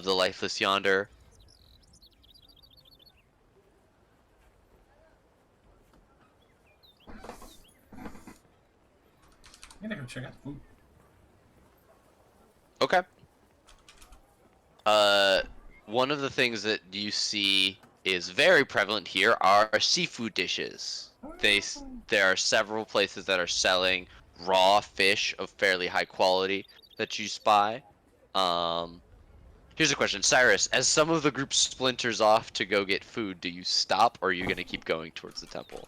of the lifeless yonder. I'm gonna go check out the food. Okay. One of the things that you see is very prevalent here are seafood dishes. There are several places that are selling raw fish of fairly high quality that you spy. Here's a question, Cyrus. As some of the group splinters off to go get food, do you stop, or are you gonna keep going towards the temple?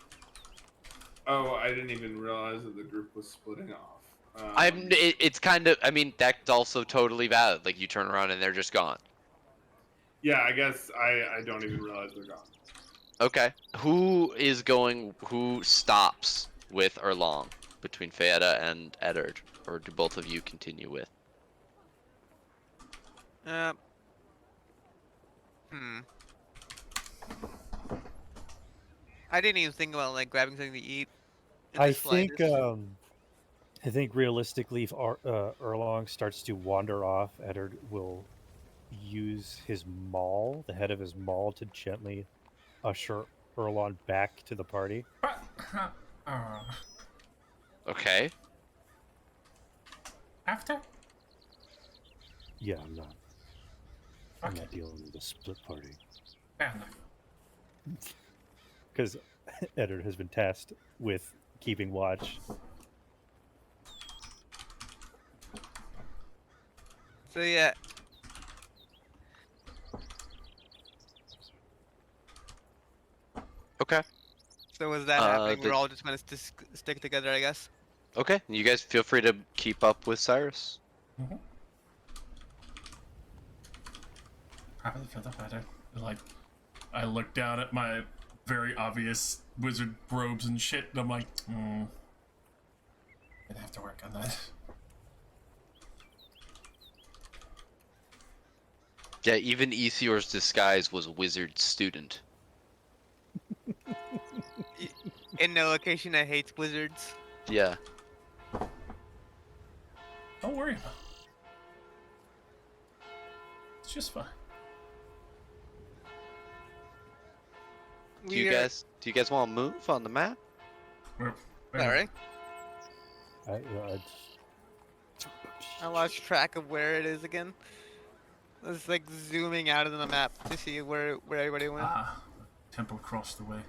Oh, I didn't even realize that the group was splitting off. It's kind of. I mean, that's also totally valid. Like you turn around and they're just gone. Yeah, I guess I don't even realize they're gone. Okay. Who stops with Erlong between Feyeda and Eddard? Or do both of you continue with? I didn't even think about like grabbing something to eat. I think realistically, if Erlong starts to wander off, Eddard will use his maul, the head of his maul, to gently usher Erlong back to the party. Okay. After? Yeah, I'm not dealing with a split party. Fair enough. Because Eddard has been tasked with keeping watch. So yeah. Okay. So was that happening? We're all just gonna stick together, I guess. Okay. You guys feel free to keep up with Cyrus. Mm-hmm. Probably feel the better. Like, I look down at my very obvious wizard robes and shit, and I'm like, gonna have to work on that. Yeah, even Ethior's disguise was wizard student. In the location that hates wizards. Yeah. Don't worry about it. It's just fine. Do you guys want to move on the map? Alright. I I lost track of where it is again. I was like zooming out of the map to see where everybody went. Temple across the way.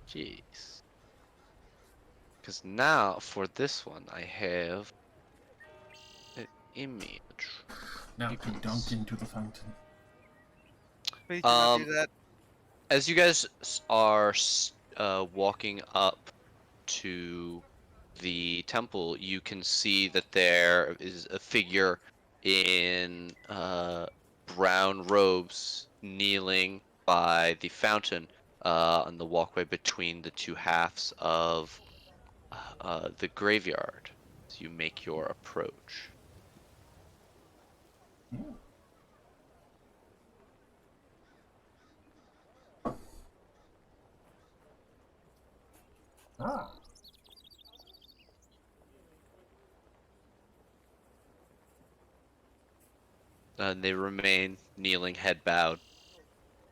Jeez. Because now, for this one, I have an image. Now to dunk into the fountain. Please do not do that. As you guys are walking up to the temple, you can see that there is a figure in brown robes kneeling by the fountain on the walkway between the two halves of the graveyard as you make your approach. Ooh. Ah. And they remain kneeling, head bowed,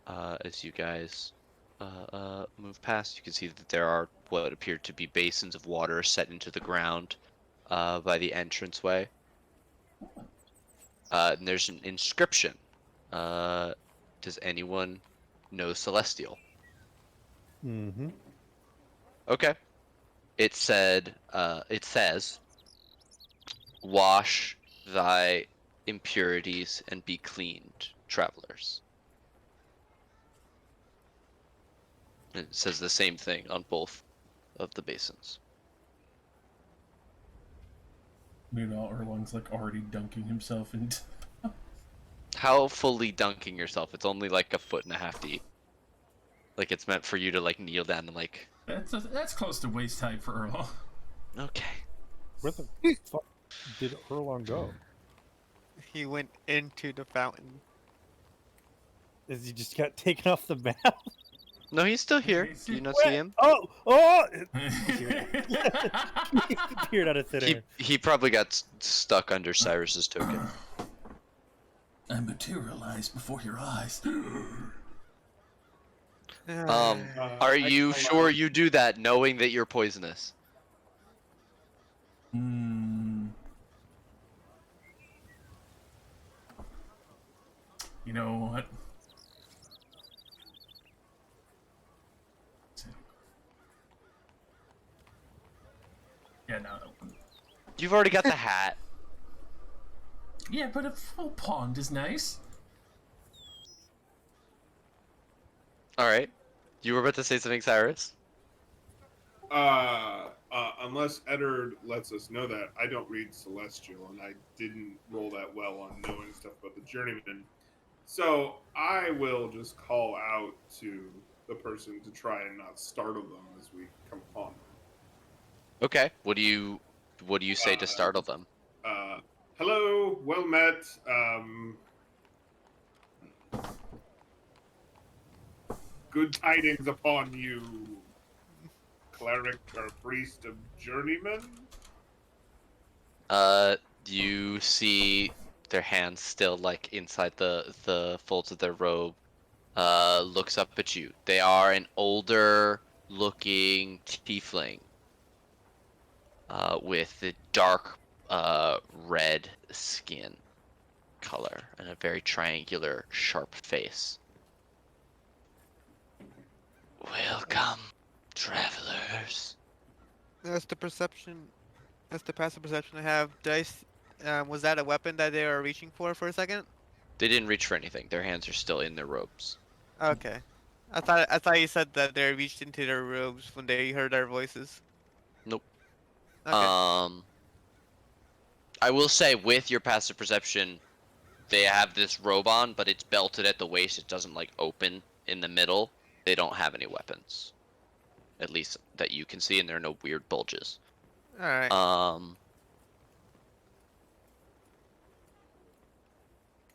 as you guys move past. You can see that there are what appear to be basins of water set into the ground by the entranceway. And there's an inscription. Does anyone know Celestial? Mm-hmm. Okay. It says, "Wash thy impurities and be cleaned, travelers." And it says the same thing on both of the basins. Meanwhile, Erlong's like already dunking himself into. How fully dunking yourself? It's only like 1.5 feet deep. Like it's meant for you to like kneel down and like. That's close to waist height for Erlong. Okay. Where the fuck did Erlong go? He went into the fountain. Is he just got taken off the map? No, he's still here. Do you not see him? Oh! He appeared out of thin air. He probably got stuck under Cyrus's token. I materialized before your eyes. Are I you call sure out- you do that knowing that you're poisonous? Hmm. You know what? Yeah, no. You've already got the hat. Yeah, but a full pond is nice. Alright. You were about to say something, Cyrus? Unless Eddard lets us know that, I don't read Celestial, and I didn't roll that well on knowing stuff about the Journeyman. So I will just call out to the person to try and not startle them as we come upon them. Okay. What do you say to startle them? Uh, Hello, well met. Good tidings upon you, cleric or priest of Journeyman. Uh, you see their hands still like inside the folds of their robe. Looks up at you. They are an older looking tiefling. With the dark red skin color and a very triangular, sharp face. Welcome, travelers. That's the perception. That's the passive perception I have. Dice. Was that a weapon that they were reaching for a second? They didn't reach for anything. Their hands are still in their robes. Okay. I thought you said that they reached into their robes when they heard our voices. Nope. Okay. I will say with your passive perception, they have this robe on, but it's belted at the waist. It doesn't like open in the middle. They don't have any weapons, at least that you can see, and there are no weird bulges. All right.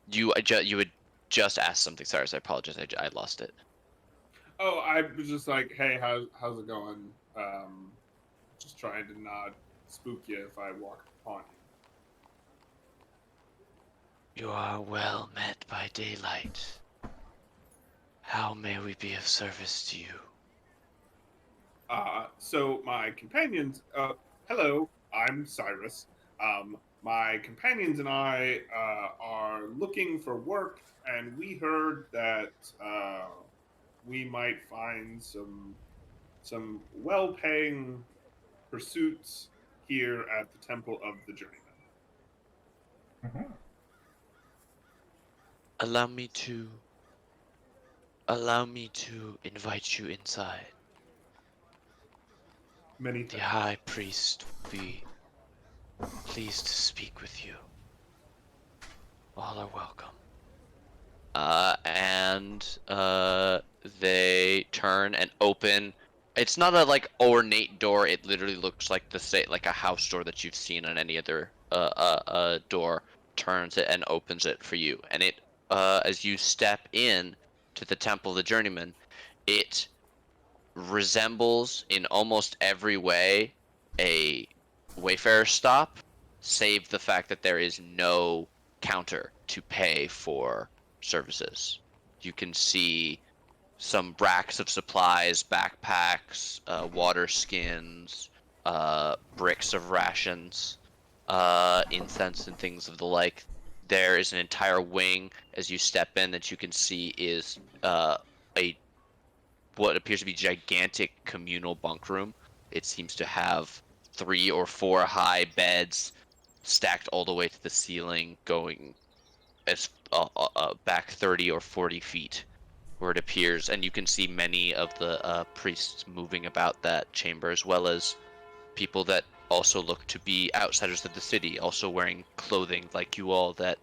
You would just ask something. Sorry, I apologize. I lost it. Oh, I was just like, hey, how's it going? Just trying to not spook you if I walk upon you. You are well met by daylight. How may we be of service to you? So my companions, hello, I'm Cyrus. My companions and I are looking for work, and we heard that we might find some well-paying pursuits here at the Temple of the Journeyman. Allow me to invite you inside. Many The thanks. High Priest will be pleased to speak with you. All are welcome. They turn and open. It's not a like ornate door. It literally looks like like a house door that you've seen on any other door. Turns it and opens it for you, and it as you step in to the Temple of the Journeyman, it resembles in almost every way a Wayfarer stop, save the fact that there is no counter to pay for services. You can see some racks of supplies, backpacks, water skins, bricks of rations, incense, and things of the like. There is an entire wing as you step in that you can see is a what appears to be gigantic communal bunk room. It seems to have 3 or 4 high beds stacked all the way to the ceiling, going as back 30 or 40 feet, where it appears, and you can see many of the priests moving about that chamber, as well as people that also look to be outsiders of the city, also wearing clothing like you all that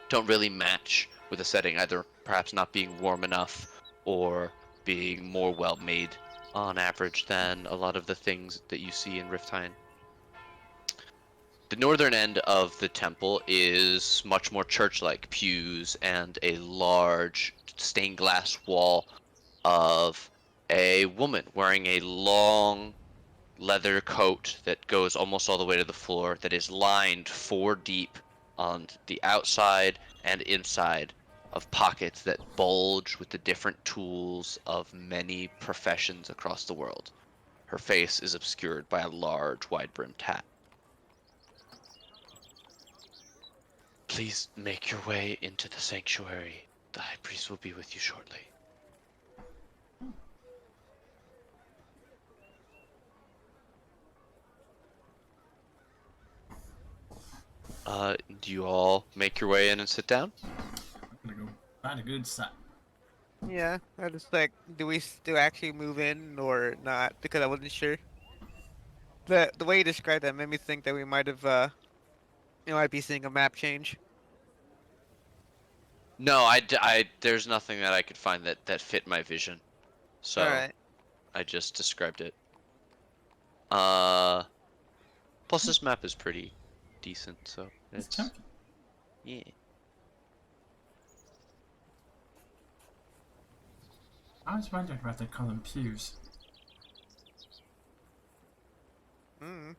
don't really match with the setting, either perhaps not being warm enough or being more well made on average than a lot of the things that you see in Riftheim. The northern end of the temple is much more church-like, pews and a large stained glass wall of a woman wearing a long leather coat that goes almost all the way to the floor, that is lined 4 deep on the outside and inside of pockets that bulge with the different tools of many professions across the world. Her face is obscured by a large, wide-brimmed hat. Please make your way into the sanctuary. The high priest will be with you shortly. Do you all make your way in and sit down? I'm gonna go find a good site. Yeah, I just like, do we still actually move in or not? Because I wasn't sure. The way you described that made me think that we might have might be seeing a map change. No, there's nothing that I could find that fit my vision. All So right. I just described it. Uh, Plus this map is pretty decent, so It's it's tempting. yeah. I was wondering why they call them pews. Mm.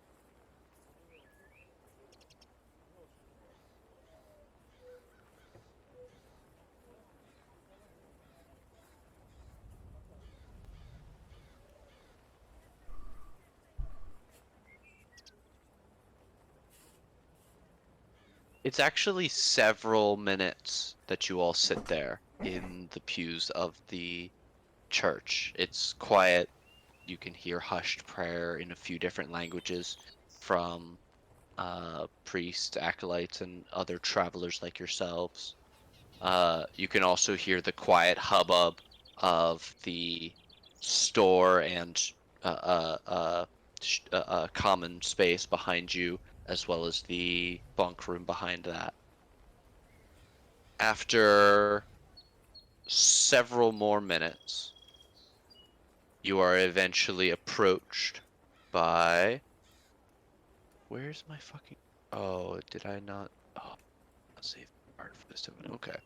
It's actually several minutes that you all sit there in the pews of the church. It's quiet. You can hear hushed prayer in a few different languages from priests, acolytes, and other travelers like yourselves. You can also hear the quiet hubbub of the store and common space behind you, as well as the bunk room behind that. After several more minutes, you are eventually approached by. Where's my fucking. Oh, did I not? Oh, I'll save part for this time. Okay.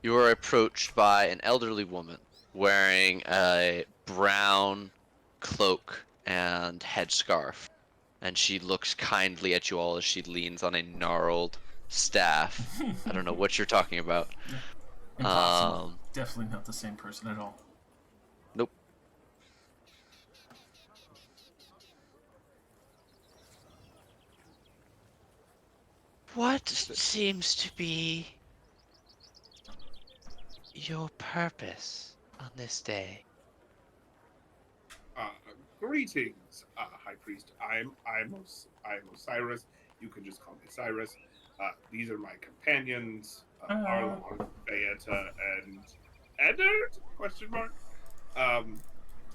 You are approached by an elderly woman wearing a brown cloak and headscarf, and she looks kindly at you all as she leans on a gnarled staff. I don't know what you're talking about. Impossible. Definitely not the same person at all. Nope. What seems to be your purpose on this day? Uh, Greetings, High Priest. I'm Osiris. You can just call me Cyrus. These are my companions, Arlong, Bayeta, and Eddard? Question mark. Um,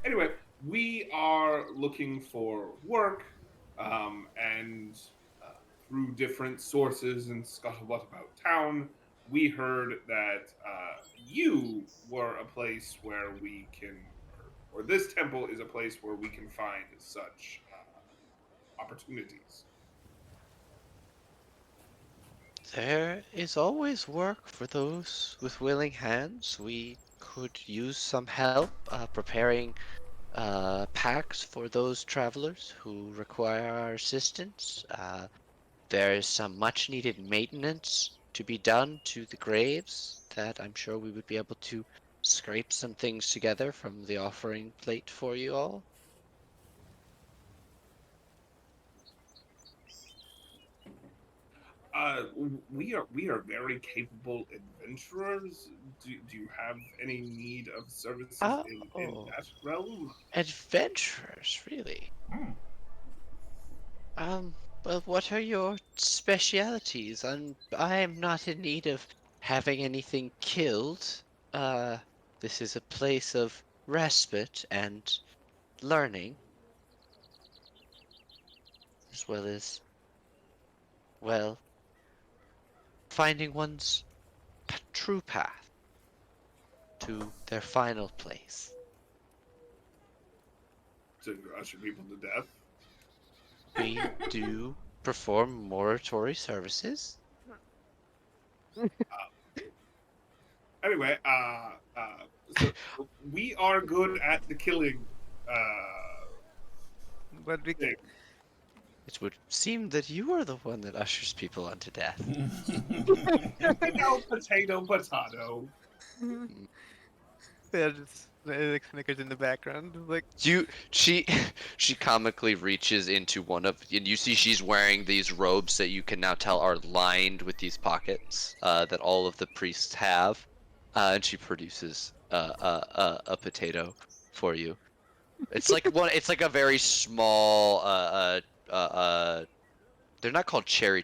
anyway, we are looking for work, and through different sources and scuttlebutt about town, we heard that you were a place where we can, or this temple is a place where we can find such opportunities. There is always work for those with willing hands. We could use some help preparing packs for those travelers who require our assistance. There is some much needed maintenance to be done to the graves that I'm sure we would be able to scrape some things together from the offering plate for you all. We are very capable adventurers. Do you have any need of services in Oh, that realm? adventurers, really? Hmm. Well, what are your specialities? I am not in need of having anything killed. Uh, this is a place of respite and learning, as well as, well, finding one's true path to their final place. To usher people to death? We do perform moratory services. Anyway, so we are good at the killing But we thing. It would seem that you are the one that ushers people unto death. Potato, potato. Yeah, just like Snickers in the background. Like, She she comically reaches into one of, and you see she's wearing these robes that you can now tell are lined with these pockets that all of the priests have, and she produces a potato for you. It's like one. It's like a very small. They're not called cherry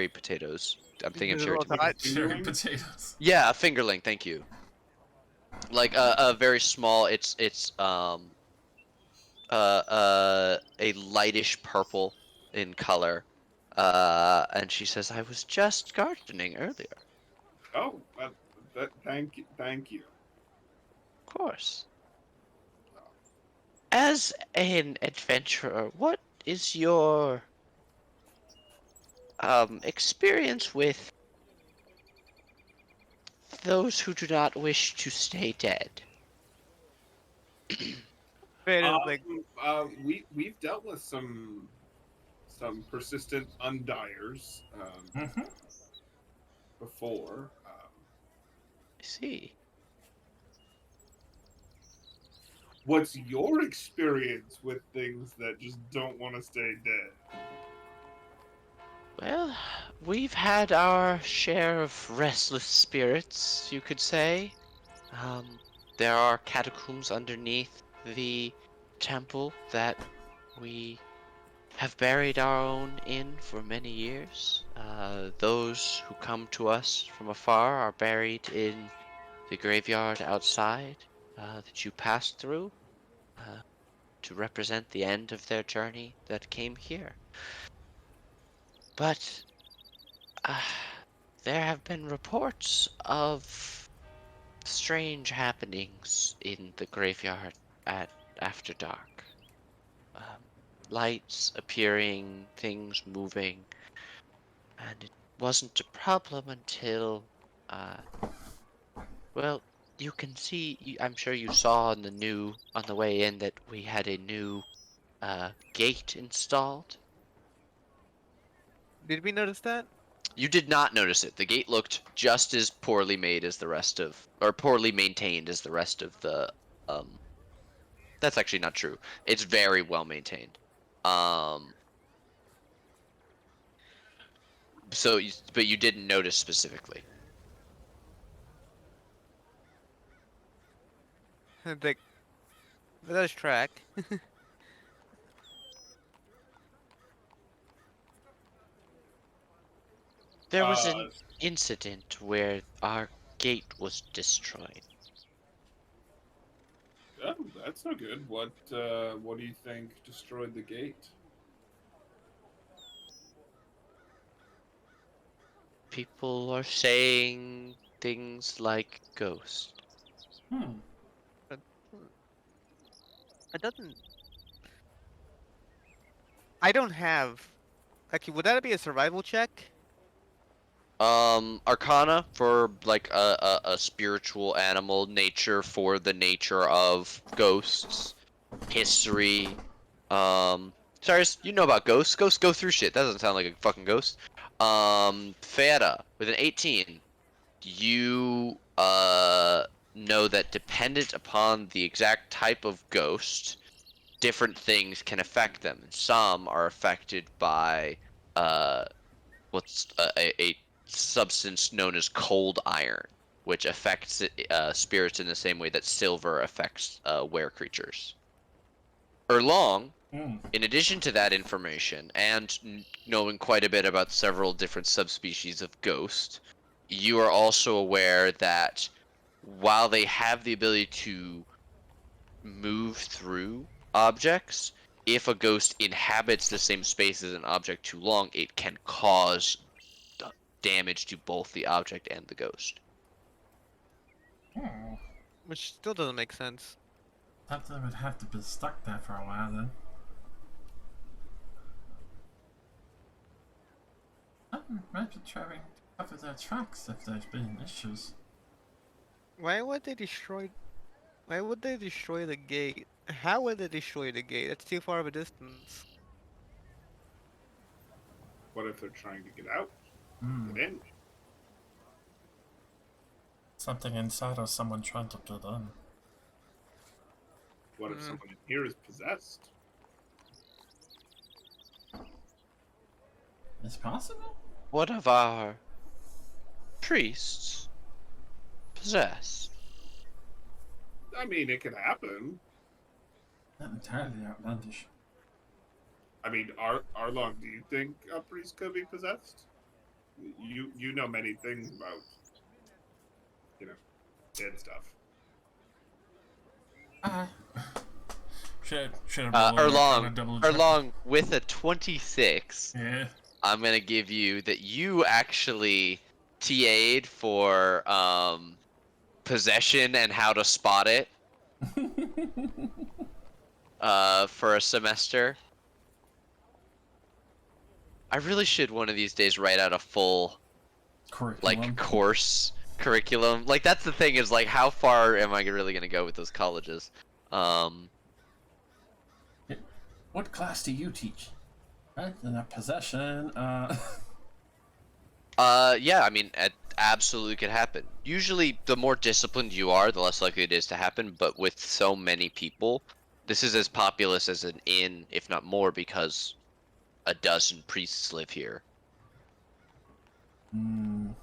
potatoes. I'm thinking of these cherry little tomatoes. tots. Cherry potatoes. Yeah, a fingerling. Thank you. Like a very small. A lightish purple in color. And she says, "I was just gardening earlier." Oh, thank you, thank you. Of course. As an adventurer, what is your experience with those who do not wish to stay dead? Like, We've dealt with some persistent undiers Mm-hmm. before. I see. What's your experience with things that just don't want to stay dead? Well, we've had our share of restless spirits, you could say. Um, there are catacombs underneath the temple that we have buried our own in for many years. Those who come to us from afar are buried in the graveyard outside that you passed through uh, to represent the end of their journey that came here. But uh, there have been reports of strange happenings in the graveyard at after dark. Um, Lights appearing, things moving, and it wasn't a problem until, uh, well, you can see. I'm sure you saw on the way in that we had a new gate installed. did we notice that? You did not notice it. The gate looked just as poorly made as the rest of, or poorly maintained as the rest of the. Um, that's actually not true. It's very well maintained. Um, but you didn't notice specifically. Like, let us track. There was Uh, an incident where our gate was destroyed. oh, that's no good. What do you think destroyed the gate? People are saying things like ghost. Hmm. But, it doesn't. I don't have. Actually, would that be a survival check? Arcana for like a spiritual animal, nature for the nature of ghosts, history. Cyrus, you know about ghosts. Ghosts go through shit. That doesn't sound like a fucking ghost. Feta with an 18. You know that dependent upon the exact type of ghost, different things can affect them. Some are affected by uh what's a substance known as cold iron, which affects spirits in the same way that silver affects were creatures. Erlong, Hmm. in addition to that information and knowing quite a bit about several different subspecies of ghost, you are also aware that while they have the ability to move through objects, if a ghost inhabits the same space as an object too long, it can cause damage to both the object and the ghost. Hmm. Which still doesn't make sense. Thought they would have to be stuck there for a while then. Maybe trying to cover their tracks if there's been issues. Why would they destroy? Why would they destroy the gate? How would they destroy the gate? That's too far of a distance. What if they're trying to get out? Hmm. Get in? Something inside or someone trying to get in. What if Mm. someone in here is possessed? It's possible. What of our priests possessed? I mean, it could happen. Not entirely outlandish. I mean, Arlong, do you think a priest could be possessed? You know many things about, you know, dead stuff. Should have rolled Erlong, double Erlong, with a 26, Yeah. I'm gonna give you that you actually TA'd for possession and how to spot it for a semester. I really should one of these days write out a full Curriculum. curriculum. Like that's the thing is like how far am I really gonna go with those colleges? What class do you teach? Right? And a possession. Yeah, I mean, it absolutely could happen. Usually, the more disciplined you are, the less likely it is to happen. But with so many people, this is as populous as an inn, if not more, because a dozen priests live here. I'd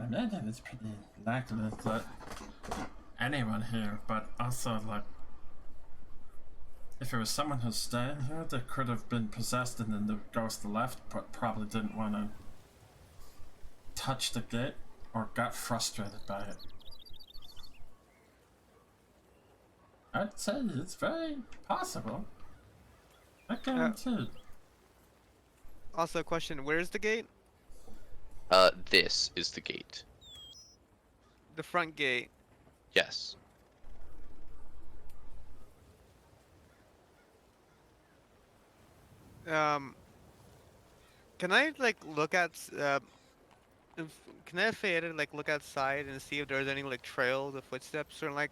imagine it's pretty likely that anyone here, but also like if it was someone who's staying here, they could have been possessed and then the ghost left, but probably didn't want to touch the gate or got frustrated by it. I'd say it's very possible. I guarantee. Also, a question: where's the gate? This is the gate. The front gate. Yes. Can I like look at can I have Fayette like look outside and see if there's any like trails or footsteps or like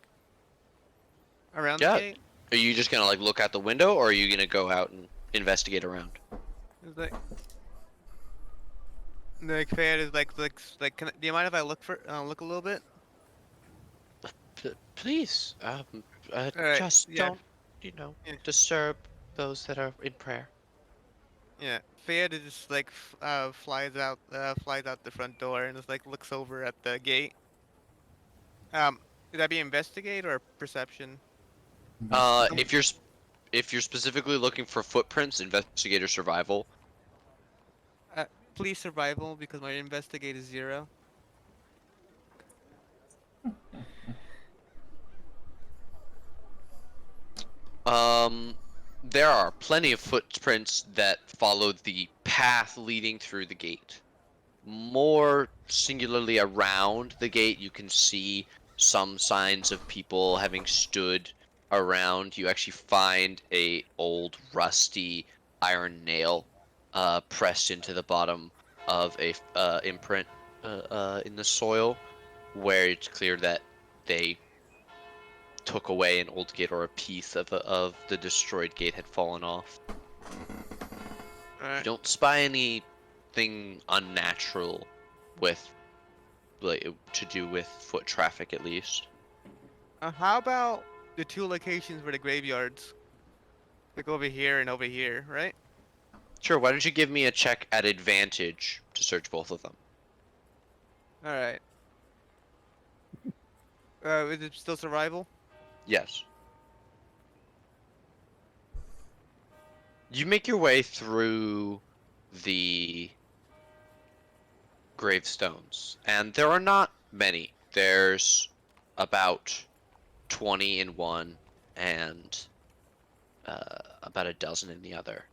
around Yeah. the gate? Are you just gonna like look out the window, or are you gonna go out and investigate around? Is like Fayette is like do you mind if I look for look a little bit? Please, Alright, just yeah. don't, Yeah. disturb those that are in prayer. Yeah, Fayette is just like flies out the front door and just like looks over at the gate. Would that be investigate or perception? If you're specifically looking for footprints, investigator survival. Please survival because my investigate is 0. There are plenty of footprints that follow the path leading through the gate. More singularly around the gate, you can see some signs of people having stood around. You actually find a old rusty iron nail pressed into the bottom of a imprint in the soil, where it's clear that they took away an old gate, or a piece of the destroyed gate had fallen off. You Alright. don't spy anything unnatural with to do with foot traffic, at least. How about the 2 locations where the graveyards? Like over here and over here, right? Sure, why don't you give me a check at advantage to search both of them? Alright. Is it still survival? Yes. You make your way through the gravestones, and there are not many. There's about 20 in one, and about a dozen in the other.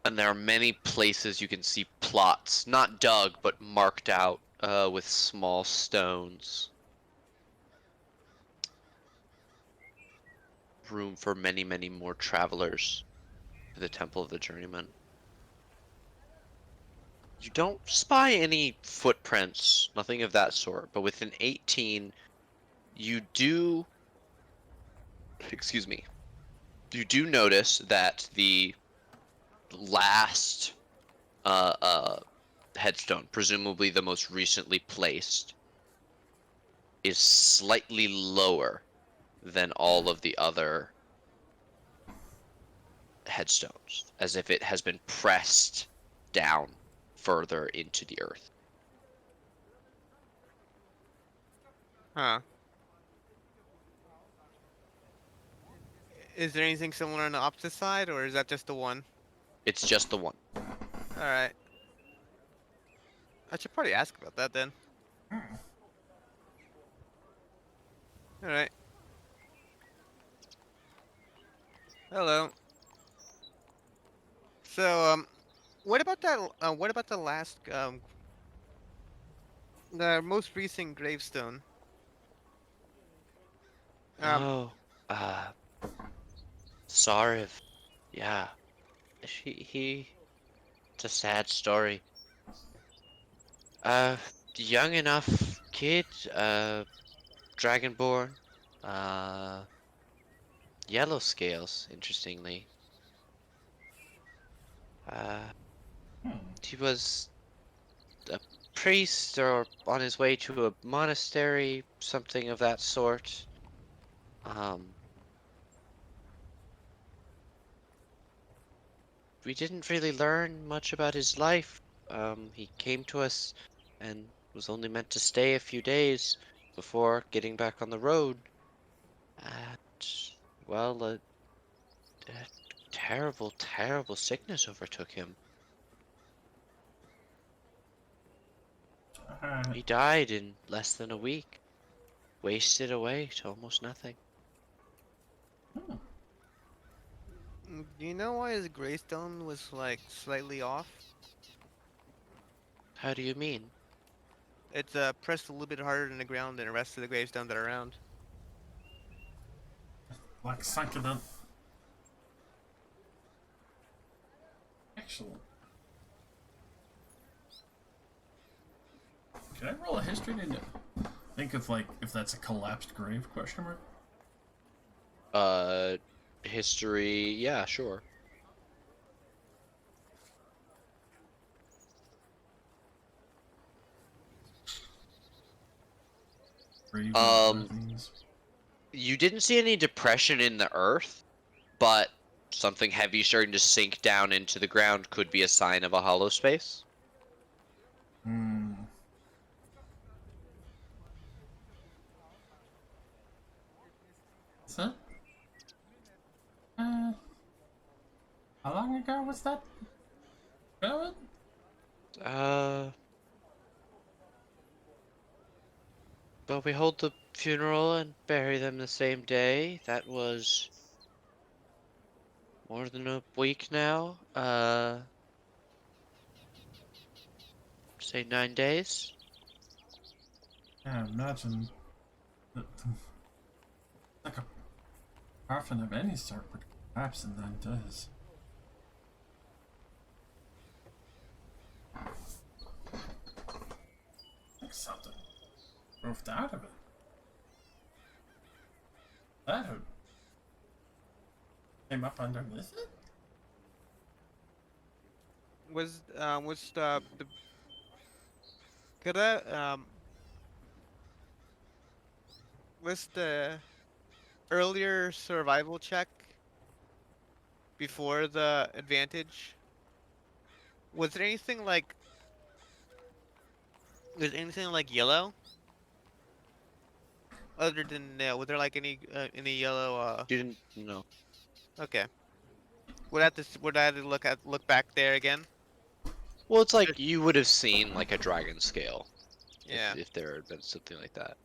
And there are many places you can see plots, not dug, but marked out with small stones. Room for many, many more travelers to the Temple of the Journeyman. You don't spy any footprints, nothing of that sort, but with an 18, you do, excuse me, You do notice that the last uh, uh, headstone, presumably the most recently placed, is slightly lower than all of the other headstones, as if it has been pressed down further into the earth. Huh. Is there anything similar on the opposite side, or is that just the one? It's just the one. All right. I should probably ask about that then. All right. Hello. So, what about that? What about the last, the most recent gravestone? Um, Oh, uh, sorry if, yeah, it's a sad story. Uh, young enough kid, dragonborn, uh, yellow scales, interestingly. Uh, he was a priest or on his way to a monastery, something of that sort. Um, we didn't really learn much about his life. He came to us and was only meant to stay a few days before getting back on the road. And, well, a terrible, terrible sickness overtook him. Uh, He died in less than a week, wasted away to almost nothing. do you know why his gravestone was like slightly off? How do you mean? It's pressed a little bit harder in the ground than the rest of the gravestones that are around. like succulent. Excellent. Can I roll a history to think of like if that's a collapsed grave? Question mark. Uh, history, yeah, sure. Grave Um, things. you didn't see any depression in the earth, but something heavy starting to sink down into the ground could be a sign of a hollow space. Hmm. Is that? Uh, how long ago was that? Good. Uh, but we hold the funeral and bury them the same day. That was more than a week now. Say 9 days. Yeah, imagine that like a coffin of any sort would collapse and then does. Like something roofed out of it. That who came up underneath it? Was the could I was the earlier survival check before the advantage? Was there anything like was anything like yellow other than was there like any yellow You didn't know. okay. Would I have to look back there again? Well, it's like Just- you would have seen like a dragon scale Yeah. if there had been something like that.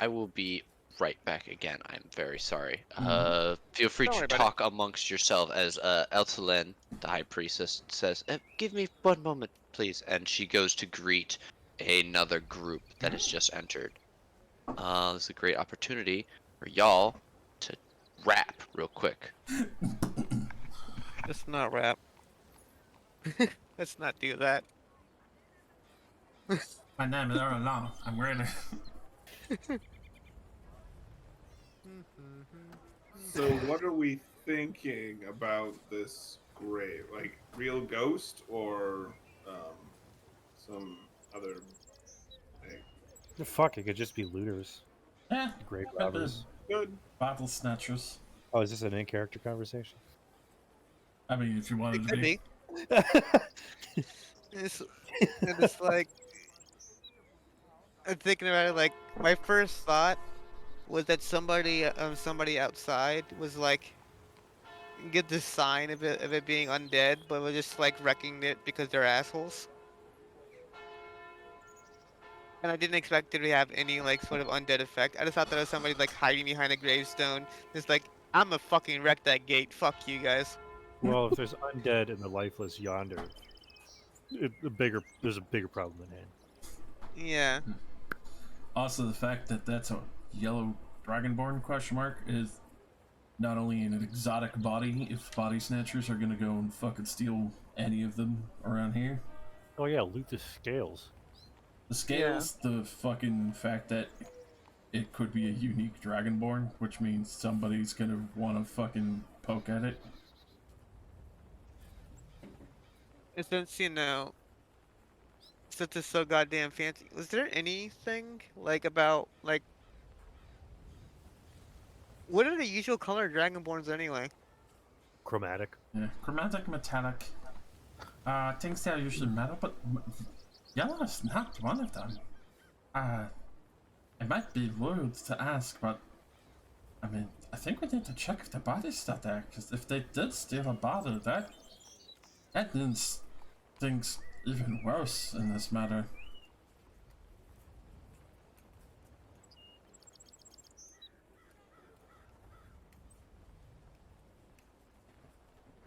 I will be right back again. I'm very sorry. Feel free Don't to worry about it. talk amongst yourself as Eltalen, the high priestess, says, "Give me one moment, please," and she goes to greet another group that has just entered. This is a great opportunity for y'all to rap real quick. Let's not rap. Let's not do that. My name is Aaron Long. I'm really. So, what are we thinking about this grave? Like, real ghost or some other thing? Fuck, it could just be looters, Yeah, grave could be robbers. Good. bottle snatchers. Oh, is this an in-character conversation? I mean, if you wanted It to could be. be. It's, and it's like I'm thinking about it. Like my first thought was that somebody outside was like get the sign of it being undead, but was just like wrecking it because they're assholes. And I didn't expect it to have any like sort of undead effect. I just thought that was somebody like hiding behind a gravestone, just like I'm gonna fucking wreck that gate. Fuck you guys. Well, if there's undead and the lifeless yonder, there's a bigger problem at hand. Yeah. Also, the fact that that's a yellow dragonborn question mark is not only an exotic body. If body snatchers are gonna go and fucking steal any of them around here, Oh yeah, loot the scales. the scales, the fucking fact that it could be a unique dragonborn, which means somebody's gonna want to fucking poke at it. And since since it's so goddamn fancy, was there anything like about like what are the usual color dragonborns anyway? Chromatic. Yeah, chromatic, metallic. Things that are usually metal, but yellow is not one of them. It might be rude to ask, but I mean, I think we need to check if the body's still there, because if they did steal a body, that means things even worse in this matter.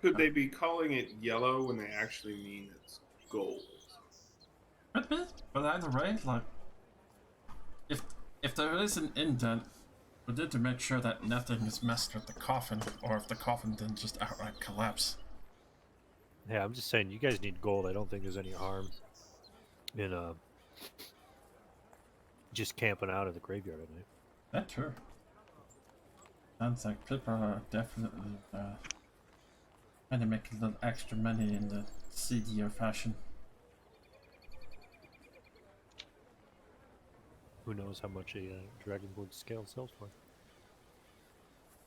Could they be calling it yellow when they actually mean it's gold? Could be, but either way, like, if if there is an indent, we need to make sure that nothing is messed with the coffin, or if the coffin didn't just outright collapse. Yeah, I'm just saying, you guys need gold. I don't think there's any harm in just camping out at the graveyard at night. That's true. Sounds like people are definitely trying to make a little extra money in the seedier fashion. Who knows how much a dragonborn scale sells for?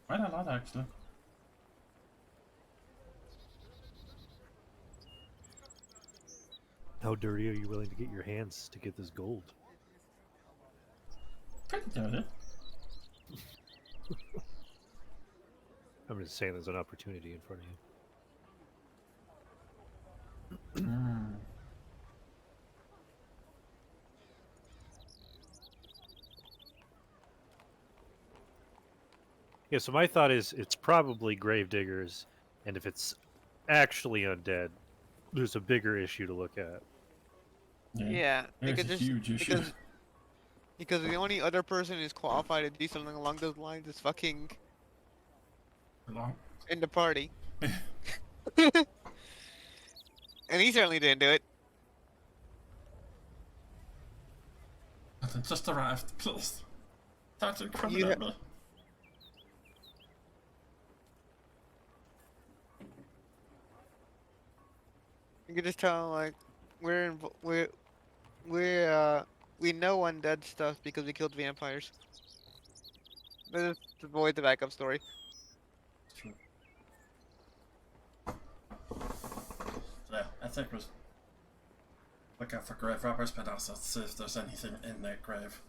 Quite a lot, actually. How dirty are you willing to get your hands to get this gold? Pretty dirty. I'm just saying there's an opportunity in front of you. Mm. Yeah, so my thought is it's probably gravediggers, and if it's actually undead, there's a bigger issue to look at. Yeah, There's because a huge issue. because the only other person who's qualified to do something along those lines is fucking Long. in the party. And he certainly didn't do it. They just arrived, please. Don't You incriminate me. You could just tell him like we know undead stuff because we killed vampires. Let's just avoid the backup story. True. Yeah, I think we'll look out for grave robbers, but also see if there's anything in their grave.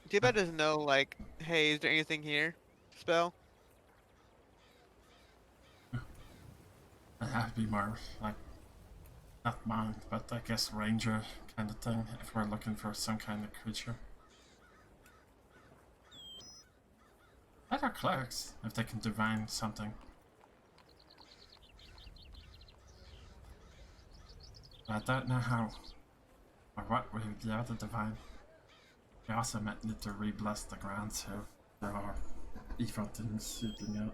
Tibet doesn't know like, hey, is there anything here? Spell. It have to be more like not mine, but I guess ranger kind of thing if we're looking for some kind of creature. Better clerics if they can divine something. But I don't know how or what we would be able to divine. We also might need to re-bless the ground so there are evil things seeping out.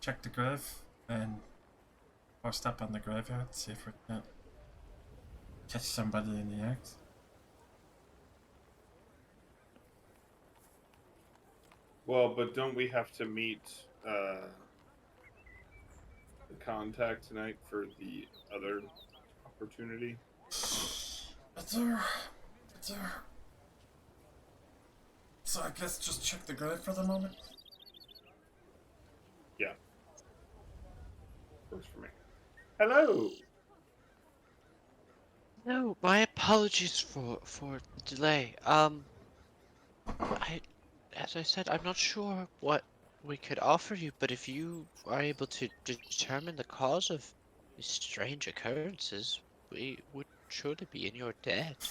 check the grave and or step on the graveyard, see if we can catch somebody in the act. Well, but don't we have to meet the contact tonight for the other opportunity? Better. So I guess just check the grave for the moment. Yeah. Works for me. Hello. No, my apologies for the delay. As I said, I'm not sure what we could offer you, but if you are able to determine the cause of these strange occurrences, we would surely be in your debt.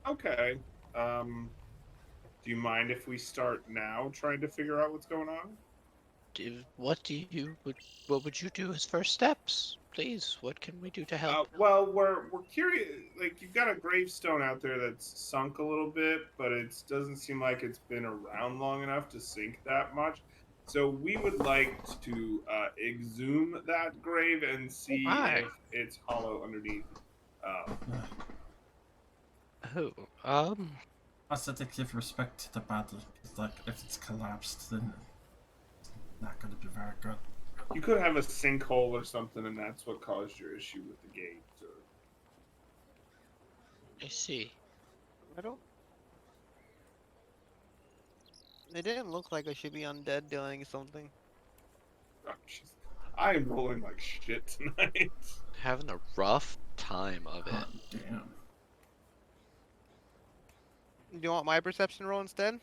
Okay. Do you mind if we start now trying to figure out what's going on? What would you do as first steps? Please, what can we do to help? Well, we're curious. Like, you've got a gravestone out there that's sunk a little bit, but it doesn't seem like it's been around long enough to sink that much. So we would like to exhume that grave and see my. if it's hollow underneath. Oh, Also, to give respect to the body, 'cause, like, if it's collapsed, then it's not going to be very good. You could have a sinkhole or something, and that's what caused your issue with the gate. Or... I see. I don't. It didn't look like I should be undead doing something. Oh, jeez. I am rolling like shit tonight. Having a rough time of it. Oh, damn. Do you want my perception roll instead?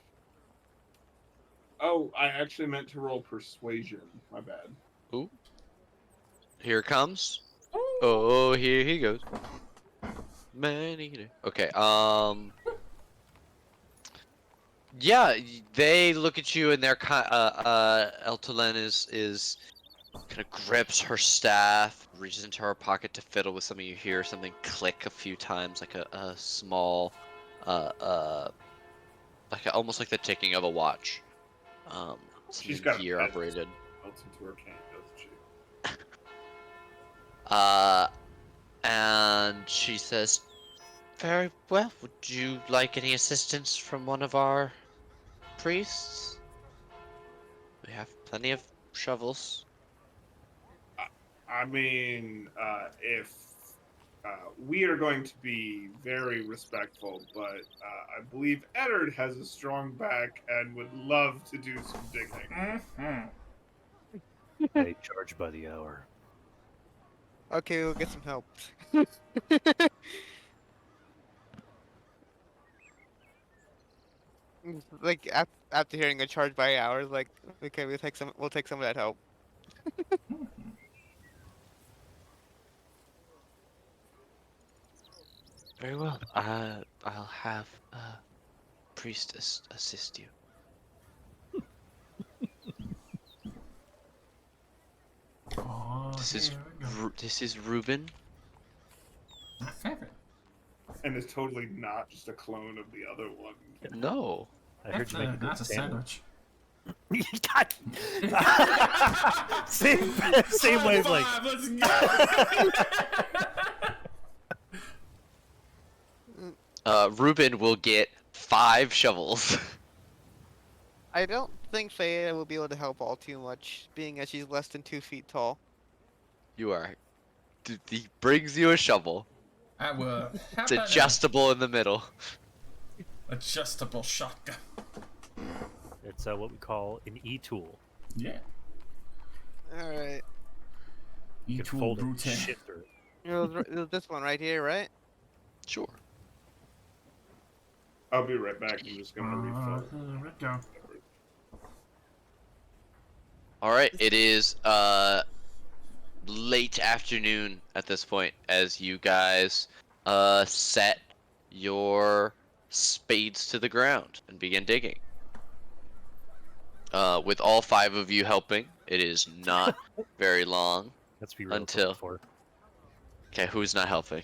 Oh, I actually meant to roll persuasion. My bad. Ooh. Here it comes. Oh, here he goes. Man eater. Okay, yeah, they look at you and they're Eltolen is kind of grips her staff, reaches into her pocket to fiddle with something. You hear something click a few times, like a small, almost like the ticking of a watch. She's Something got a gear pet operated. built into her can, doesn't she? And she says, "Very well. Would you like any assistance from one of our priests? We have plenty of shovels." I mean, if we are going to be very respectful, but I believe Eddard has a strong back and would love to do some digging. Mm-hmm. They charge by the hour. Okay, we'll get some help. Like after hearing a charge by hours, like okay, we'll take some of that help. Very well. I'll have a priest assist you. Oh, This is Reuben. my favorite. And it's totally not just a clone of the other one. No. I heard you make a good That's a sandwich. sandwich. God. same wavelength. Let's go. Reuben will get 5 shovels. I don't think Faya will be able to help all too much, being as she's less than 2 feet tall. You are. He brings you a shovel. I will. It's adjustable in the middle. Adjustable shotgun. It's what we call an e-tool. Yeah. All right. You can E-tool fold it and brute. shit through it. It was this one right here, right? Sure. I'll be right back. I'm just gonna refill. Here we go. All right. It is late afternoon at this point as you guys set your spades to the ground and begin digging. With all 5 of you helping, it is not very long. Let's be real. Until- For Okay, who's not helping?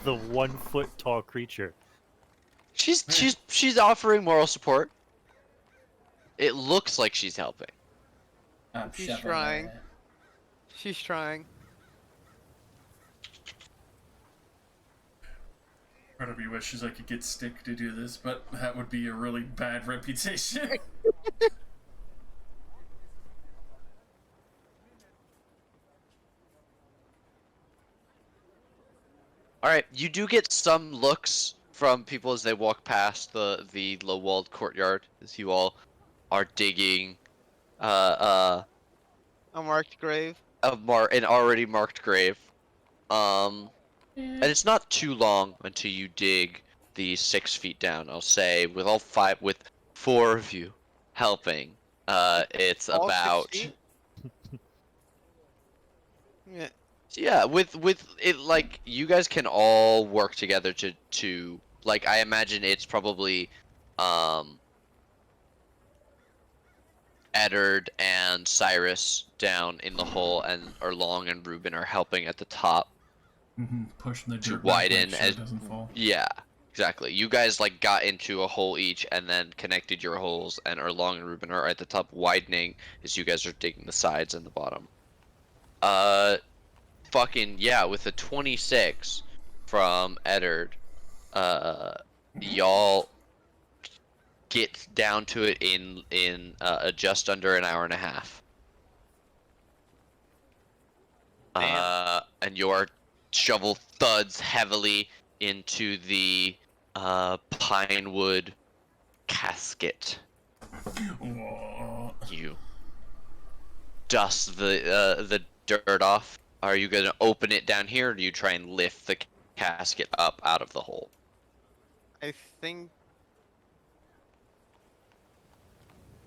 the 1 foot tall creature. She's offering moral support. It looks like she's helping. I'm She's shoveling. trying. She's trying. Part of me wishes I could get Stick to do this, but that would be a really bad reputation. All right, you do get some looks from people as they walk past the low-walled courtyard as you all are digging A marked grave. an already marked grave. Um, Yeah. and it's not too long until you dig the 6 feet down. I'll say with 4 of you helping, it's All 6 about feet. Yeah. yeah. With it, like you guys can all work together to like I imagine it's probably um Eddard and Cyrus down in the hole, and Erlong and Ruben are helping at the top Pushing the to dirt back, make widen sure as it doesn't fall. yeah, exactly. You guys like got into a hole each and then connected your holes, and Erlong and Ruben are at the top widening as you guys are digging the sides and the bottom. Fucking yeah, with a 26 from Eddard, uh, y'all get down to it in just under an hour and a half. Damn. And your shovel thuds heavily into the pine wood casket. Whoa. You dust the dirt off. Are you gonna open it down here, or do you try and lift the casket up out of the hole? I think.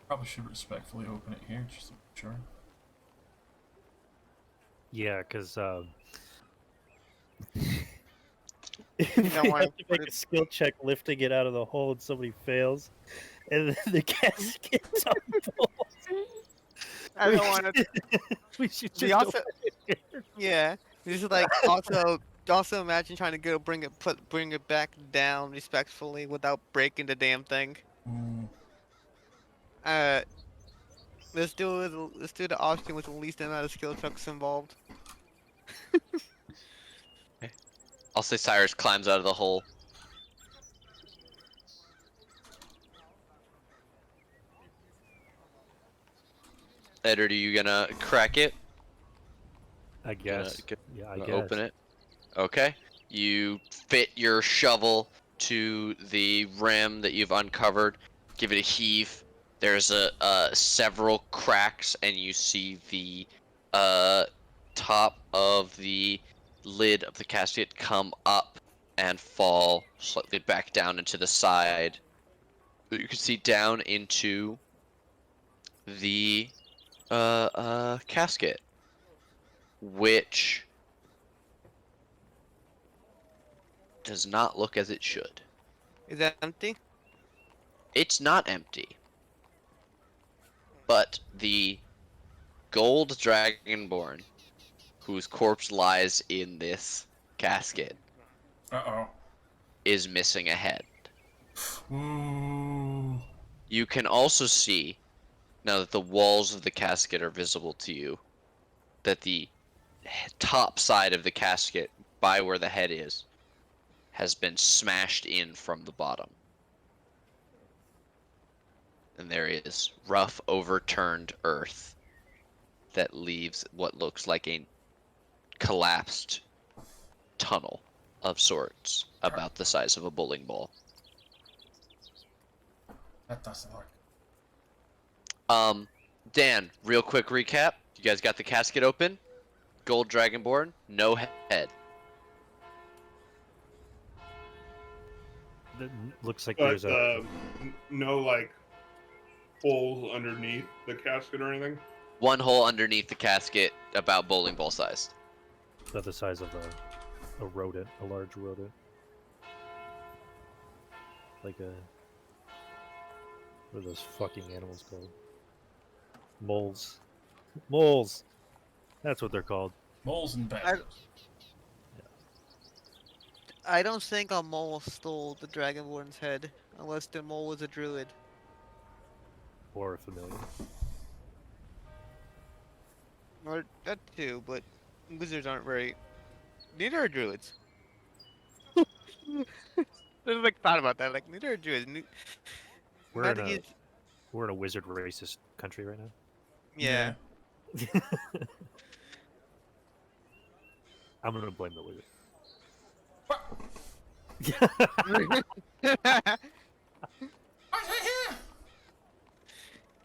Probably should respectfully open it here, just to make sure. Yeah, because You if don't we want have to to put make a it. skill check lifting it out of the hole and somebody fails, and then the casket tumbles. I don't want to. We should We just also. open it here. Yeah. This is like also imagine trying to go bring it back down respectfully without breaking the damn thing. Mm. Uh, let's do the option with the least amount of skill checks involved. I'll say Cyrus climbs out of the hole. Eddard, are you gonna crack it? I guess. Yeah, I Gonna guess. open it. Okay. You fit your shovel to the rim that you've uncovered. Give it a heave. There's several cracks, and you see the uh, top of the lid of the casket come up and fall slightly back down into the side. You can see down into the casket, which does not look as it should. Is that empty? It's not empty, but the gold dragonborn, whose corpse lies in this casket, Uh is missing a head. oh. Ooh. You can also see, now that the walls of the casket are visible to you, that the top side of the casket, by where the head is, has been smashed in from the bottom. And there is rough, overturned earth that leaves what looks like a collapsed tunnel of sorts, about the size of a bowling ball. That doesn't work. Dan, real quick recap. You guys got the casket open? Gold Dragonborn, no head. Looks like But there's a no like holes underneath the casket or anything. One hole underneath the casket, about bowling ball sized. about the size of a rodent, a large rodent, like a what are those fucking animals called? Moles. Moles. That's what they're called. Moles and badgers. I don't think a mole stole the Dragonborn's head, unless the mole was a druid. or a familiar. Or that too, but wizards aren't very. Neither are druids. I just like thought about that. Like neither are druids. We're in Magic a is we're in a wizard racist country right now. yeah. I'm gonna blame the wizard.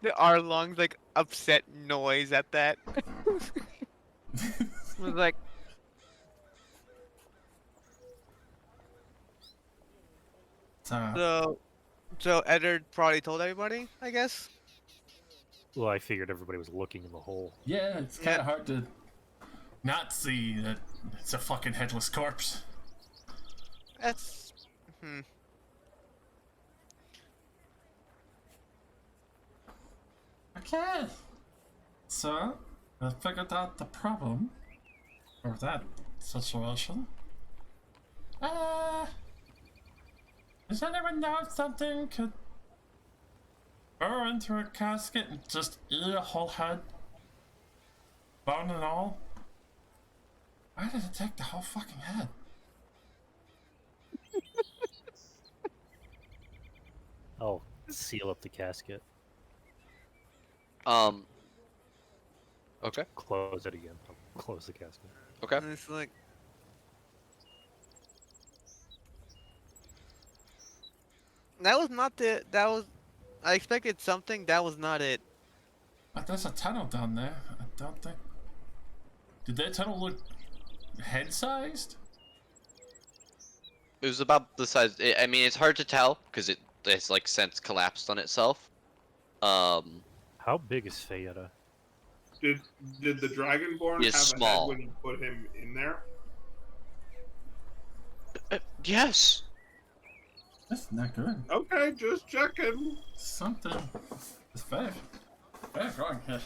The Arlong's like upset noise at that. Was like so. So Eddard probably told everybody, I guess. Well, I figured everybody was looking in the hole. Yeah, it's kind of hard to not see that it's a fucking headless corpse. That's Okay. So, I figured out the problem. Or that situation. Does anyone know if something could burrow into a casket and just eat a whole head? Bone and all? Why did it take the whole fucking head? I'll seal up the casket. Okay. Close it again. I'll close the casket. Okay. and it's like that was not the that was. I expected something. That was not it. But there's a tunnel down there. I don't think. Did that tunnel look head-sized? It was about the size. I mean, it's hard to tell because it's like since collapsed on itself. How big is Fayetta? Did the Dragonborn He is have small. a head when you put him in there? Yes. That's not good. Okay, just checking. Something is very wrong here.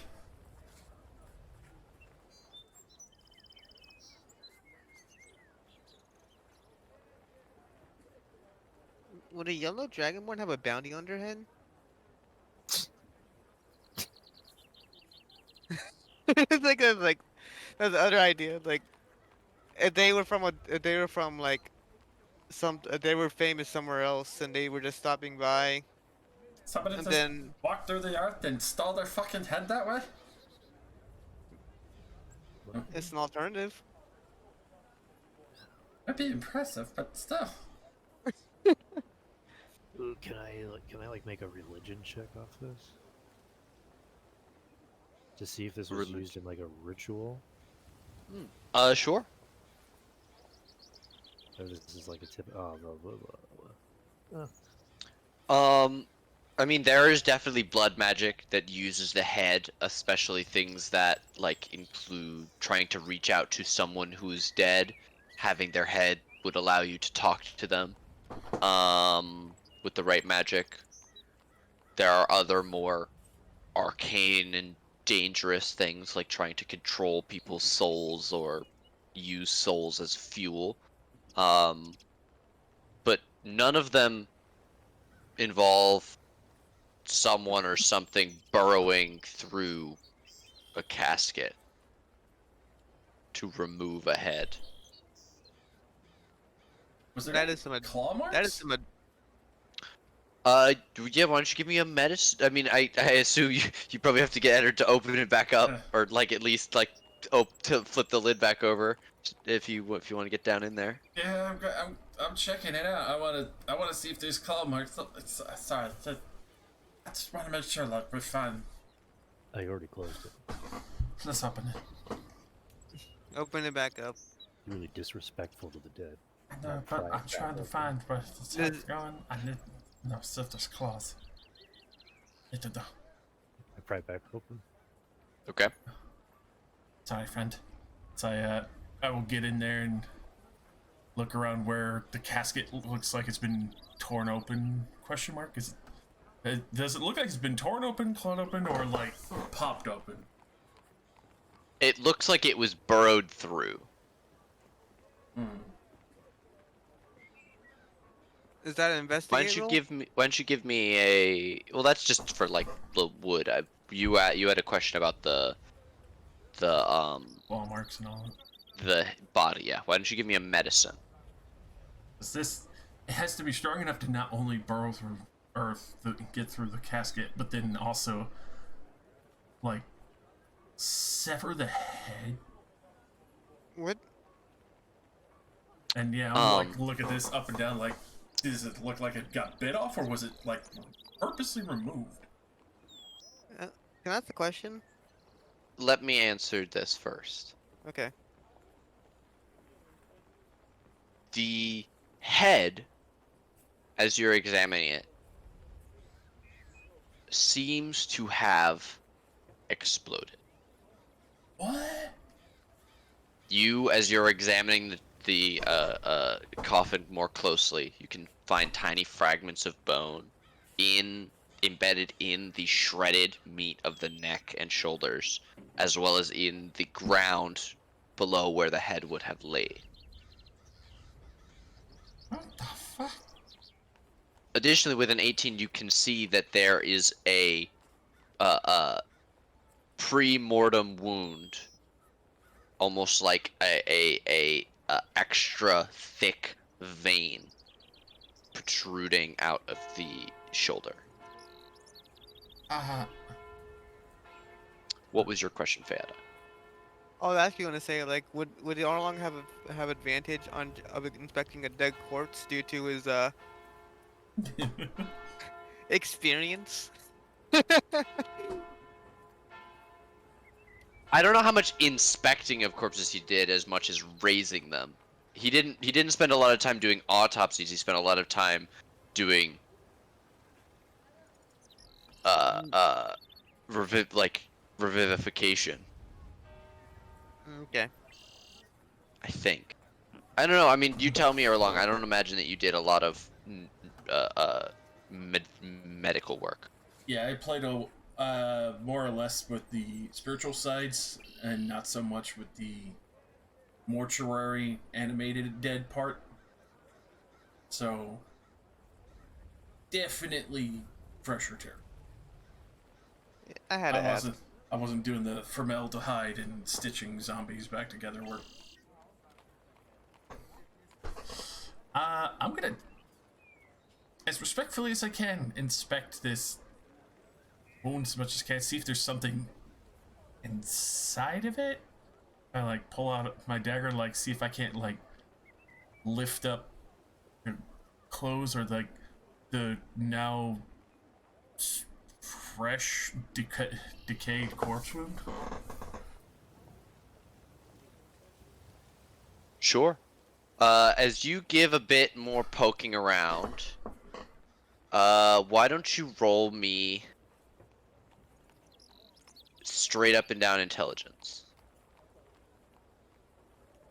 Would a yellow dragonborn have a bounty on their head? It's like that's the other idea. Like if they were from like they were famous somewhere else and they were just stopping by Somebody and just then walked through the earth and stole their fucking head that way? it's an alternative. That'd be impressive, but still. Ooh, can I like make a religion check off this? To see if this was used in like a ritual? Sure. Or this is like a tip. Oh, blah, blah, blah. I mean, there is definitely blood magic that uses the head, especially things that like include trying to reach out to someone who's dead. Having their head would allow you to talk to them. With the right magic. There are other more arcane and dangerous things like trying to control people's souls or use souls as fuel. But none of them involve someone or something burrowing through a casket to remove a head. Was there That any is some claw marks? that is some Yeah, why don't you give me a medicine? I mean, I assume you probably have to get Eder to open it back up, or like at least like to flip the lid back over, if you want to get down in there. Yeah, I'm checking it out. I wanna see if there's claw marks. Sorry, I just wanna make sure like we're fine. I already closed it. Let's open it. open it back up. You're really disrespectful to the dead. I know, but I'm trying to find where the head's going. I need see if there's claws. Need to know. I pry it back open. Okay. Sorry, friend. So I will get in there and look around where the casket looks like it's been torn open. Question mark? Does it look like it's been torn open, clawed open, or like popped open? It looks like it was burrowed through. Is that an Why investigate don't you roll? give me? Why don't you give me a? Well, that's just for like the wood. You had a question about the Wall marks and all. the body. Yeah. Why don't you give me a medicine? Is this? It has to be strong enough to not only burrow through earth, get through the casket, but then also like sever the head. What? And yeah, I'm like, look at this up and down. Like, does it look like it got bit off, or was it like purposely removed? Can I ask the question? Let me answer this first. Okay. The head, as you're examining it, seems to have exploded. What? You, as you're examining the coffin more closely, you can find tiny fragments of bone embedded in the shredded meat of the neck and shoulders, as well as in the ground below where the head would have laid. What the fuck? Additionally, with an 18, you can see that there is a pre-mortem wound, almost like a extra thick vein protruding out of the shoulder. What was your question, Fayada? I was actually going to say, like, would the Arlong have advantage on of inspecting a dead corpse due to his experience? I don't know how much inspecting of corpses he did as much as raising them. He didn't spend a lot of time doing autopsies. He spent a lot of time doing revivification, Okay. I think. I don't know. I mean, you tell me, Erlong. I don't imagine that you did a lot of medical work. Yeah, I played more or less with the spiritual sides, and not so much with the mortuary animated dead part. So definitely fresher territory. I had to ask. I wasn't doing the formaldehyde and stitching zombies back together work. I'm gonna, as respectfully as I can, inspect this wound as much as I can, see if there's something inside of it. I like pull out my dagger and like see if I can't like lift up clothes or like the now fresh decayed corpse wound. Sure. As you give a bit more poking around, why don't you roll me straight up and down intelligence?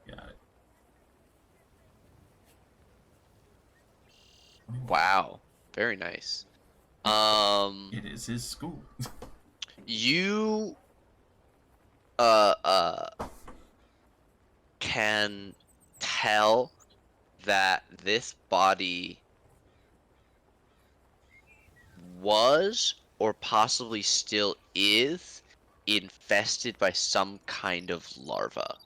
Got it. Wow, very nice. It is his school. You can tell that this body was or possibly still is infested by some kind of larva.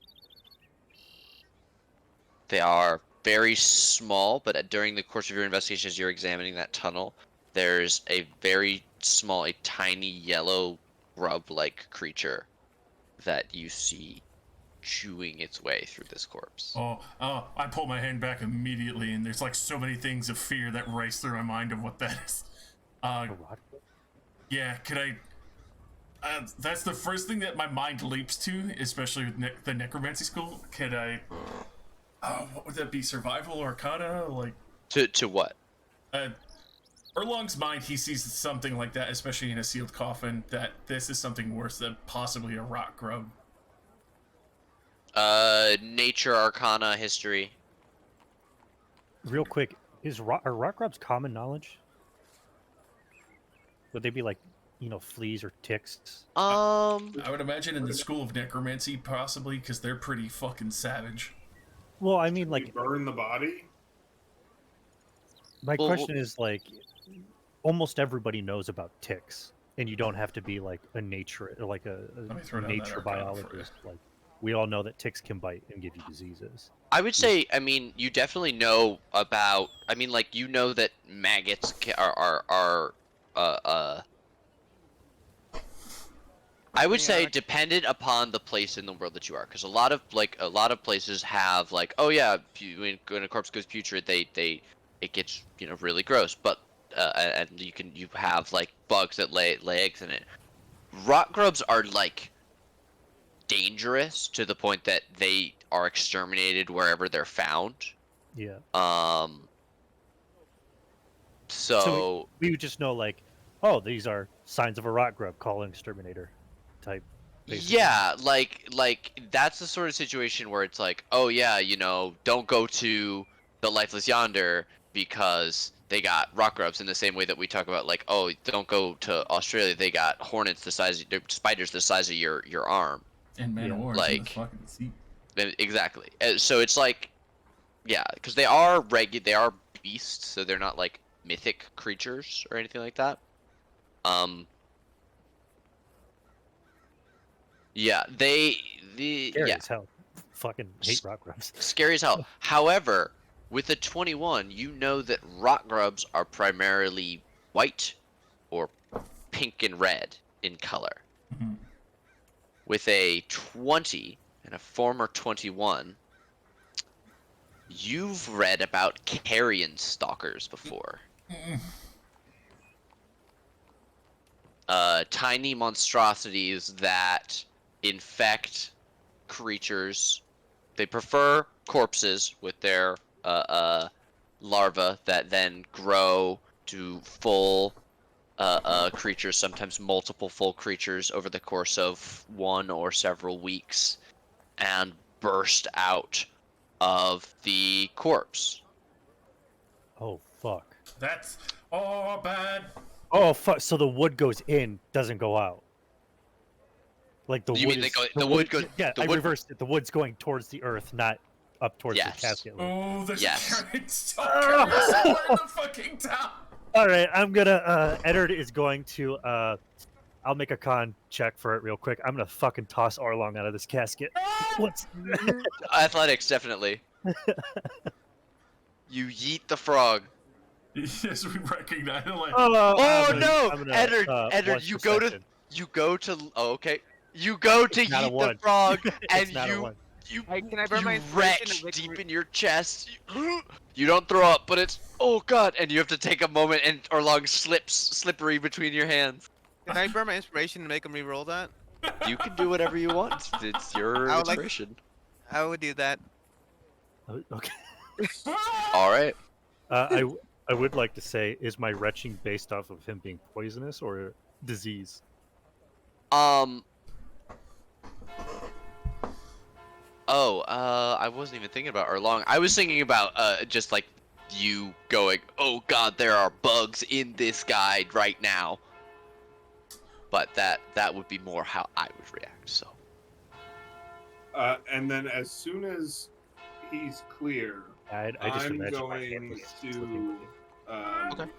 They are very small, but during the course of your investigation, as you're examining that tunnel, there's a very small, a tiny yellow grub-like creature that you see chewing its way through this corpse. Oh, I pull my hand back immediately, and there's like so many things of fear that race through my mind of what that is. Yeah, could I? That's the first thing that my mind leaps to, especially with the necromancy school. Could I? What would that be? Survival or arcana? Like To what? Erlong's mind, he sees something like that, especially in a sealed coffin. That this is something worse than possibly a rock grub. Nature, arcana, history. Real quick, are rock grubs common knowledge? Would they be like, fleas or ticks? I would imagine in the school of necromancy, possibly, because they're pretty fucking savage. Well, I mean, We like, burn the body. My Well, question is like, almost everybody knows about ticks, and you don't have to be like a nature, like Let me a throw down that nature Arcana for you. biologist. Like, we all know that ticks can bite and give you diseases. I would say, I mean, you definitely know about. I mean, like you know that maggots are uh uh. I would say Yeah. dependent upon the place in the world that you are, because a lot of places have like, oh yeah, when a corpse goes putrid, it gets really gross, but and you have like bugs that lay eggs in it. Rot grubs are like dangerous to the point that they are exterminated wherever they're found. Yeah. Um. So So we would just know like, oh, these are signs of a rot grub. Call an exterminator, type. Basically. yeah, like that's the sort of situation where it's like, oh yeah, don't go to the Lifeless Yonder because they got rock grubs in the same way that we talk about like, oh, don't go to Australia, they got hornets they're spiders the size of your arm. And man Yeah. of war in the Like fucking sea. exactly. So it's like, yeah, because they are beasts, so they're not like mythic creatures or anything like that. Um yeah, Scary as hell. Fucking hate rot grubs. scary as hell. However, with a 21, you know that rock grubs are primarily white or pink and red in color. Mhm. With a 20 and a former 21, you've read about carrion stalkers before. Tiny monstrosities that infect creatures. They prefer corpses with their larvae that then grow to full creatures, sometimes multiple full creatures over the course of one or several weeks, and burst out of the corpse. Oh fuck. That's all bad. Oh fuck. So the wood goes in, doesn't go out. Like the You wood mean is, the wood goes? Yeah, the I wood, reversed it. The wood's going towards the earth, not up towards Yes. the casket lid. Oh, there's Yes. a carrot stalker somewhere in the fucking town. All right, I'm gonna. Eddard is going to. I'll make a con check for it real quick. I'm gonna fucking toss Arlong out of this casket. What's? Athletics, definitely. You yeet the frog. Yes, we recognize it. Like, Oh I'm no, gonna, Eddard, watch you go to perception. Oh, okay. You go to It's not a yeet the one. frog, It's and not a one. Can I burn my you inspiration retch and make deep me- in your chest. You don't throw up, but it's oh god, and you have to take a moment, and Orlong slips slippery between your hands. Can I burn my inspiration and make him re-roll that? You can do whatever you want. It's your I would like- inspiration. I would do that. Okay. All right. I would like to say, is my retching based off of him being poisonous or disease? I wasn't even thinking about Erlong. I was thinking about just like you going, oh god, there are bugs in this guide right now. But that would be more how I would react. So. And then as soon as he's clear, I just I'm imagine my hand going was to. slipping. Okay.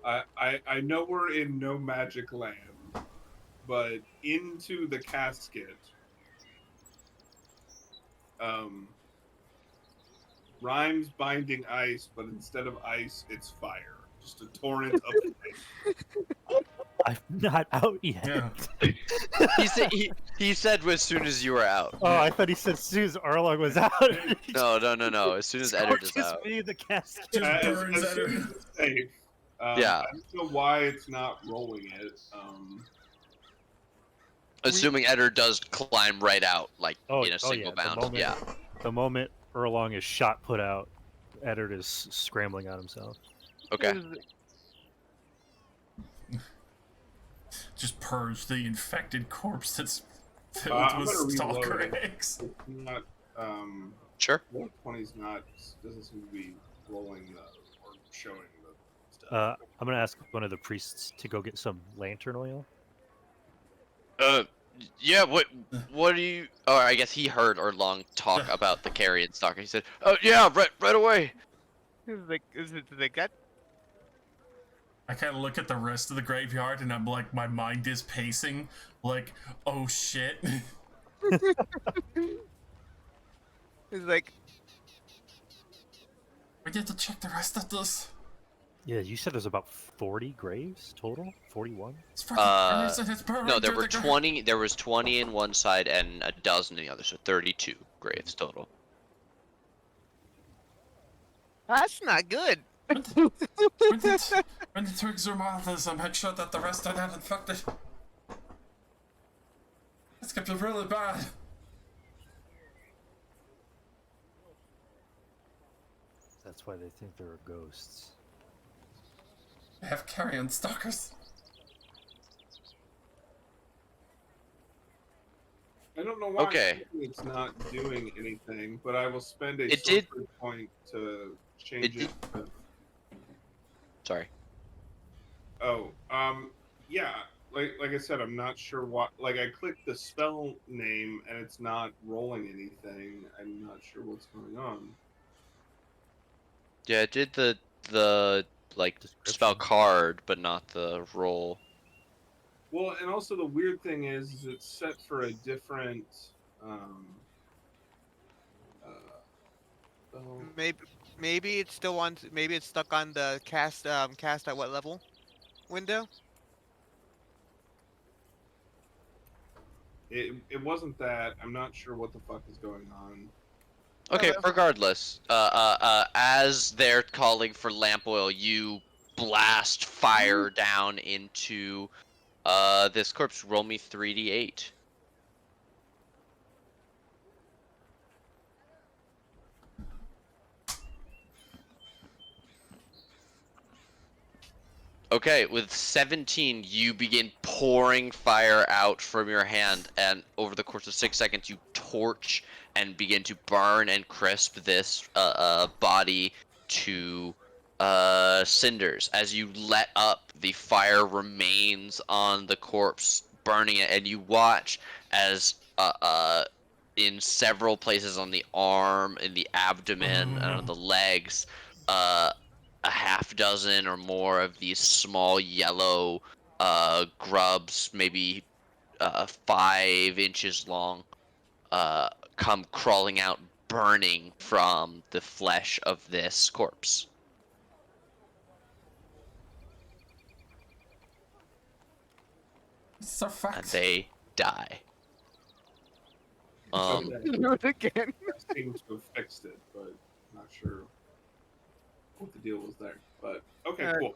I know we're in no magic land, but into the casket, Rhymes binding ice, but instead of ice, it's fire. Just a torrent of ice. I'm not out yet. yeah. He said as soon as you were out. Oh, I thought he said as soon as Arlong was out. No. As soon as Eddard is Scorches out. me in the casket. Just As burns at soon her. as it's safe. Yeah. I don't know why it's not rolling it. Assuming Eddard does climb right out, like Oh, in a single yeah, bound. Yeah. The moment Erlong is shot put out, Eddard is scrambling on himself. Okay. Just purge the infected corpse that's filled I'm with gonna stalker reload it. eggs. It's not. Sure. 120's not. Doesn't seem to be rolling or showing the stuff. I'm gonna ask one of the priests to go get some lantern oil. Yeah. What do you? Or I guess he heard Erlong talk about the carrion stalker. He said, "Oh yeah, right away." Is it the gut I kind of look at the rest of the graveyard, and I'm like, my mind is pacing, like, oh shit. It's like, We need to check the rest of this. Yeah, you said there's about 40 graves total? 41? It's fucking graves and it's buried No, there under were the 20. There was 20 in one side and a dozen in the other, so 32 graves total. that's not good. We need to exhume all of this and make sure that the rest are not infected. This could be really bad. That's why they think there are ghosts. We have carrion stalkers. I don't know why Okay. it's not doing anything, but I will spend a It did- sorcery point to change It it. Sorry. Oh, yeah. Like I said, I'm not sure what. Like I clicked the spell name and it's not rolling anything. I'm not sure what's going on. Yeah, it did the like spell Description. card, but not the roll. Well, and also the weird thing is it's set for a different. Spell. Maybe it's still on. Maybe it's stuck on the cast at what level window. It wasn't that. I'm not sure what the fuck is going on. Okay, that's- regardless, as they're calling for lamp oil, you blast fire down into this corpse. Roll me 3d8. Okay, with 17, you begin pouring fire out from your hand, and over the course of 6 seconds, you torch and begin to burn and crisp this body to cinders. As you let up, the fire remains on the corpse, burning it, and you watch as in several places on the arm, in the abdomen, and on the legs, a half dozen or more of these small yellow grubs, maybe 5 inches long, come crawling out, burning from the flesh of this corpse. So And fucked. they die. Okay. Do it again. That seems to have fixed it, but not sure what the deal was there. But okay, Alright. cool.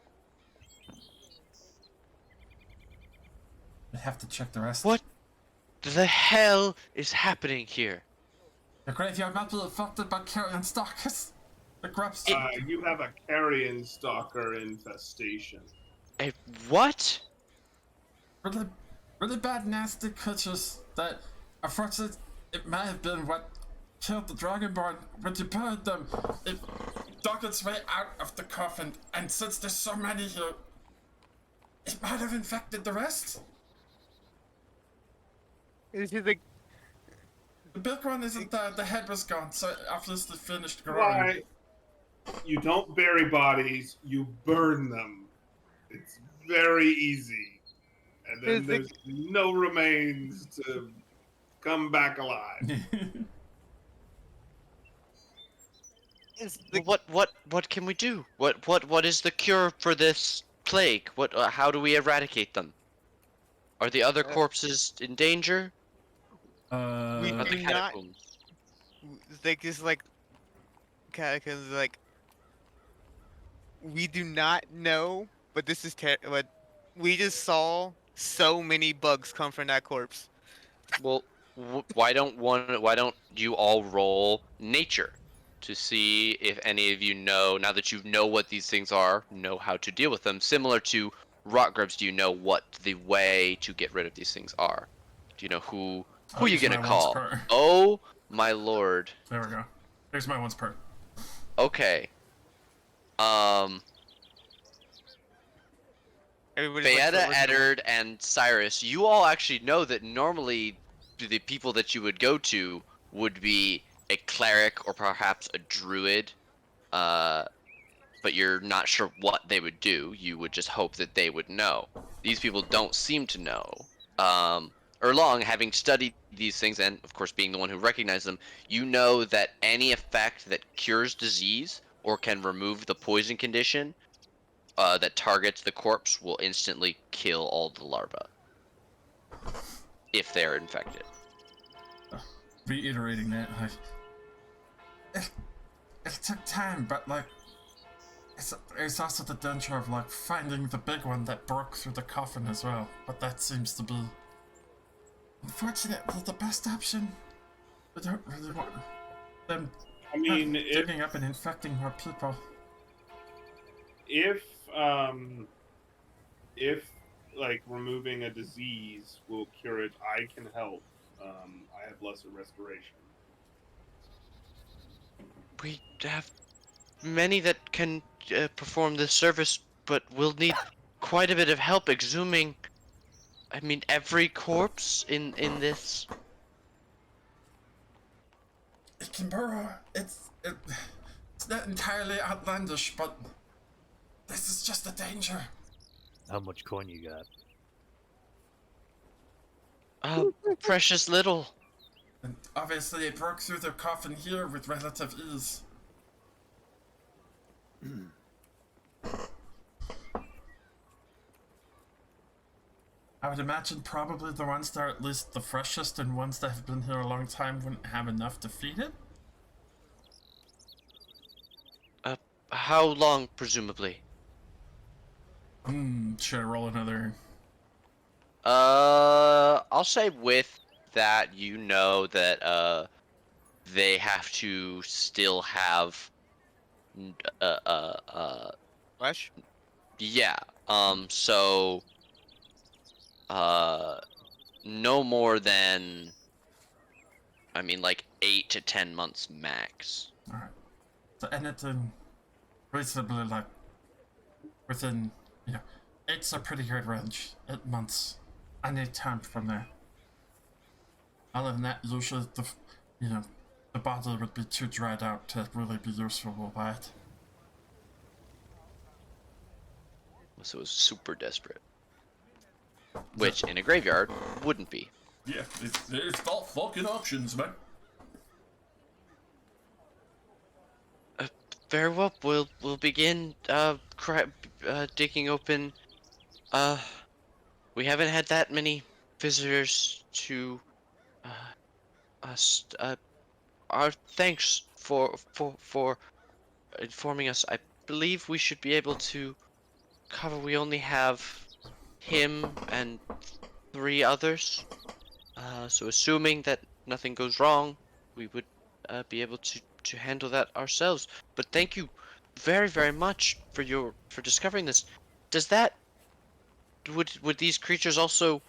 We have to check the rest. What the hell is happening here? The graveyard might be affected by carrion stalkers. The grubs. You have a carrion stalker infestation. A what? Really, really bad, nasty creatures that, unfortunately, it may have been what killed the Dragonborn. When you buried them, it dug its way out of the coffin, and since there's so many here, it might have infected the rest. It's just like, The big one isn't there, the head was gone, so it obviously finished growing. Why? You don't bury bodies, you burn them. It's very easy. And then Is there's no remains to come back alive. it's the, What can we do? What is the cure for this plague? How do we eradicate them? Are the other corpses in danger? We Not the do not- catacombs. it's like catacombs. Like, we do not know, but this is but we just saw so many bugs come from that corpse. Well, why don't you all roll nature to see if any of you know, now that you know what these things are, know how to deal with them? Similar to rock grubs, do you know what the way to get rid of these things are? Do you know who you Here's gonna my once call? per. Oh my lord. There we go. Here's my once per. Okay. Everybody's like, Bayetta, "So we're gonna-" Eddard, and Cyrus, you all actually know that normally the people that you would go to would be a cleric or perhaps a druid. But but you're not sure what they would do. You would just hope that they would know. These people don't seem to know. Erlong, having studied these things, and of course being the one who recognized them, you know that any effect that cures disease or can remove the poison condition that targets the corpse will instantly kill all the larvae if they're infected. Reiterating that, like, it took time, but like, it's also the danger of like finding the big one that broke through the coffin as well. But that seems to be, unfortunately, the best option. We don't really want them I mean, digging up and infecting more people. if like removing a disease will cure it, I can help. I have lesser restoration. We have many that can perform this service, but we'll need quite a bit of help exhuming. I mean, every corpse in this. It can burrow. It's not entirely outlandish, but this is just a danger. How much coin you got? Precious little. And obviously, it broke through the coffin here with relative ease. I would imagine probably the ones that are at least the freshest and ones that have been here a long time wouldn't have enough to feed it. How long, presumably? Should I roll another? I'll say with that, you know that they have to still have Flesh? yeah. So no more than, I mean, like 8 to 10 months max. Alright. So anything reasonably like within, 8's a pretty good range. 8 months. I need time from there. Other than that, usually the body would be too dried out to really be useful by it. So it was super desperate. Which in a graveyard wouldn't be. Yeah, there's not fucking options, man. Very well. We'll begin digging open. We haven't had that many visitors to us. Our thanks for informing us. I believe we should be able to cover. We only have him and 3 others. So assuming that nothing goes wrong, we would be able to handle that ourselves. But thank you very, very much for discovering this. Does that would these creatures also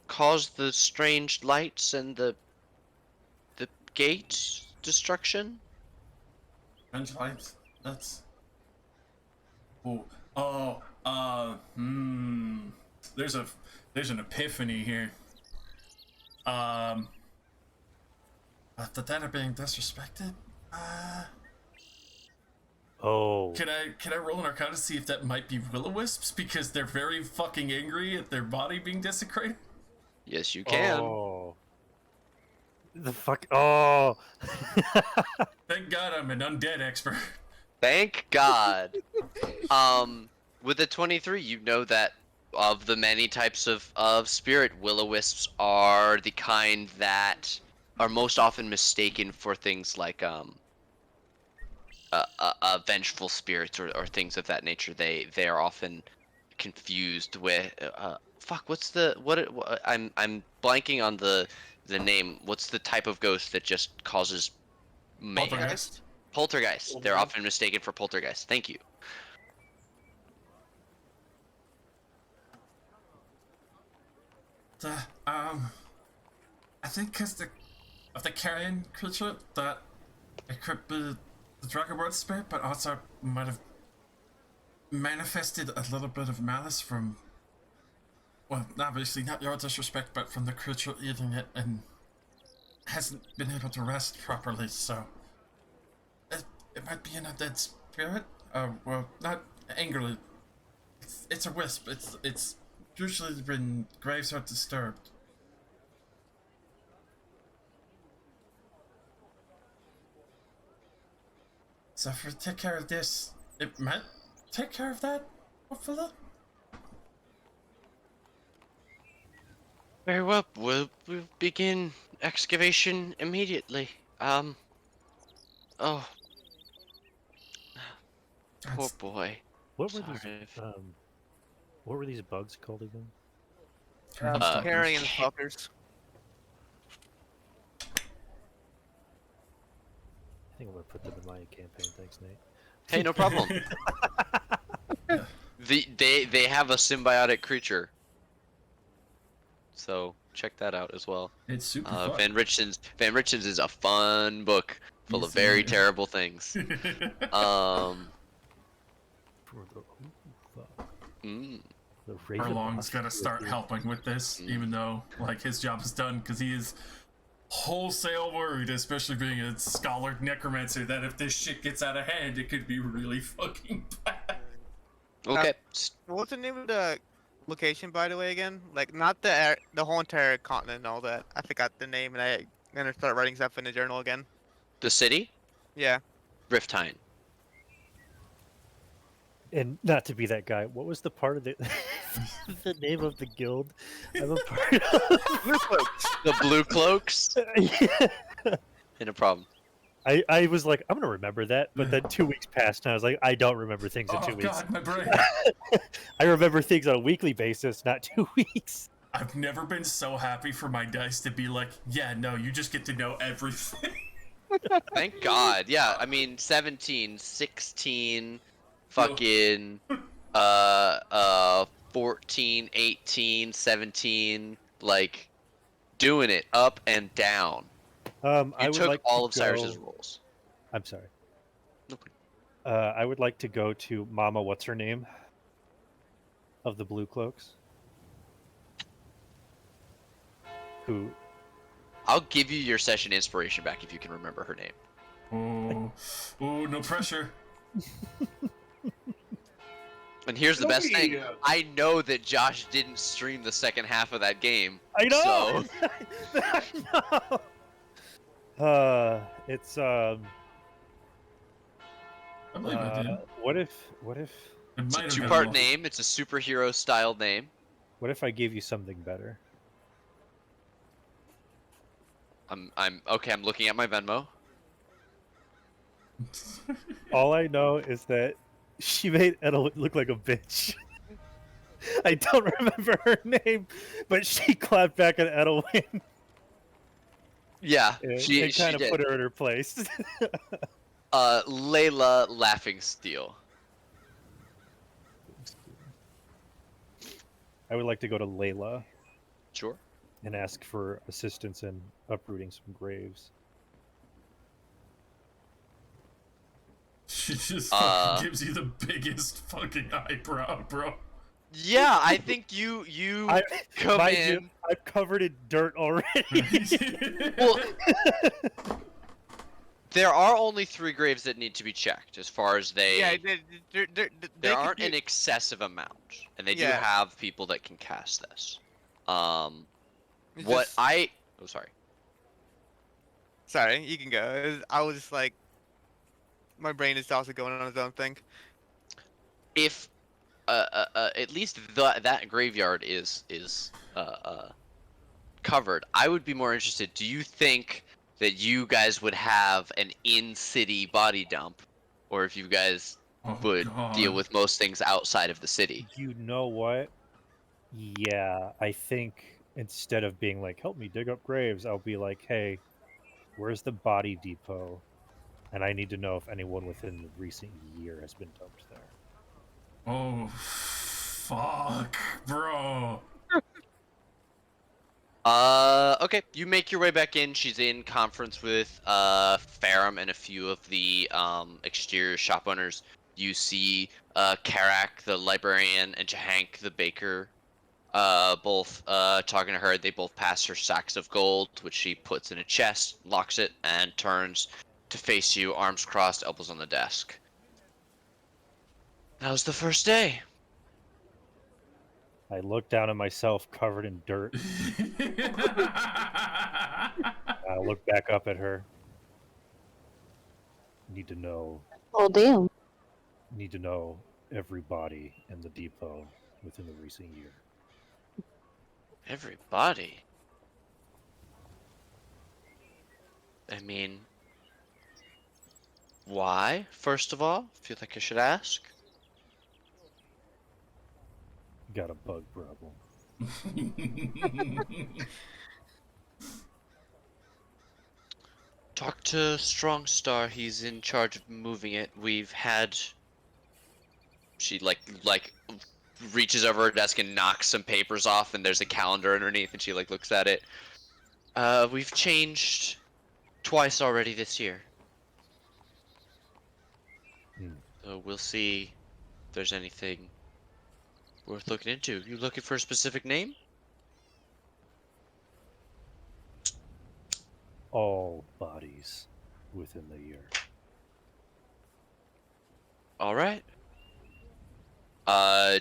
cause the strange lights and the gate destruction? French lights. That's. There's an epiphany here. The dead are being disrespected. Oh. Can I roll an Arcana to see if that might be will-o-wisps because they're very fucking angry at their body being desecrated? Yes, you can. Oh. The fuck. Oh. Thank God I'm an undead expert. Thank God. With the 23, you know that of the many types of spirit, will-o-wisps are the kind that are most often mistaken for things like vengeful spirits or things of that nature. They are often confused with fuck. What's the what? I'm blanking on the name. What's the type of ghost that just causes mayhem? Poltergeist? Poltergeist. They're often mistaken for poltergeist. Thank you. I think because of the carrion creature that it could be the Dragonborn spirit, but also might have manifested a little bit of malice from, well, obviously not your disrespect, but from the creature eating it and hasn't been able to rest properly, so it might be an undead spirit. Well, not angrily. It's a wisp. It's usually when graves are disturbed. So if we take care of this, it might take care of that, hopefully. Very well. We'll begin excavation immediately. Oh, poor That's, boy. What were these? Sorry. What were these bugs called again? Carrion Ca- stalkers. I think I'm gonna put them in my campaign. Thanks, Nate. Hey, no problem. They have a symbiotic creature, so check that out as well. it's super fun. Van Richten's is a fun book full of Yes, very it is. terrible things. For the, fuck. Mm, The Raven Erlong's got to Lost start was- helping with this, even though like his job is done, because he is wholesale worried, especially being a scholar necromancer, that if this shit gets out of hand, it could be really fucking bad. okay. What's the name of the location, by the way, again? Like, not the whole entire continent and all that. I forgot the name, and I'm gonna start writing stuff in the journal again. The city, Yeah. Riftine. And not to be that guy, what was the part of the the name of the guild I'm a part of? The Blue Cloaks. Yeah. No problem. I was like, I'm gonna remember that, but then 2 weeks passed, and I was like, I don't remember things in Oh 2 weeks. god, my brain. I remember things on a weekly basis, not 2 weeks. I've never been so happy for my dice to be like, yeah, no, you just get to know everything. Thank God. Yeah, I mean 17, 16, fucking 14, 18, 17, like doing it up and down. I You would took like all to of Cyrus's go- rolls. I'm sorry. Nope. I would like to go to Mama. What's her name? Of the Blue Cloaks. Who? I'll give you your session inspiration back if you can remember her name. Oh, no pressure. And here's the best thing. Yeah. I know that Josh didn't stream the second half of that game. I know. So I know. It's I believe I did. what if It it's might a have two-part been name. It's a superhero style name. I gave you something better? I'm okay. I'm looking at my Venmo. All I know is that she made Edda look like a bitch. I don't remember her name, but she clapped back at Edwin. Yeah, she kind of did. put her in her place. Layla Laughing Steel. I would like to go to Layla Sure. and ask for assistance in uprooting some graves. She just Uh, fucking gives you the biggest fucking eyebrow, bro. Yeah, I think you I, come mind in. you, I'm covered in dirt already. Well, there are only 3 graves that need to be checked, as far as they. Yeah, they There could aren't do- an excessive amount, and they do Yeah. have people that can cast this. it's What just- I. Oh, sorry. Sorry, you can go. I was just like, my brain is also going on its own thing. If at least that graveyard is covered, I would be more interested. Do you think that you guys would have an in-city body dump, or if you guys Oh, would deal God. with most things outside of the city? You know what? Yeah, I think instead of being like, help me dig up graves, I'll be like, hey, where's the body depot? And I need to know if anyone within the recent year has been dumped there. Oh, fuck, bro. Okay, you make your way back in. She's in conference with Farum and a few of the exterior shop owners. You see Karak, the librarian, and Jahank, the baker, both talking to her. They both pass her sacks of gold, which she puts in a chest, locks it, and turns to face you, arms crossed, elbows on the desk. That was the first day. I look down at myself covered in dirt. I look back up at her. Need to know. Oh damn. Need to know everybody in the depot within the recent year. Everybody. I mean, why? First of all, feel like I should ask. Got a bug problem. Talk to Strong Star. He's in charge of moving it. We've had. She like reaches over her desk and knocks some papers off, and there's a calendar underneath, and she like looks at it. We've changed twice already this year. Hmm. So we'll see if there's anything worth looking into. You looking for a specific name? All bodies within the year. All right.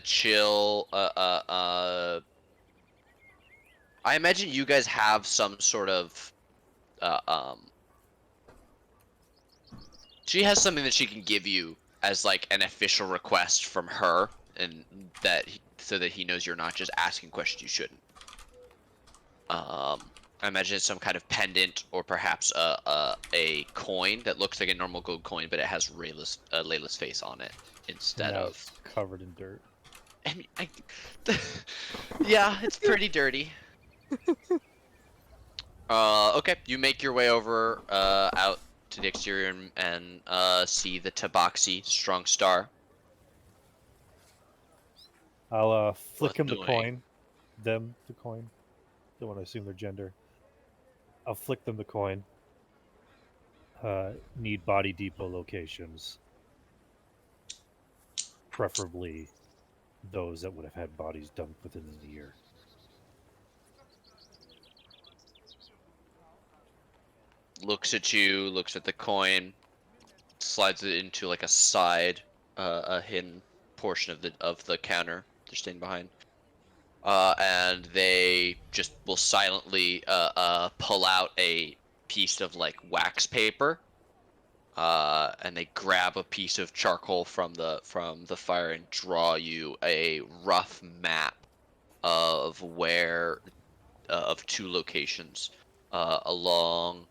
Chill. I imagine you guys have some sort of, uh, um. She has something that she can give you as like an official request from her, and so that he knows you're not just asking questions you shouldn't. I imagine it's some kind of pendant, or perhaps a coin that looks like a normal gold coin, but it has Layla's face on it instead Now of. it's covered in dirt. I mean, yeah, it's pretty dirty. Okay, you make your way over out to the exterior and see the Tabaxi Strong Star. I'll flick What's him the doing? coin. Them the coin. Don't want to assume their gender. I'll flick them the coin. Need body depot locations. Preferably those that would have had bodies dumped within the year. Looks at you, looks at the coin, slides it into like a side, a hidden portion of the counter they're staying behind. And they just will silently pull out a piece of like wax paper, and they grab a piece of charcoal from the fire and draw you a rough map of where of two locations along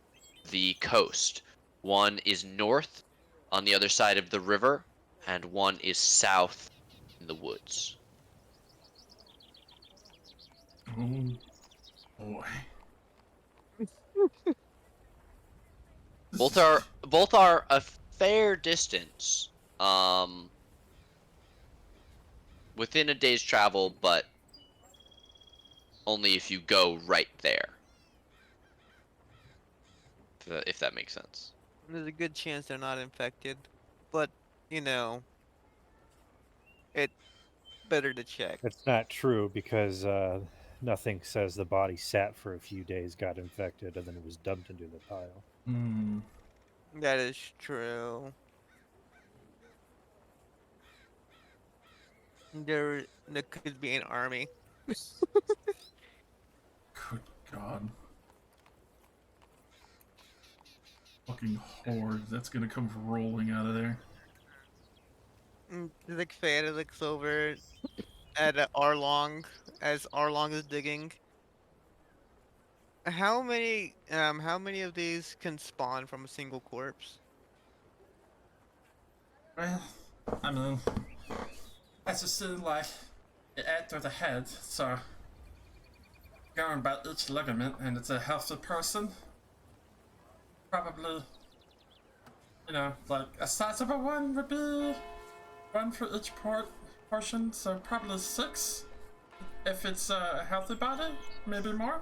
the coast. One is north on the other side of the river, and one is south in the woods. Oh boy. Both are a fair distance, within a day's travel, but only if you go right there. If that makes sense. There's a good chance they're not infected, but you know, it better to check. It's not true because nothing says the body sat for a few days, got infected, and then it was dumped into the pile. Hmm. That is true. There could be an army. Good God. Fucking horde that's gonna come rolling out of there. Like Feyre looks over at Arlong as Arlong is digging. How many of these can spawn from a single corpse? Well, I mean, as you see, like, it ate the head, so going by each ligament, and it's a healthy person. Probably, like a sizable one would be one for each portion, so probably 6. If it's a healthy body, maybe more.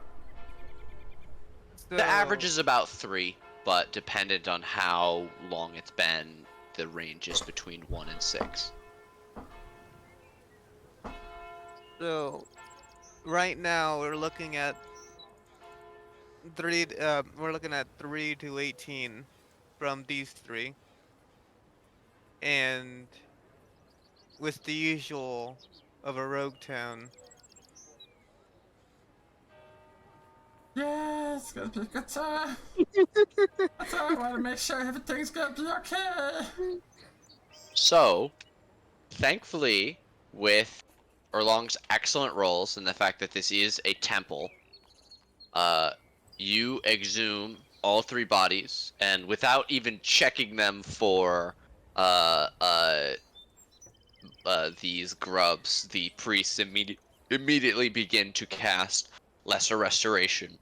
So, The average is about 3, but dependent on how long it's been, the range is between 1 and 6. so right now we're looking at 3. We're looking at 3 to 18 from these 3, and with the usual of a rogue town. Yeah, it's gonna be a good time. That's why I want to make sure everything's gonna be okay. So, thankfully, with Erlong's excellent rolls and the fact that this is a temple, uh, you exhume all three bodies, and without even checking them for uh, uh, these grubs, the priests immediately begin to cast lesser restoration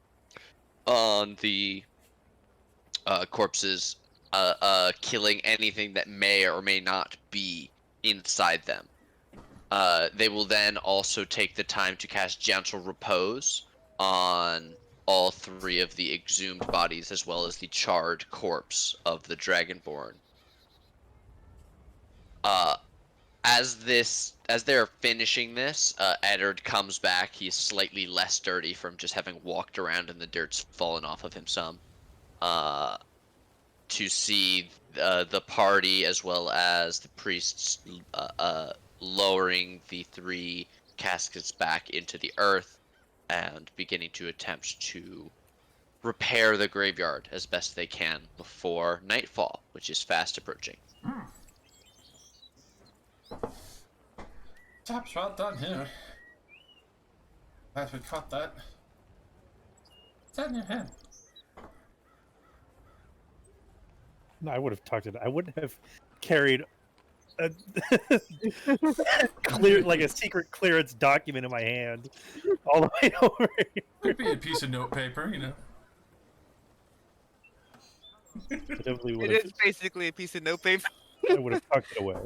on the corpses, killing anything that may or may not be inside them. They will then also take the time to cast Gentle Repose on all three of the exhumed bodies, as well as the charred corpse of the Dragonborn. Uh, as they're finishing this, Eddard comes back. He's slightly less dirty from just having walked around and the dirt's fallen off of him some. Uh, to see the party as well as the priests lowering the three caskets back into the earth and beginning to attempt to repair the graveyard as best they can before nightfall, which is fast approaching. Job's well done here. Glad we caught that. What's that in your hand? No, I would have tucked it. I wouldn't have carried a clear, like a secret clearance document in my hand all the way over here. Could be a piece of notepaper, you know. I definitely would It have. is basically a piece of notepaper. I would have tucked it away.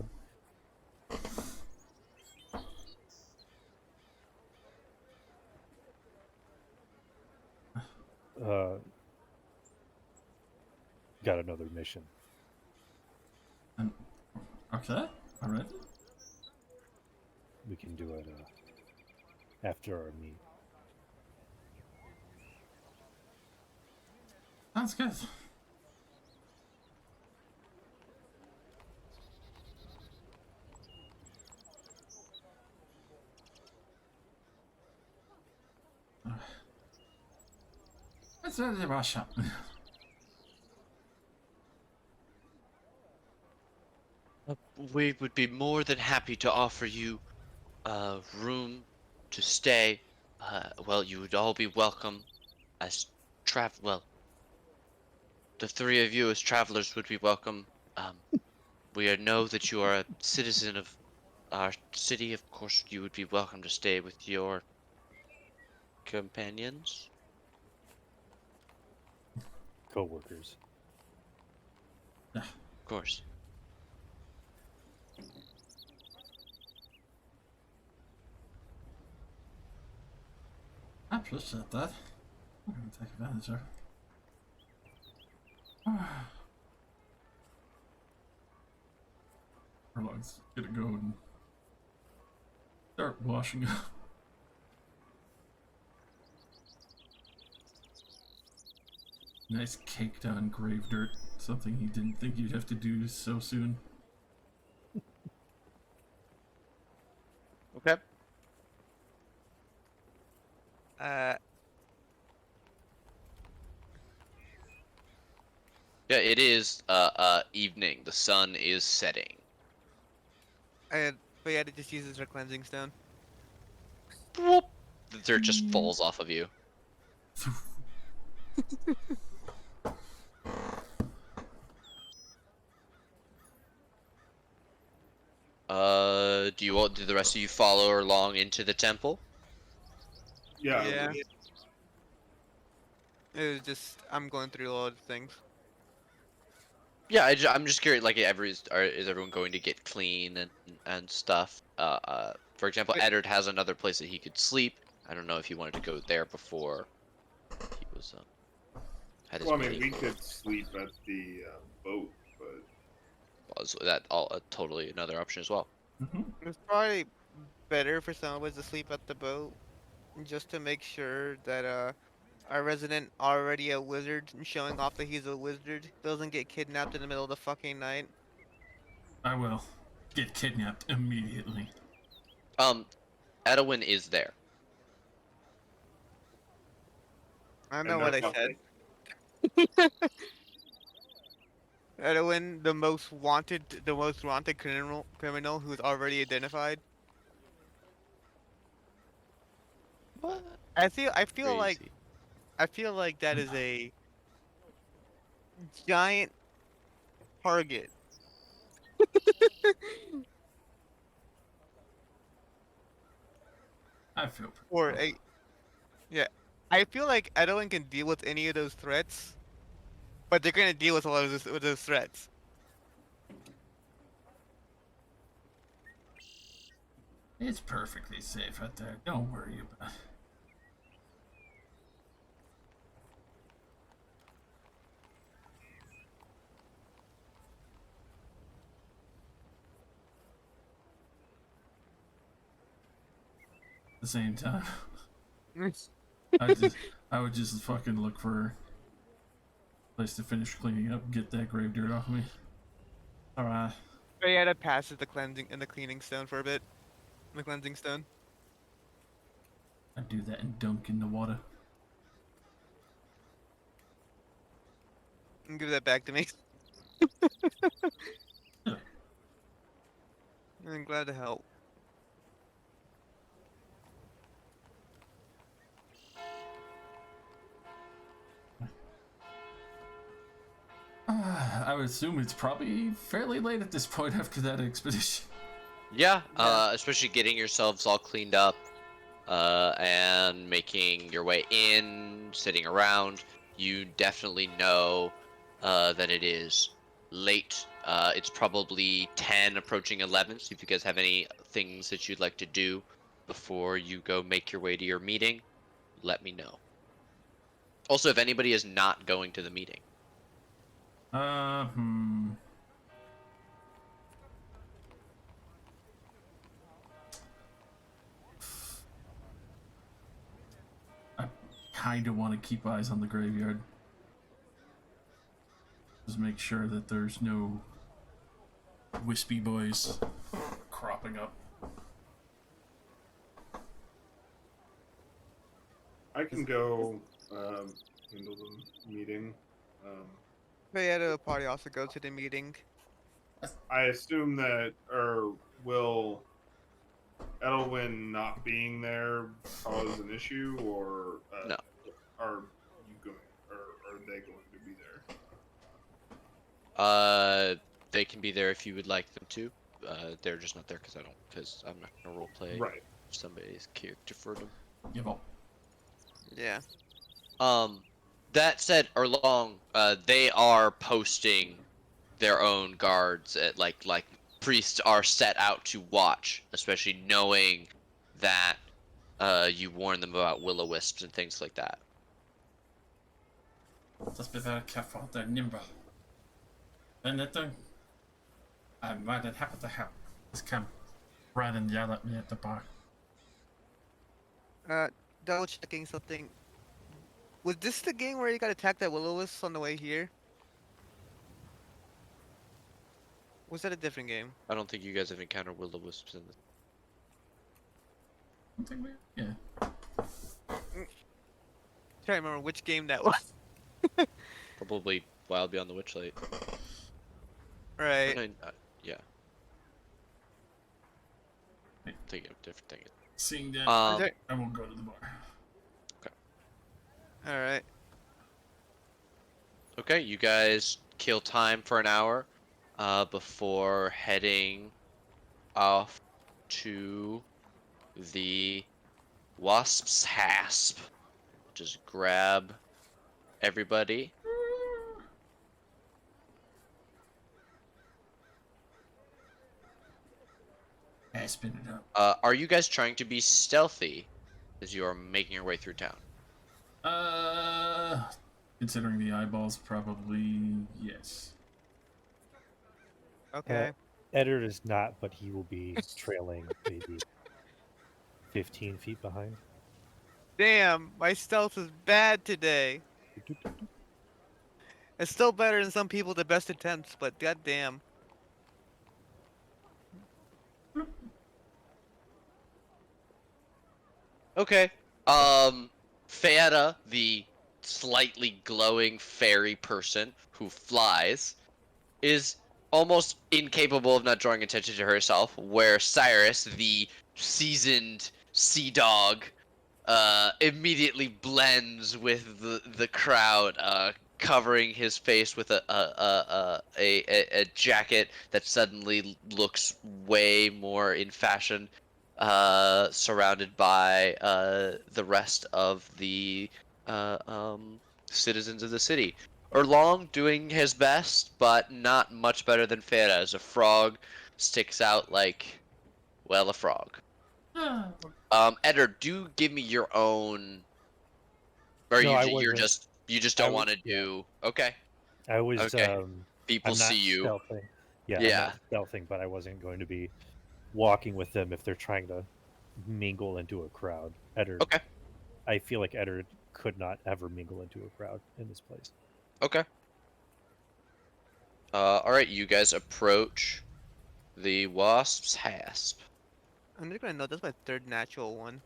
Got another mission. Okay, alright. We can do it after our meet. Sounds good. Let's really rush up. We would be more than happy to offer you a room to stay. Well, you would all be welcome as well, the three of you as travelers would be welcome. We know that you are a citizen of our city. Of course, you would be welcome to stay with your companions. Co-workers. Of course. I appreciate that. I'm gonna take advantage of it. Let's get it going. Start washing up. Nice caked on grave dirt. Something you didn't think you'd have to do so soon. Okay. Yeah, it is evening. The sun is setting. But yeah, it just uses our cleansing stone. Boop. The dirt just falls off of you. Do the rest of you follow along into the temple? Yeah. It was just I'm going through all the things. Yeah, I'm just curious. Like, is everyone going to get clean and stuff? For example, Wait. Eddard has another place that he could sleep. I don't know if he wanted to go there before he was had his Well, I mean, meeting. we could sleep at the boat, but Was that all totally another option as well? It's probably better for some of us to sleep at the boat, just to make sure that our resident already a wizard and showing off that he's a wizard doesn't get kidnapped in the middle of the fucking night. I will. get kidnapped immediately. Edwin is there. I And know what I that's said. nothing. Edwin, the most wanted criminal who's already identified. What? I feel like Crazy. that is a giant target I feel or pretty a yeah. I feel like Edwin can deal with any of those threats, but they're gonna deal with a lot of with those threats. It's perfectly safe out there. Don't worry about it. At the same time, I would just fucking look for a place to finish cleaning up, get that grave dirt off me. Alright. Rayetta passes the cleansing and the cleaning stone for a bit. The cleansing stone. I do that and dunk in the water. And give that back to me. Yeah. I'm glad to help. I would assume it's probably fairly late at this point after that expedition. Yeah, Yeah. especially getting yourselves all cleaned up, and making your way in, sitting around. You definitely know, that it is late. It's probably 10, approaching 11. So if you guys have any things that you'd like to do before you go make your way to your meeting, let me know. Also, if anybody is not going to the meeting. Uh, hmm. I kind of want to keep eyes on the graveyard. Just make sure that there's no wispy boys cropping up. I can go handle the meeting. Rayetta will probably also go to the meeting. I assume that, or will Edelwin not being there cause an issue, or No. are you going, or are they going to be there? They can be there if you would like them to. They're just not there because I'm not gonna roleplay Right. somebody's character for them. Give up. Yeah. That said, Erlong, they are posting their own guards at like priests are set out to watch, especially knowing that you warn them about will-o-wisps and things like that. Just be very careful. They're nimble. Anything? I'm more than happy to help. Just come run and yell at me at the bar. Double checking something. Was this the game where you got attacked at Will-O-Wisp on the way here? Was that a different game? I don't think you guys have encountered will-o-wisps in this. Something weird? Yeah. Trying to remember which game that was. Probably Wild Beyond the Witchlight. Right. Yeah. Thinking of different things. Seeing that, Okay. I won't go to the bar. All right. Okay, you guys kill time for an hour before heading off to the Wasp's Hasp. Just grab everybody. Yeah, spin it up. Are you guys trying to be stealthy as you are making your way through town? Considering the eyeballs, probably yes. Okay. Eddard is not, but he will be trailing maybe 15 feet behind. Damn, my stealth is bad today. It's still better than some people at the best attempts, but goddamn. Okay. Feyetta, the slightly glowing fairy person who flies, is almost incapable of not drawing attention to herself, where Cyrus, the seasoned sea dog, immediately blends with the crowd, covering his face with a jacket that suddenly looks way more in fashion, surrounded by the rest of the uh, um, citizens of the city. Erlong doing his best, but not much better than Fera, as a frog sticks out like, well, a frog. Eder, do give me your own, or No, I you're wasn't. just you just I don't was want to yeah. do. Okay, I was. okay. People I'm see not you. stealthing. Yeah, I'm Yeah. not stealthing, but I wasn't going to be walking with them if they're trying to mingle into a crowd. Eddard, Okay. I feel like Eddard could not ever mingle into a crowd in this place. Okay. All right. You guys approach the wasp's hasp. I'm just gonna note that's my third natural one.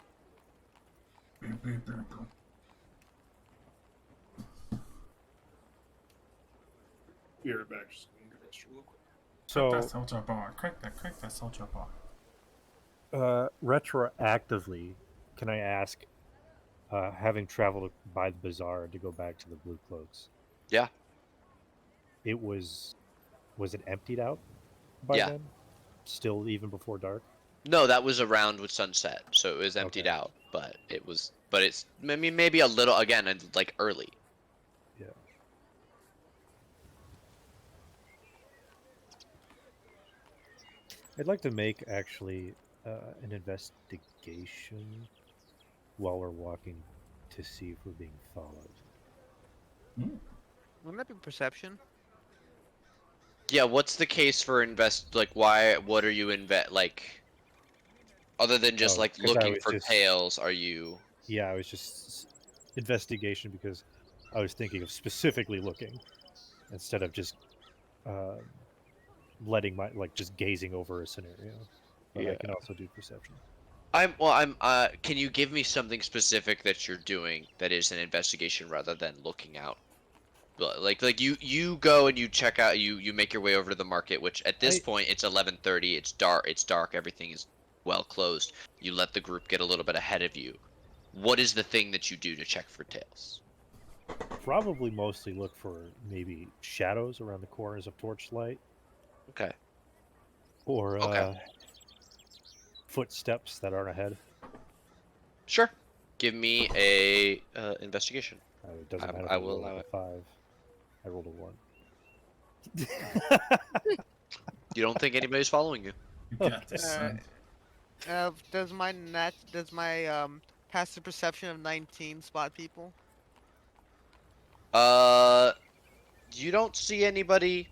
Be right back. Just gonna get this real quick. Crack that So, soldier bar. Crack that soldier bar. retroactively, can I ask, having traveled by the bazaar to go back to the Blue Cloaks, Yeah. it was it emptied out by Yeah. then? Still, even before dark? No, that was around with sunset, so it was emptied Okay. out. But it was. But it's. I mean, maybe a little again, like early. Yeah. I'd like to make actually an investigation while we're walking to see if we're being followed. Wouldn't that be perception? Yeah. What's the case for invest? Like, why? What are you like? Other than just Oh, like because I looking was for just tails, are you? yeah, I was just investigation because I was thinking of specifically looking instead of just um, letting my like just gazing over a scenario. But I Yeah. can also do perception. Can you give me something specific that you're doing that is an investigation rather than looking out? Like you go and you check out, you make your way over to the market, which at this I point it's 11:30, it's dark, everything is well closed. You let the group get a little bit ahead of you. What is the thing that you do to check for tails? probably mostly look for maybe shadows around the corners of torchlight Okay. or Okay. footsteps that aren't ahead. Sure. Give me a investigation. It doesn't matter if I I will roll allow a it. 5. I rolled a 1. You don't think anybody's following you? You got this, Alright. son. Does my passive perception of 19 spot people? Uh, you don't see anybody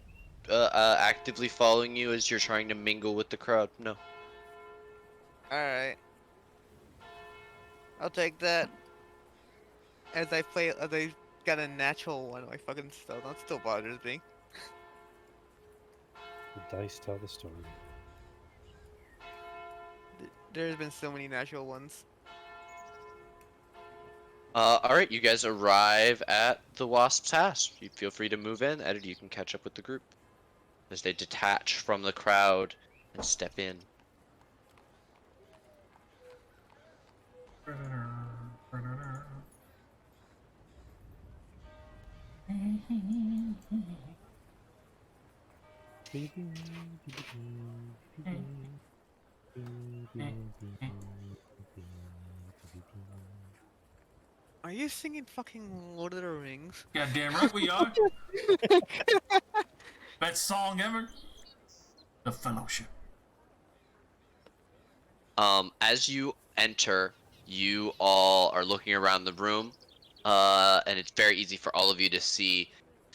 actively following you as you're trying to mingle with the crowd. No. Alright. I'll take that. As I got a natural one, my fucking stealth. That still bothers me. The dice tell the story. There's been so many natural ones. All right, you guys arrive at the wasp's house. You feel free to move in. Editor, you can catch up with the group as they detach from the crowd and step in. Are you singing fucking Lord of the Rings? Goddamn right we are. Best song ever. The Fellowship. As you enter, you all are looking around the room, and it's very easy for all of you to see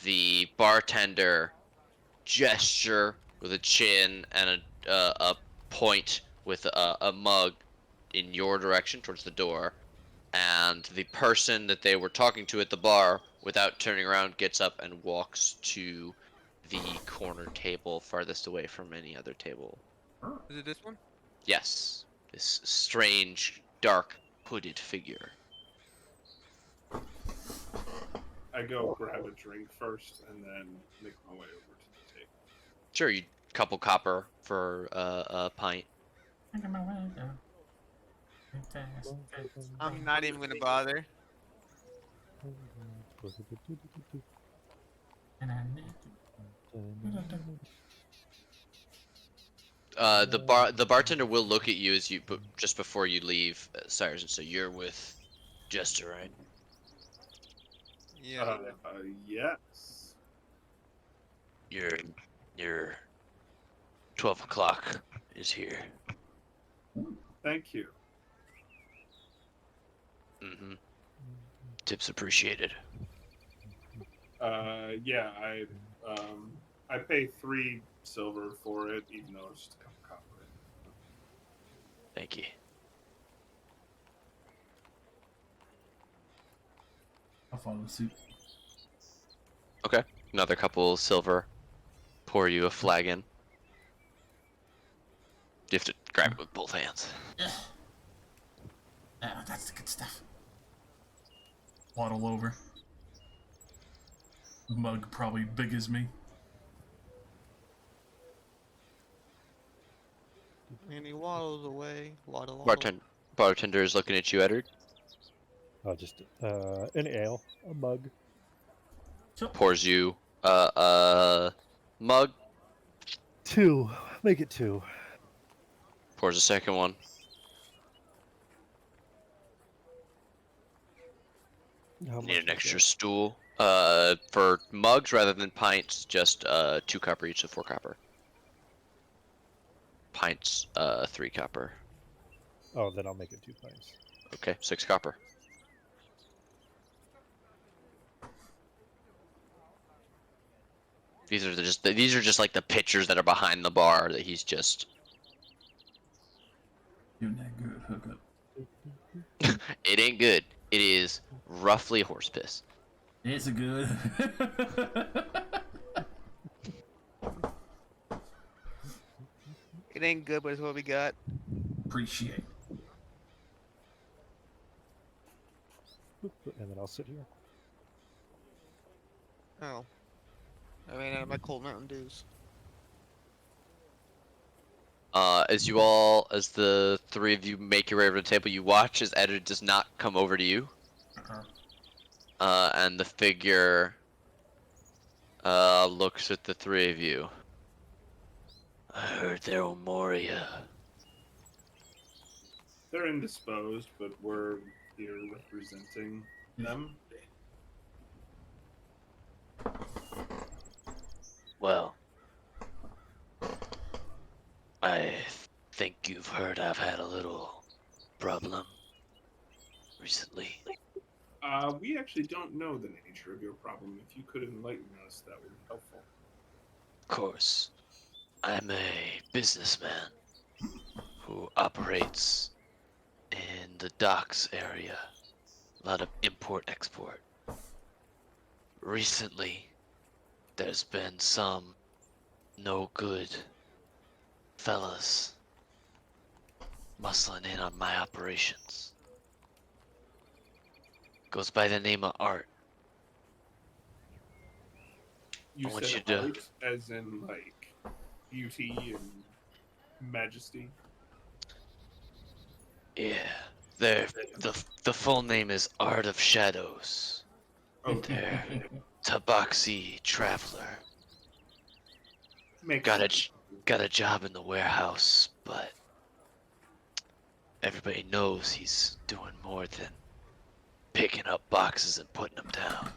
the bartender gesture with a chin and a point with a mug in your direction towards the door, and the person that they were talking to at the bar, without turning around, gets up and walks to the corner table farthest away from any other table. Is it this one? Yes, this strange, dark hooded figure. I go grab a drink first and then make my way over to the table. Sure, you couple copper for a pint. I'm not even gonna bother. The bartender will look at you as you just before you leave, Cyrus, and so you're with Jester, right? Yeah. Yes. Your 12 o'clock is here. Thank you. Mm-hmm. Tips appreciated. Yeah, I pay 3 silver for it, even though it's just a cup of copper. Thank you. I'll follow suit. Okay. Another couple silver. Pour you a flagon. You have to grab it with both hands. Yeah. That's the good stuff. Waddle over. Mug probably big as me. And he waddles away. Waddle, waddle. Bartender is looking at you, Edward. Just an ale, a mug. So, Pours you a mug. 2. Make it 2. Pours a second one. How Need much an is extra that? stool. For mugs rather than pints, just 2 copper each, so 4 copper. Pints, 3 copper. Oh, then I'll make it 2 pints. Okay, 6 copper. These are just like the pitchers that are behind the bar that he's just. doing that good hookup. It ain't good. It is roughly horse piss. It's a good. It ain't good, but it's what we got. Appreciate. And then I'll sit here. Oh. I ran out of my cold Mountain Dews. As the 3 of you make your way over to the table, you watch as Edward does not come over to you. And the figure looks at the 3 of you. I heard there were Moria. They're indisposed, but we're here representing them. Well, I think you've heard I've had a little problem recently. We actually don't know the nature of your problem. If you could enlighten us, that would be helpful. Of course, I'm a businessman who operates in the docks area. A lot of import-export. Recently, there's been some no good fellas muscling in on my operations. Goes by the name of Art. You I want said you to- art, as in like beauty and majesty. Yeah, the full name is Art of Shadows. Oh, There. Tabaxi Traveler. makes Got sense. a job in the warehouse, but everybody knows he's doing more than picking up boxes and putting them down.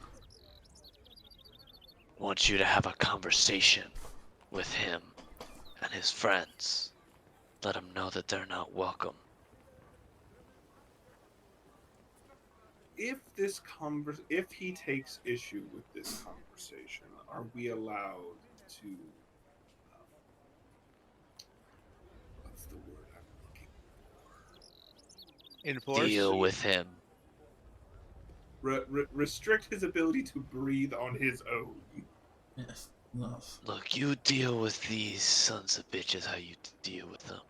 Want you to have a conversation with him and his friends. Let them know that they're not welcome. If he takes issue with this conversation, are we allowed to? What's the word I'm looking Enforce? Deal with him. for? Restrict his ability to breathe on his own. Yes. Love. Look, you deal with these sons of bitches how you deal with them.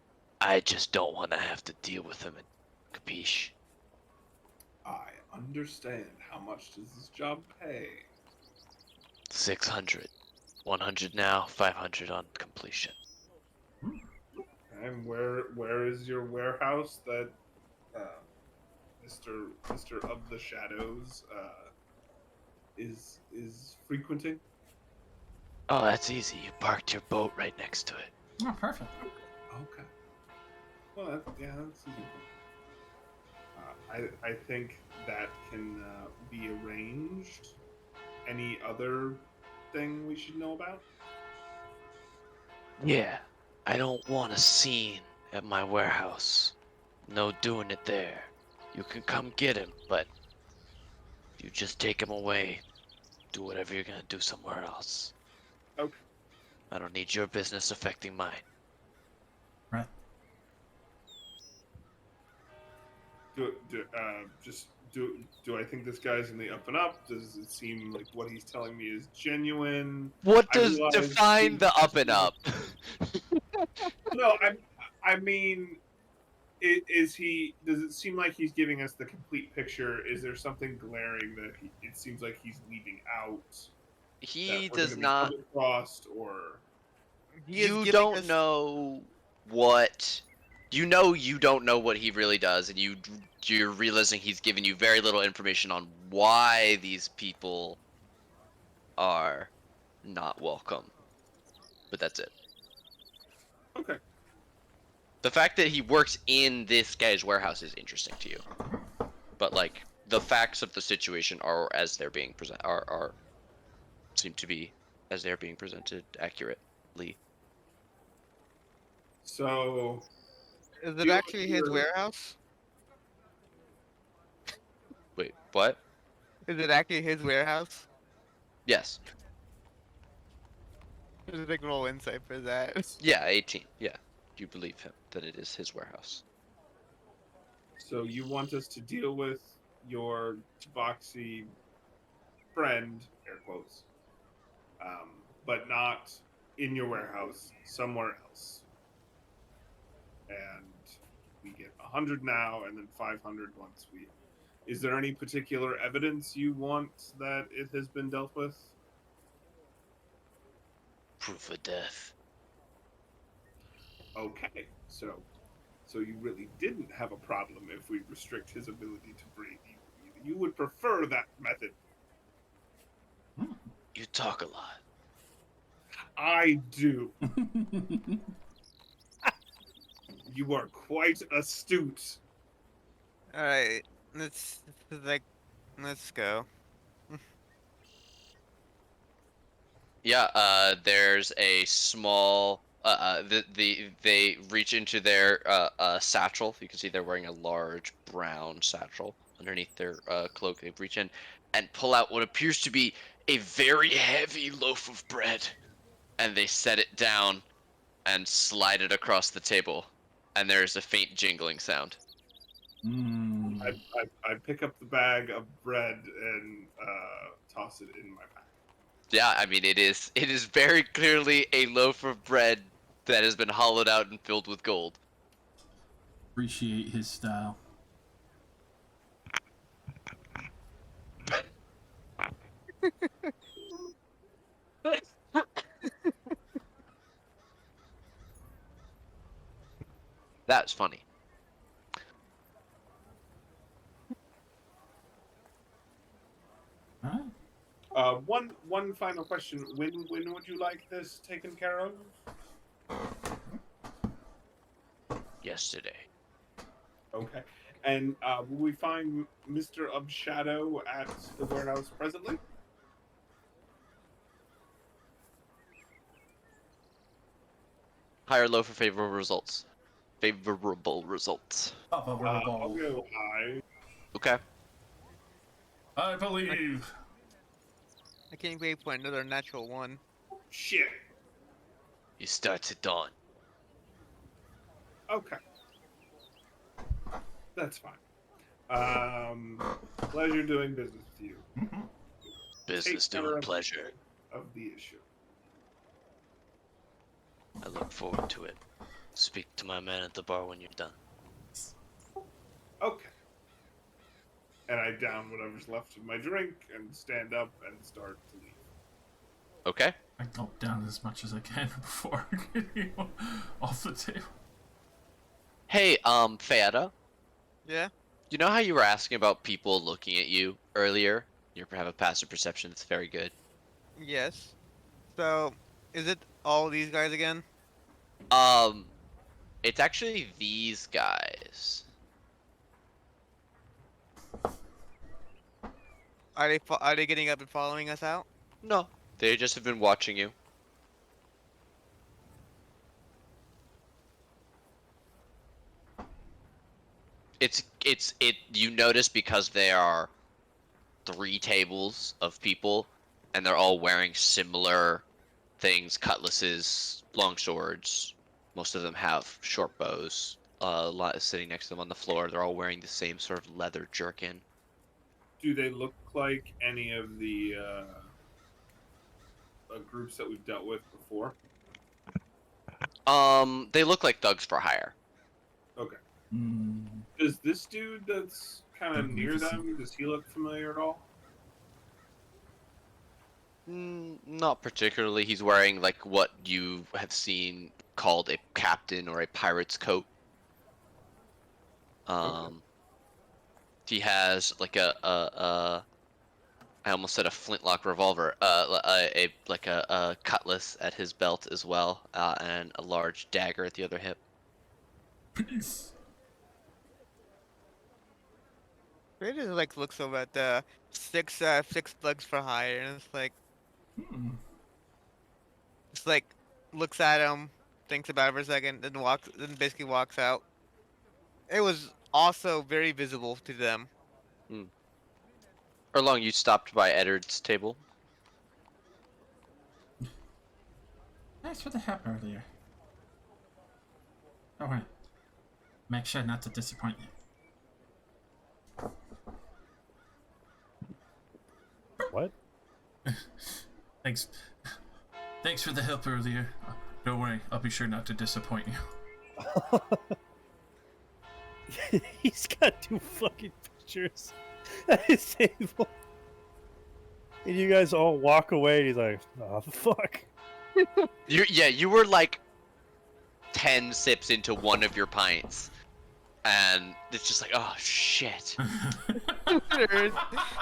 I just don't want to have to deal with them. Capiche? understand. How much does this job pay? 600. 100 now, 500 on completion. And where is your warehouse that uh, Mister of the Shadows is frequenting? Oh, that's easy. You parked your boat right next to it. Oh, perfect. Okay. Well, yeah, that's easy. I think that can be arranged. Any other thing we should know about? Yeah, I don't want a scene at my warehouse. No doing it there. You can come get him, but you just take him away. Do whatever you're gonna do somewhere else. Okay. I don't need your business affecting mine. Right. Do I think this guy's in the up and up? Does it seem like what he's telling me is genuine? What I does realize define he's the up just, and up? No, I mean, is he? Does it seem like he's giving us the complete picture? Is there something glaring that it seems like he's leaving out that He we're going does to be not. double crossed or? He is You giving don't us. know what. You don't know what he really does, and you're realizing he's giving you very little information on why these people are not welcome. But that's it. Okay. The fact that he works in this guy's warehouse is interesting to you, but like the facts of the situation are as they're being present are seem to be as they're being presented accurately. So, Is do it you actually his hear- warehouse? Wait, what? Is it actually his warehouse? Yes. There's a big roll insight for that. Yeah, 18. Yeah. You believe him that it is his warehouse. So you want us to deal with your Tabaxi friend, air quotes, but not in your warehouse, somewhere else. And we get 100 now, and then 500 once we. Is there any particular evidence you want that it has been dealt with? Proof of death. Okay, so you really didn't have a problem if we restrict his ability to breathe. You would prefer that method. You talk a lot. I do. You are quite astute. All right, let's like let's go. Yeah, there's a small they reach into their satchel. You can see they're wearing a large brown satchel underneath their cloak. They reach in and pull out what appears to be a very heavy loaf of bread, and they set it down and slide it across the table, and there's a faint jingling sound. I pick up the bag of bread and toss it in my pack. Yeah, I mean it is very clearly a loaf of bread that has been hollowed out and filled with gold. Appreciate his style. That's funny. All right. One final question. When would you like this taken care of? Yesterday. Okay. And will we find Mr. of Shadow at the warehouse presently? High or low for favorable results. Favorable results. Up over a I'll ball. go high. Okay. I believe. I can't wait for another natural one. Shit. You start to dawn. Okay. That's fine. Pleasure doing business with you. Business Take care doing of- pleasure. Of the issue. I look forward to it. Speak to my man at the bar when you're done. Okay. and I down whatever's left of my drink and stand up and start to leave. Okay. I gulp down as much as I can before getting off the table. Hey, Fada, Yeah. you know how you were asking about people looking at you earlier? You have a passive perception that's very good. Yes. So, is it all these guys again? Um, it's actually these guys. Are they getting up and following us out? No, they just have been watching you. You notice because there are 3 tables of people and they're all wearing similar things, cutlasses, long swords. Most of them have short bows. A lot is sitting next to them on the floor. They're all wearing the same sort of leather jerkin. Do they look like any of the groups that we've dealt with before? They look like thugs for hire. Okay. Mm. Does this dude that's kind of near Magnificent. them, does he look familiar at all? Not particularly. He's wearing like what you have seen called a captain or a pirate's coat. He has like I almost said a flintlock revolver. A cutlass at his belt as well, and a large dagger at the other hip. Peace. They just like looks over at the six thugs for hire, and it's like Hmm. just like looks at him, thinks about it for a second, then basically walks out. It was also very visible to them. Erlong, you stopped by Eddard's table. Thanks for the help earlier. Don't worry. Make sure not to disappoint you. What? Thanks. Thanks for the help earlier. Don't worry, I'll be sure not to disappoint you. He's got 2 fucking pictures at his table. And you guys all walk away, and he's like, oh, fuck. You were like 10 sips into one of your pints, and it's just like, oh shit.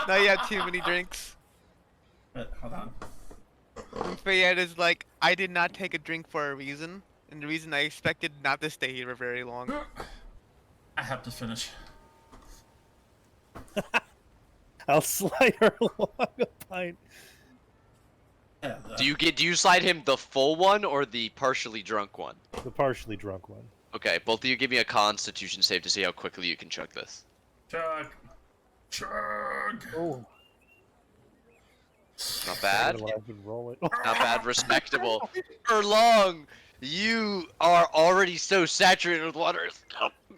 Now you have too many drinks. But hold on. And Fayette is like, I did not take a drink for a reason, and the reason I expected not to stay here for very long. I have to finish. I'll slide her along a pint. Yeah, Do you slide him the full one or the partially drunk one? The partially drunk one. Okay, both of you give me a Constitution save to see how quickly you can chug this. Chug. Chug. Oh. Not bad. I've been rolling. Not bad. Respectable. Erlong, you are already so saturated with water.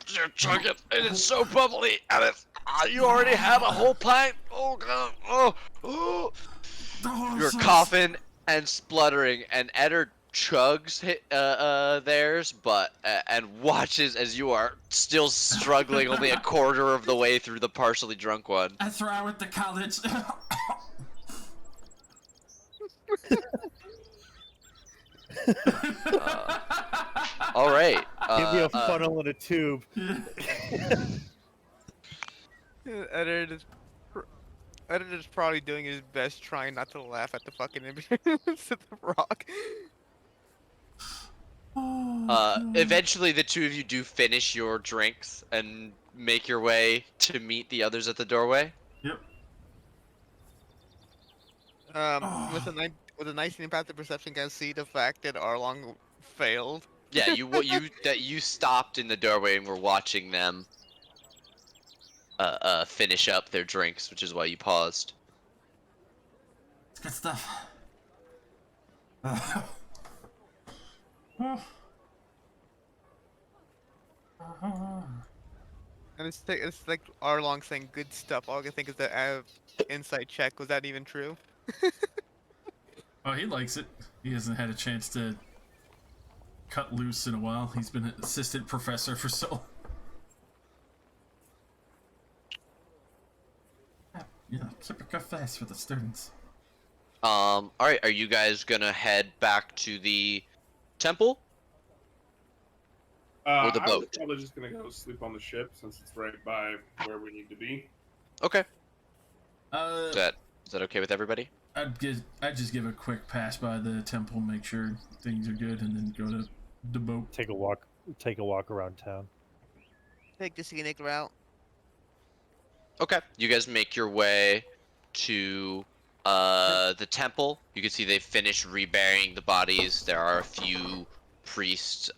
You're chugging. It is so bubbly, and it's you already have a whole pint. Oh god. Oh. You're coughing and spluttering, and Eddard chugs theirs, but and watches as you are still struggling, only a quarter of the way through the partially drunk one. That's where I went to college. All right. Give me a funnel and a tube. Eddard is probably doing his best trying not to laugh at the fucking appearance of the rock. Eventually, the two of you do finish your drinks and make your way to meet the others at the doorway. Yep. With a 19 passive perception, can see the fact that Arlong failed. Yeah, you stopped in the doorway and were watching them finish up their drinks, which is why you paused. It's good stuff. And it's like Arlong saying good stuff. All I can think is that insight check. Was that even true? Oh, he likes it. He hasn't had a chance to cut loose in a while. He's been an assistant professor for so long. go fast for the students. All right. Are you guys gonna head back to the temple or the I was boat? probably just gonna go sleep on the ship since it's right by where we need to be. Okay. Uh, Is that okay with everybody? I'd just give a quick pass by the temple, make sure things are good, and then go to the boat. Take a walk around town. Take the scenic route. Okay. You guys make your way to the temple. You can see they've finished reburying the bodies. There are a few priests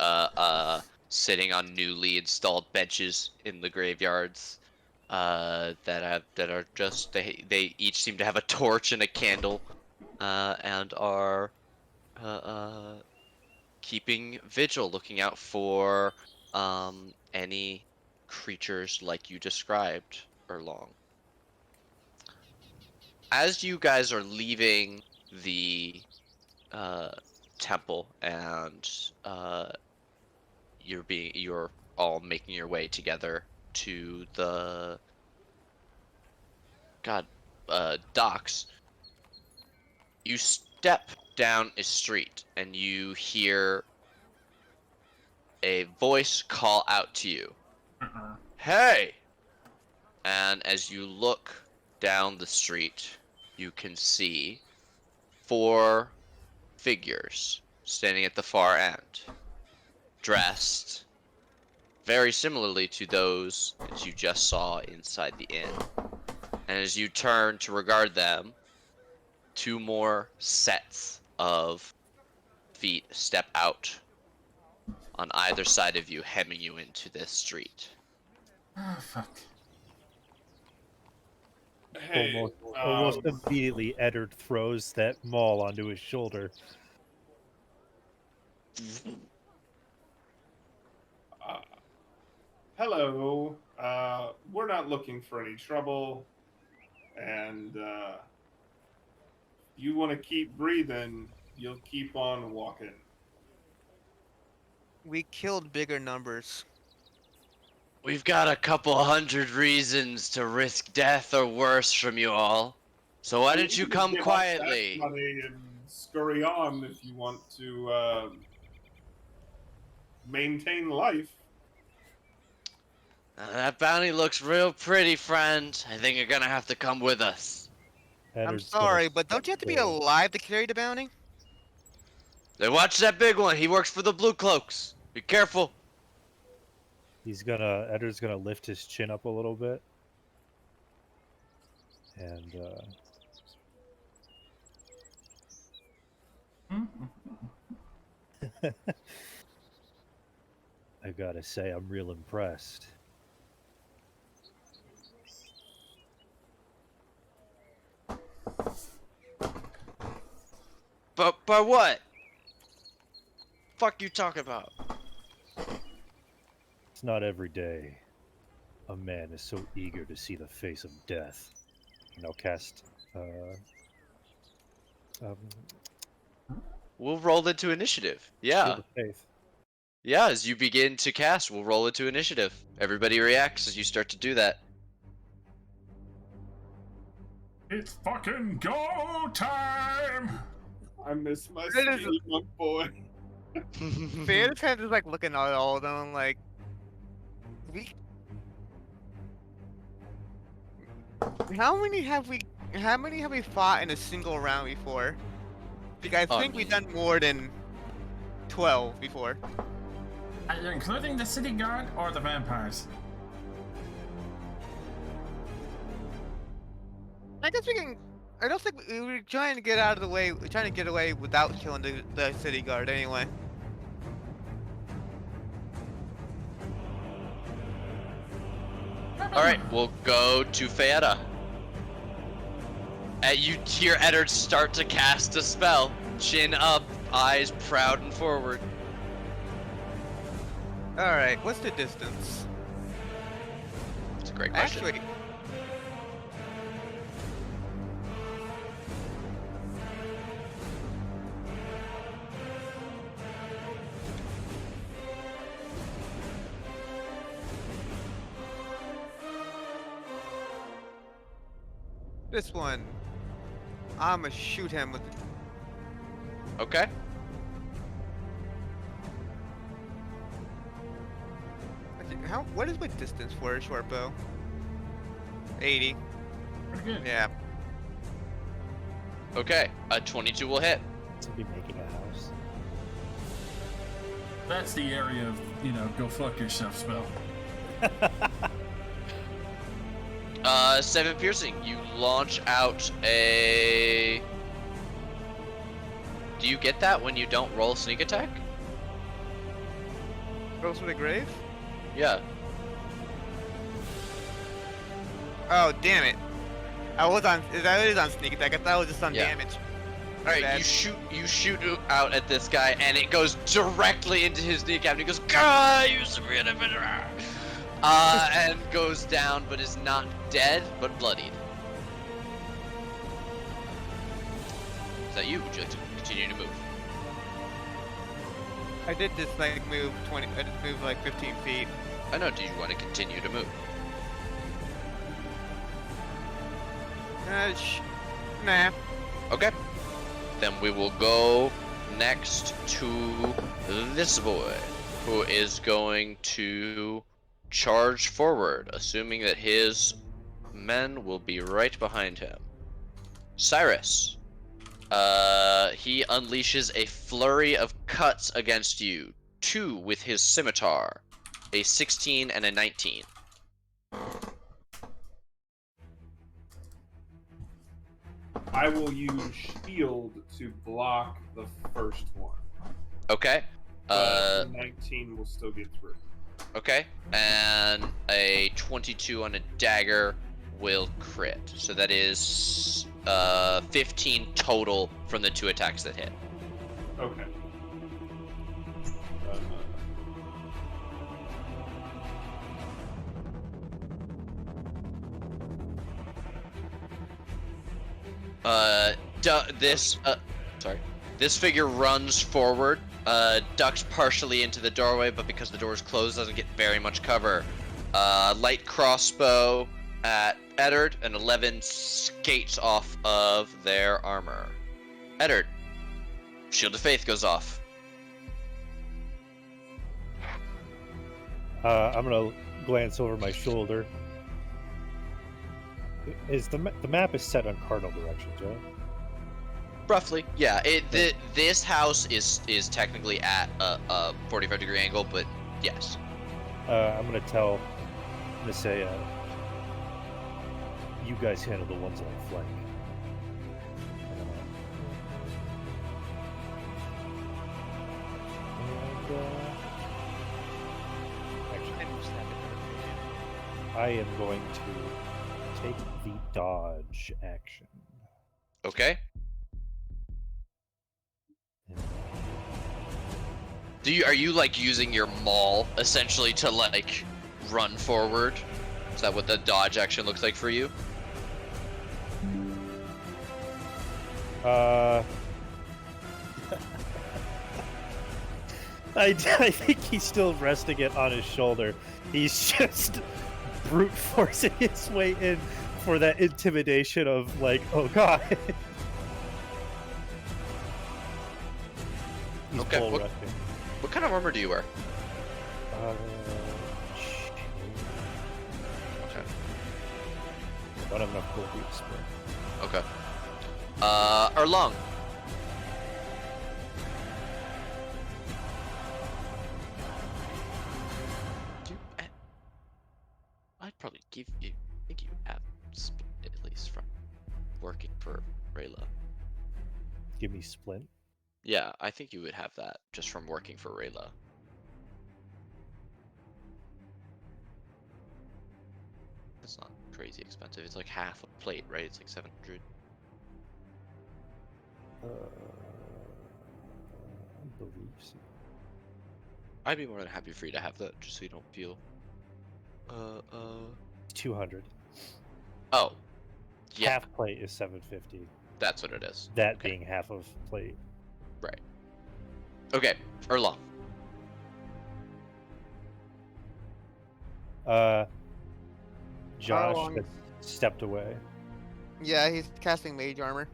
sitting on newly installed benches in the graveyards. That are just they each seem to have a torch and a candle, and are keeping vigil, looking out for any creatures like you described, Erlong. As you guys are leaving the uh, temple and you're all making your way together to the docks, you step down a street and you hear a voice call out to you. Hey! And as you look down the street, you can see 4 figures standing at the far end, dressed very similarly to those that you just saw inside the inn. And as you turn to regard them, 2 more sets of feet step out on either side of you, hemming you into this street. Oh, fuck. Hey, Almost immediately, Eddard throws that maul onto his shoulder. hello. We're not looking for any trouble, and you want to keep breathing, you'll keep on walking. We killed bigger numbers. We've got a couple hundred reasons to risk death or worse from you all. So why don't you can come give up quietly? that money and scurry on if you want to maintain life. That bounty looks real pretty, friend. I think you're gonna have to come with us. I'm Eddard's gonna sorry, but don't you have to be step alive to carry the bounty? Then watch that big one. He works for the Blue Cloaks. Be careful. Eddard's gonna lift his chin up a little bit. And I gotta say, I'm real impressed. But by what? Fuck you talking about? It's not every day a man is so eager to see the face of death. And I'll cast We'll roll into initiative. Yeah. Shield of Faith. Yeah, as you begin to cast, we'll roll into initiative. Everybody reacts as you start to do that. It's fucking go time! I miss my That is- skinny monk boy. Fair's kind of just like looking at all of them like we. How many have we fought in a single round before? Because I think we've done more than 12 before. Are you including the city guard or the vampires? I guess we can. I don't think we were trying to get out of the way. We're trying to get away without killing the city guard anyway. Alright, we'll go to Fayetta. You hear Eddard start to cast a spell. Chin up, eyes proud and forward. All right, what's the distance? It's a great question. Actually, This one, I'ma shoot him with. Okay. Actually, how? What is my distance for a short bow? 80. Pretty good. Yeah. Okay. A 22 will hit. Somebody making a house. That's the area of, go fuck yourself spell. 7 piercing. You launch out a. Do you get that when you don't roll sneak attack? Goes for the grave? Yeah. Oh, damn it. I was on. That is on sneak attack. I thought it was just on Yeah. damage. All right, bad. you shoot out at this guy, and it goes directly into his kneecap. And he goes, "Gah, you severe defender!" And goes down, but is not dead, but bloodied. Is that you? Would you like to continue to move? I did just like move 20. I just moved like 15 feet. I know. Do you want to continue to move? Nah. Okay. Then we will go next to this boy, who is going to charge forward, assuming that his men will be right behind him. Cyrus. He unleashes a flurry of cuts against you. 2 with his scimitar. A 16 and a 19. I will use shield to block the first one. Okay. But 19 will still get through. Okay. And a 22 on a dagger will crit. So that is 15 total from the 2 attacks that hit. Okay. This figure runs forward, ducks partially into the doorway, but because the door is closed, doesn't get very much cover. Light crossbow at Eddard, and 11 skates off of their armor. Eddard, Shield of Faith goes off. I'm gonna glance over my shoulder. Is the map is set on cardinal directions, right? Roughly, yeah. This house is technically at a 45-degree angle, but yes. I'm gonna say, you guys handle the ones on the flank. I am going to take the dodge action. Okay. Are you like using your maul essentially to like run forward? Is that what the dodge action looks like for you? I think he's still resting it on his shoulder. He's just brute forcing his way in for that intimidation of like, oh god. He's Okay, full what- resting. What kind of armor do you wear? Okay. Don't have enough gold boots, but Okay. Erlong. I'd probably give you. I think you have split at least from working for Rayla. give me splint. Yeah, I think you would have that just from working for Rayla. That's not crazy expensive. It's like half a plate, right? It's like 700. I believe so. I'd be more than happy for you to have that, just so you don't feel. 200. Oh. Yeah, Half plate is 750. that's what it is. That Okay. being half of plate. Right. Okay, Erlong. Josh long- has stepped away. Yeah, he's casting mage armor.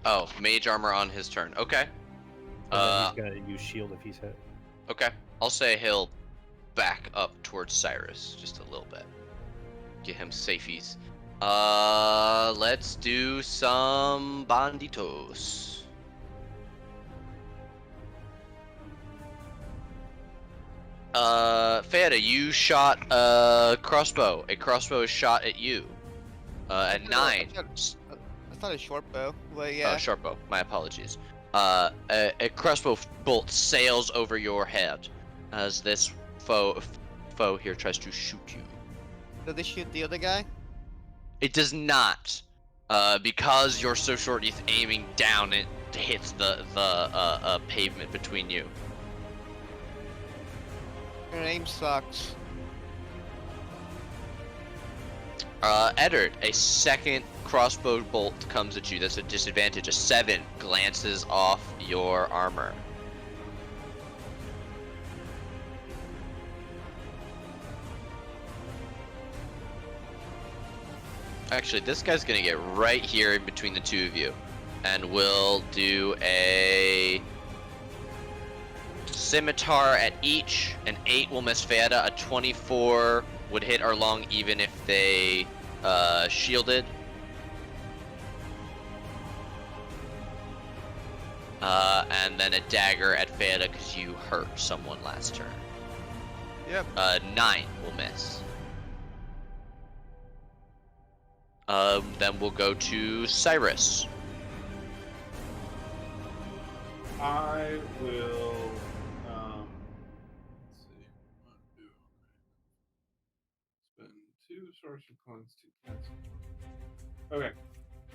Oh, mage armor on his turn. Okay. And then he's gonna use shield if he's hit. Okay. I'll say he'll back up towards Cyrus just a little bit. Get him safeties. Let's do some banditos. Feta, you shot a crossbow. A crossbow is shot at you. At 9. I thought a short bow, but yeah. Oh, sharp bow. My apologies. A crossbow bolt sails over your head as this foe here tries to shoot you. Did they shoot the other guy? It does not, because you're so short. He's aiming down. It hits the pavement between you. Your aim sucks. Eddard, a second crossbow bolt comes at you. That's a disadvantage. A 7 glances off your armor. Actually, this guy's gonna get right here in between the two of you, and we'll do a scimitar at each. An 8 will miss Feta. A 24 would hit Arlong even if they shielded. And then a dagger at Feta because you hurt someone last turn. Yep. 9 will miss. Then we'll go to Cyrus. I will. Let's see. What do I spend 2 sorcery points to cancel? Okay,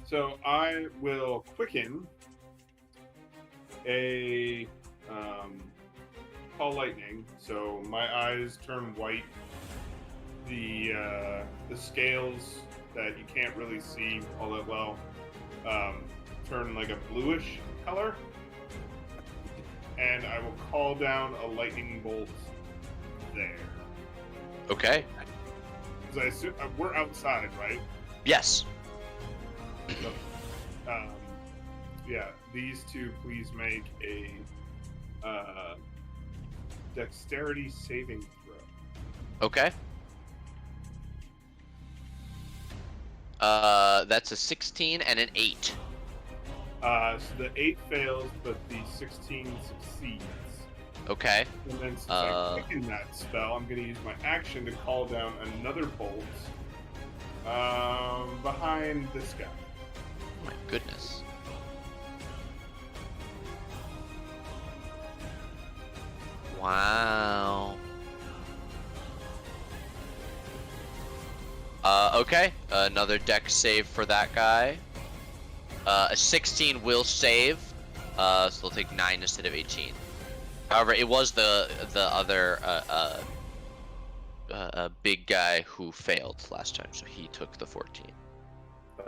so I will quicken a call lightning. So my eyes turn white. The scales that you can't really see all that well turn like a bluish color. And I will call down a lightning bolt there. Okay. Because I assume we're outside, right? Yes. So, yeah, these two please make a dexterity saving throw. Okay. That's a 16 and an 8. So the 8 fails, but the 16 succeeds. Okay. And then since I quicken that spell, I'm going to use my action to call down another bolt behind this guy. Oh my goodness. Wow. Okay. Another dex save for that guy. A 16 will save. So they'll take 9 instead of 18. However, it was the other big guy who failed last time, so he took the 14.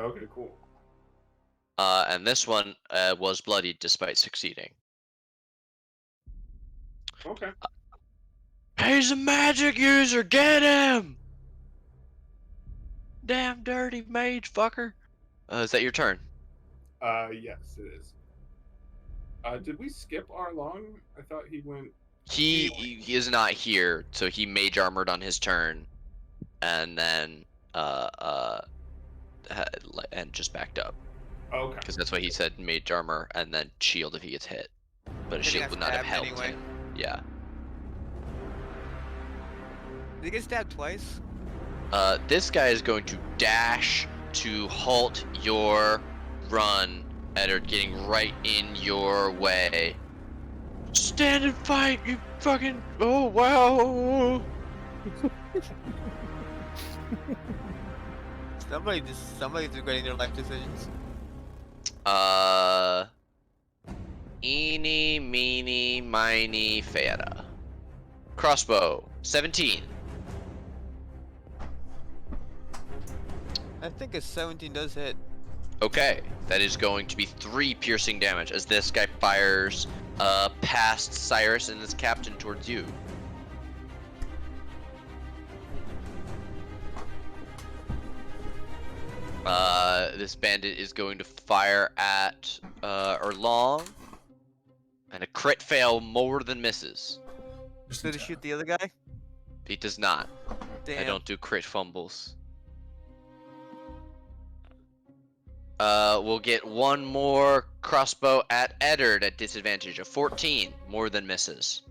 Okay, cool. And this one was bloodied despite succeeding. Okay. He's a magic user. Get him! Damn dirty mage fucker. Is that your turn? Yes, it is. Did we skip Arlong? I thought he went. He is not here, so he mage armored on his turn, and then and just backed up. Okay. Because that's why he said mage armor and then shield if he gets hit. But a He shield got would not have stabbed helped anyway. him. Yeah. Did he get stabbed twice? This guy is going to dash to halt your run, Eddard, getting right in your way. Stand and fight, you fucking... Oh, wow! Somebody's regretting their life decisions. Eeny, meeny, miny, feta. Crossbow, 17. I think a 17 does hit. Okay, that is going to be 3 piercing damage as this guy fires past Cyrus and his captain towards you. This bandit is going to fire at Erlong, and a crit fail more than misses. Just in Did he time. shoot the other guy? He does not. I Damn. don't do crit fumbles. We'll get one more crossbow at Eddard at disadvantage of 14, more than misses.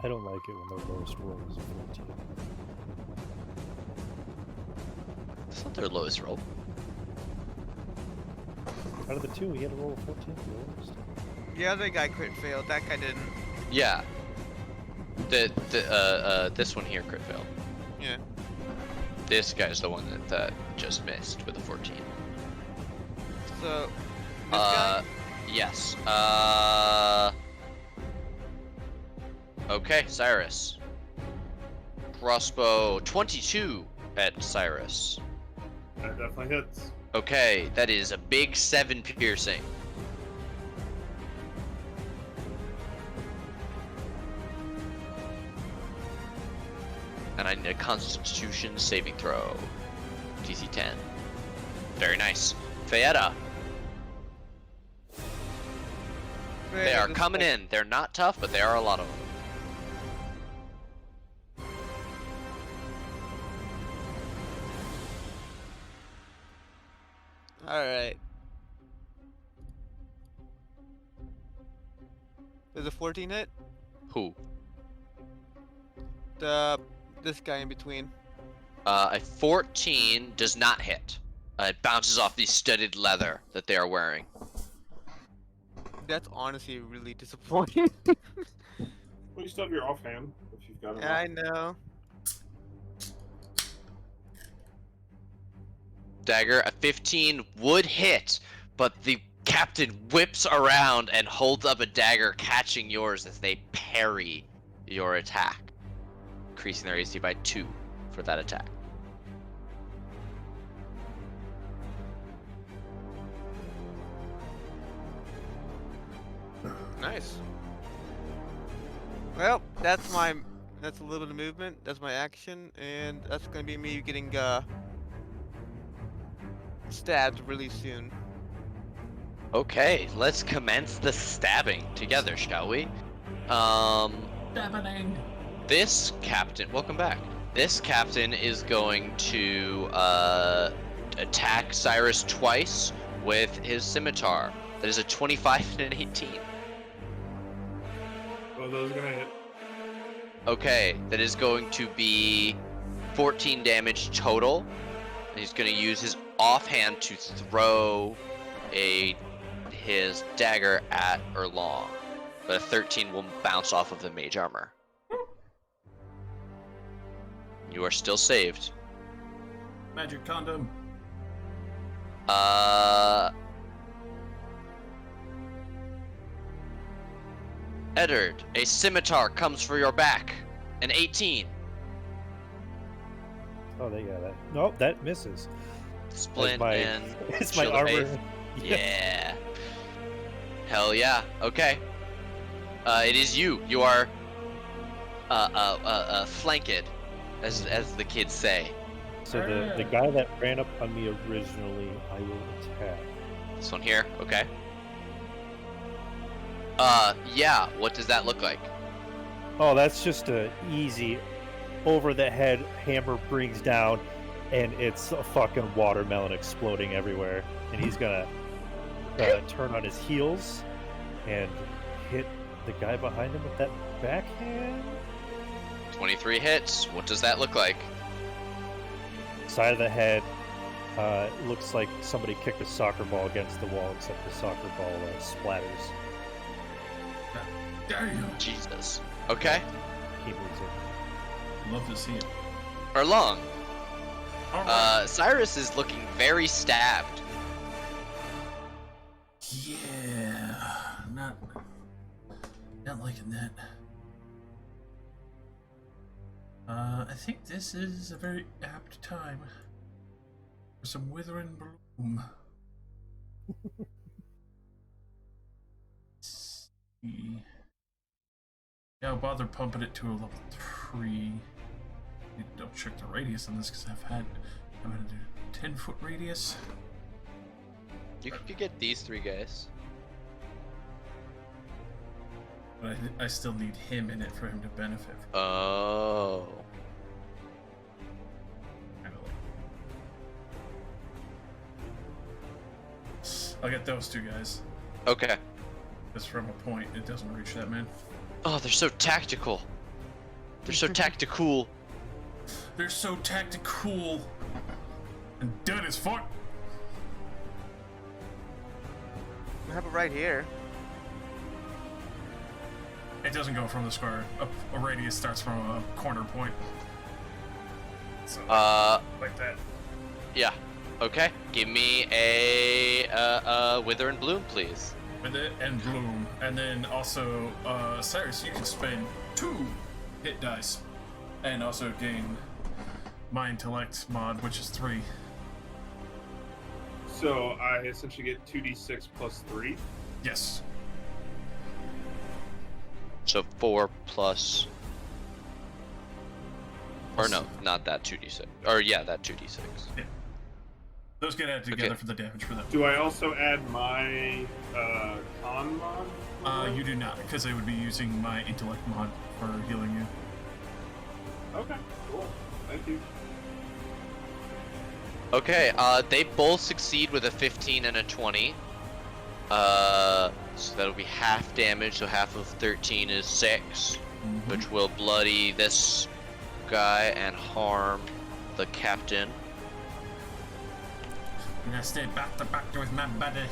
I don't like it when the lowest roll is a 14. That's not their lowest roll. Out of the two, he had a roll of 14. The lowest. The other guy crit failed. That guy didn't. Yeah. This one here crit failed. Yeah. This guy's the one that just missed with a 14. So. This guy? Yes. Okay, Cyrus. Crossbow 22 at Cyrus. That definitely hits. Okay, that is a big 7 piercing. And I need a Constitution saving throw. DC 10. Very nice. Fayetta. They are coming in. They're not tough, but there are a lot of them. Alright. There's a 14 hit? Who? This guy in between. A 14 does not hit. It bounces off the studded leather that they are wearing. That's honestly really disappointing. Well, you still have your offhand if you've got it. I know. Dagger, a 15 would hit, but the captain whips around and holds up a dagger, catching yours as they parry your attack, increasing their AC by 2 for that attack. Nice. Well, that's a little bit of movement. That's my action, and that's gonna be me getting stabbed really soon. Okay, let's commence the stabbing together, shall we? Dabbing. This captain, welcome back. This captain is going to attack Cyrus twice with his scimitar. That is a 25 and an 18. Well, those are gonna hit. Okay, that is going to be 14 damage total. And he's going to use his offhand to throw his dagger at Erlong. But a 13 will bounce off of the mage armor. You are still saved. Magic condom. Eddard, a scimitar comes for your back. An 18. Oh, they got that. Nope, that misses. Splint my- and It's my Shield of armor. Faith. Yeah. Hell yeah. Okay. It is you. You are flanked, as the kids say. So the guy that ran up on me originally, I will attack. This one here. Okay. Yeah. What does that look like? Oh, that's just a easy over the head hammer brings down, and it's a fucking watermelon exploding everywhere. And he's gonna turn on his heels and hit the guy behind him with that backhand. 23 hits. What does that look like? Side of the head. Looks like somebody kicked a soccer ball against the wall, except the soccer ball splatters. Damn. Jesus. Okay. He moves in. Love to see it. Erlong. All right. Cyrus is looking very stabbed. Yeah. Not liking that. I think this is a very apt time for some withering bloom. Let's see. Yeah, I'll bother pumping it to a level 3. need to double check the radius on this because I'm gonna do 10-foot radius. You could get these 3 guys. But I still need him in it for him to benefit. Oh. Kind of like. I'll get those 2 guys. Okay. Just from a point, it doesn't reach that man. Oh, they're so tactical. They're so tactical. They're so tactical and dead as fuck. I have it right here. It doesn't go from the square. A radius starts from a corner point. So, like that. Yeah. Okay. Give me a Wither and Bloom, please. With it and Bloom. And then also, Cyrus, you can spend 2 hit dice. And also gain my intellect mod, which is 3. So I essentially get 2d6 plus 3. Yes. So 4 plus. Or no, not that 2d6. Or yeah, that 2d6. Yeah. Those get added together Okay. for the damage for them. Do I also add my con mod? You do not, because I would be using my intellect mod for healing you. Okay, cool. Thank you. Okay, they both succeed with a 15 and a 20. So that'll be half damage, so half of 13 is 6, which will bloody this guy and harm the captain. I'm gonna stay back to back with my buddy.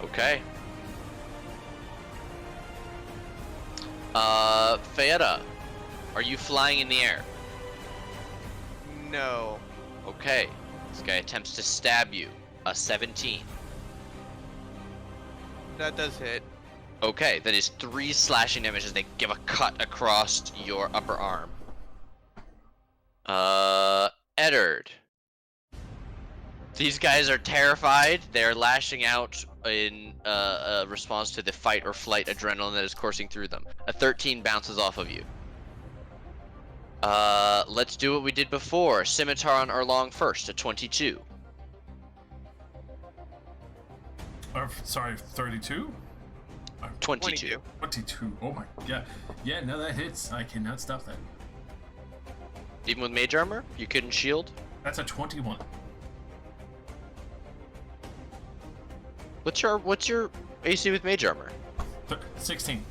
Okay. Feyetta, are you flying in the air? No. Okay. This guy attempts to stab you. A 17. That does hit. Okay, that is 3 slashing damage as they give a cut across your upper arm. Eddard. These guys are terrified. They're lashing out in response to the fight or flight adrenaline that is coursing through them. A 13 bounces off of you. Let's do what we did before. Scimitar on Erlong first, a 22. Sorry, 32? 22. 22. Oh my god. Yeah, no, that hits. I cannot stop that. Even with mage armor, you couldn't shield. That's a 21. What's your AC with mage armor? 16.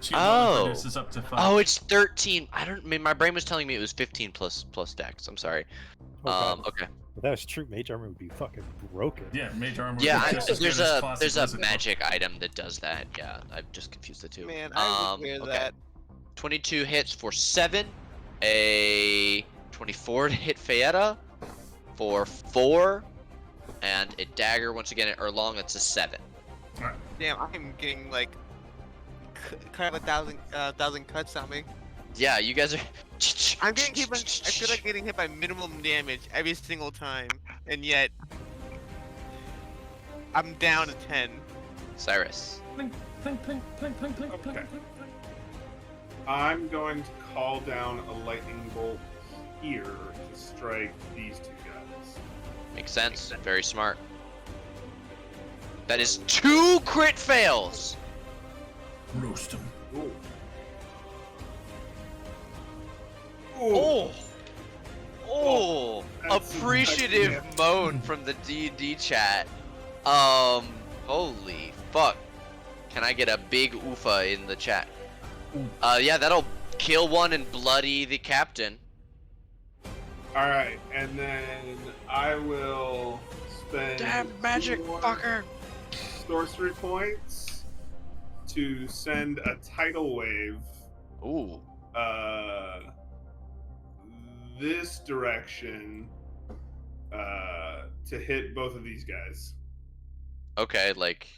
Shield Oh. reduces up to 5. Oh, it's 13. I mean, my brain was telling me it was 15 plus dex. I'm sorry. Oh, God. Okay. If that was true, mage armor would be fucking broken. Yeah, mage armor. Yeah, is just as there's good as a classic wizard. magic item that does that. Yeah, I've just confused the two. Man, I would wear okay. that. 22 hits for 7. A 24 to hit Feyetta for 4. And a dagger once again at Erlong, it's a 7. Alright. Damn, I'm getting like kind of a thousand cuts on me. Yeah, you guys are. I'm getting hit by, I feel like getting hit by minimum damage every single time, and yet I'm down to 10. Cyrus. Plink, plink, plink, plink, plink, plink, Okay. plink, plink, plink. I'm going to call down a lightning bolt here to strike these 2 guys. Makes sense. Very smart. That is 2 crit fails. Roast him. Ooh. Oh. Oh. That's some Appreciative nice moan from the D&D chat. Holy fuck. Can I get a big oofa in the chat? Yeah, that'll kill one and bloody the captain. Alright, and then I will spend Damn magic 2 more fucker. sorcery points to send a tidal wave Ooh. this direction to hit both of these guys. Okay, like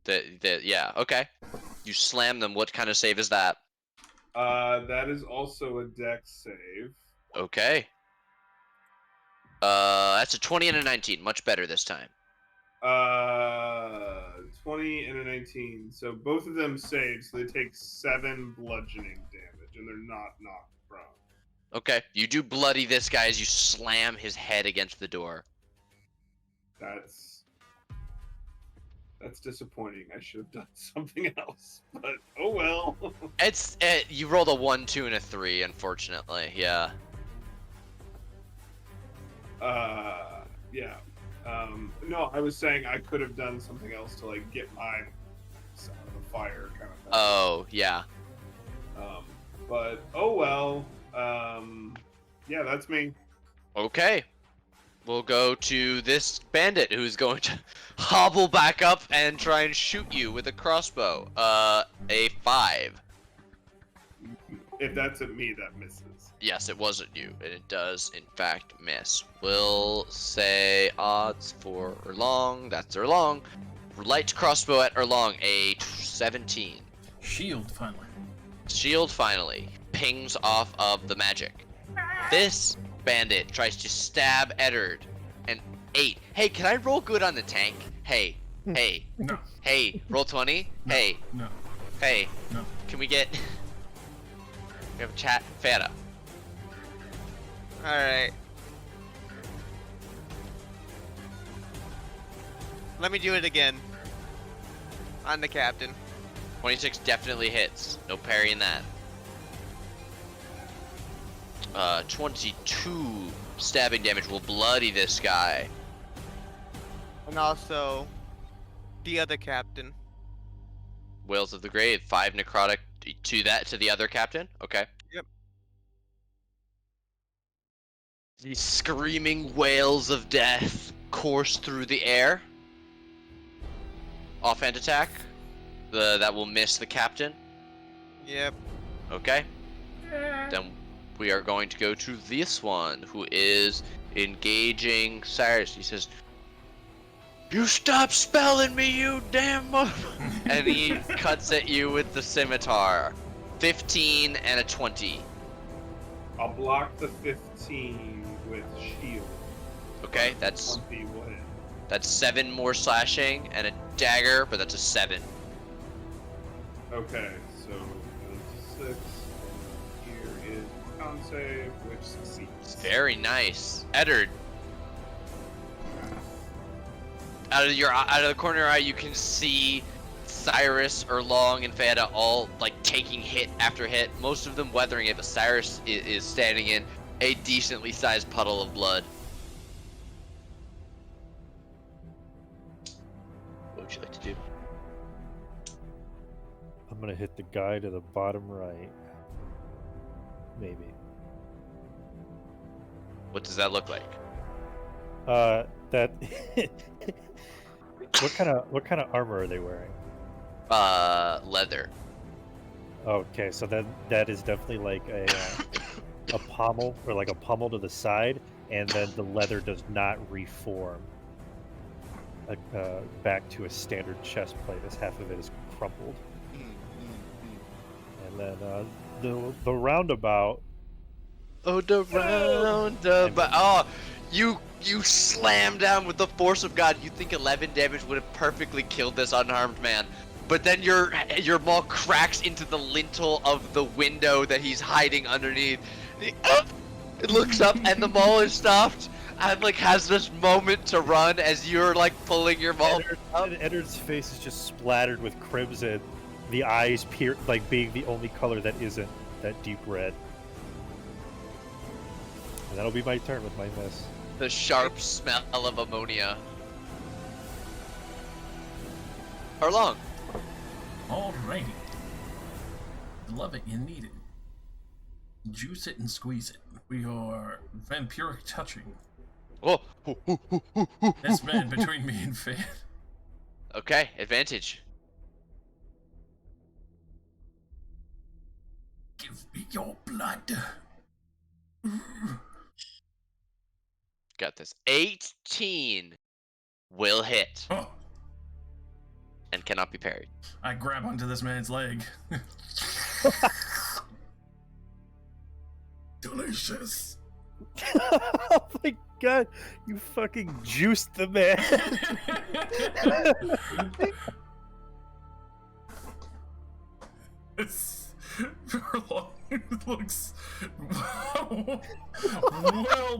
yeah, okay. You slam them. What kind of save is that? That is also a dex save. Okay. That's a 20 and a 19. Much better this time. 20 and a 19. So both of them save, so they take 7 bludgeoning damage, and they're not knocked prone. Okay, you do bloody this guy as you slam his head against the door. That's disappointing. I should have done something else, but oh well. It's you rolled a 1, 2, and a 3, unfortunately. Yeah. Yeah. No, I was saying I could have done something else to like get my out of the fire kind of thing. Oh, yeah. But oh well. Yeah, that's me. Okay. We'll go to this bandit who's going to hobble back up and try and shoot you with a crossbow. A 5. If that's at me, that misses. Yes, it wasn't you, and it does, in fact, miss. We'll say odds for Erlong. That's Erlong. Light crossbow at Erlong, a 17. Shield, finally. Shield finally pings off of the magic. This bandit tries to stab Eddard, an 8. Hey, can I roll good on the tank? Hey, hey, No, hey, roll 20? Hey, no, hey, no. can we get... We have a chat? Fanta. Alright. Let me do it again. On the captain. 26 definitely hits. No parrying that. 22 stabbing damage will bloody this guy. And also the other captain. Whales of the Grave, 5 necrotic to the other captain. Okay. Yep. These screaming wails of death course through the air. Offhand attack. That will miss the captain. Yep. Okay. Then we are going to go to this one, who is engaging Cyrus. He says, "You stop spelling me, you damn mother!" And he cuts at you with the scimitar. 15 and a 20. I'll block the 15 with shield. Okay, that's 20 will hit. 7 more slashing and a dagger, but that's a 7. Okay, so goes 6. Here is con save, which succeeds. Very nice. Eddard, out of the corner of your eye, you can see Cyrus, Erlong, and Fada all like taking hit after hit. Most of them weathering it, but Cyrus is standing in a decently sized puddle of blood. What would you like to do? I'm gonna hit the guy to the bottom right. Maybe. What does that look like? That. What kind of armor are they wearing? Leather. Okay, so then that is definitely like a pommel or like a pummel to the side, and then the leather does not reform back to a standard chest plate, as half of it is crumpled. And then the roundabout. Oh, the roundabout. Oh, you slam down with the force of God. You think 11 damage would have perfectly killed this unarmed man, but then your maul cracks into the lintel of the window that he's hiding underneath. It looks up and the maul is stopped and like has this moment to run as you're like pulling your maul. Eddard's face is just splattered with crimson, the eyes like being the only color that isn't that deep red. And that'll be my turn with my miss. The sharp smell of ammonia. Erlong. Alrighty. Love it, you need it. Juice it and squeeze it. We are vampiric touching. Oh. This man between me and Fate. Okay, advantage. Give me your blood. Got this. 18 will hit Oh, and cannot be parried. I grab onto this man's leg. Delicious. Oh my god, you fucking juiced the man. It's for long. It looks well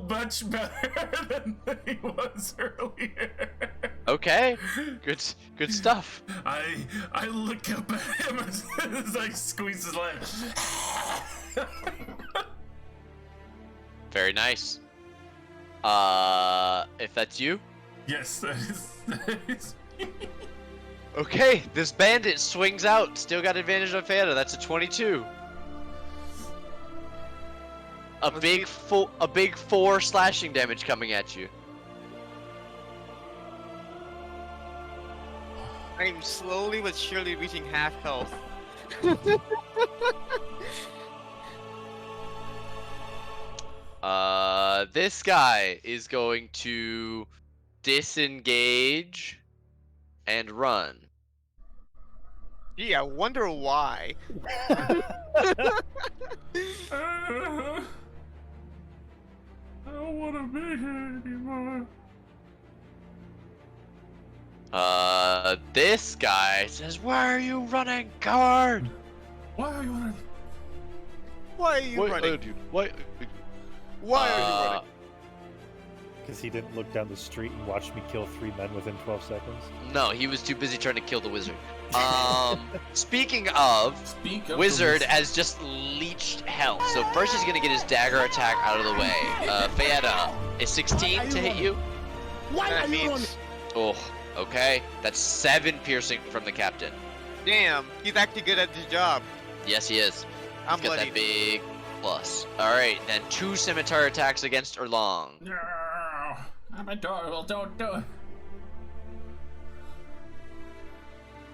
much better than he was earlier. Okay, good stuff. I look up at him as I squeeze his leg. Very nice. If that's you. Yes, that is. Okay, this bandit swings out. Still got advantage on Fanta. That's a 22. A big 4 slashing damage coming at you. I am slowly but surely reaching half health. This guy is going to disengage and run. Gee, I wonder why. I don't want to be here anymore. This guy says, "Why are you running, coward? Why are you running? Why are you running? Dude, why? Why are you running? Because he didn't look down the street and watch me kill 3 men within 12 seconds. No, he was too busy trying to kill the wizard. Speaking of, Speak up. wizard has just leached health. So first he's gonna get his dagger attack out of the way. Fayetta, is 16 to hit you? That means, Oh, okay. That's 7 piercing from the captain. damn, he's actually good at his job. Yes, he is. I'm He's got bloody. that big plus. All right, then 2 scimitar attacks against Erlong. No, I'm adorable. Don't do it.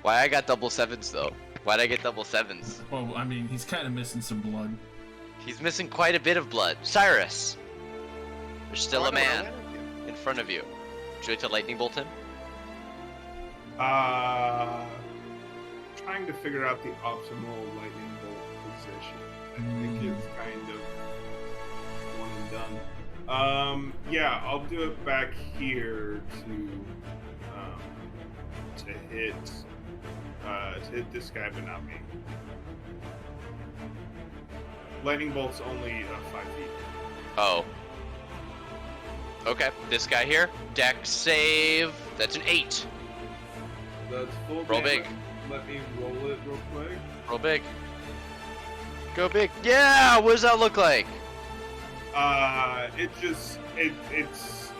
Why I got double 7s though? Why'd I get double 7s? Well, I mean, he's kind of missing some blood. He's missing quite a bit of blood. Cyrus, there's still Oh, I a know what I man wanted to in front of you. Would you like to lightning bolt him? Trying to figure out the optimal lightning bolt position. I think it's kind of one and done. Yeah, I'll do it back here to hit this guy, but not me. Lightning bolt's only 5 feet. Oh. Okay, this guy here. Dex save. That's an 8. That's full Roll damage. big. Let me roll it real quick. Roll big. Go big. Yeah. What does that look like?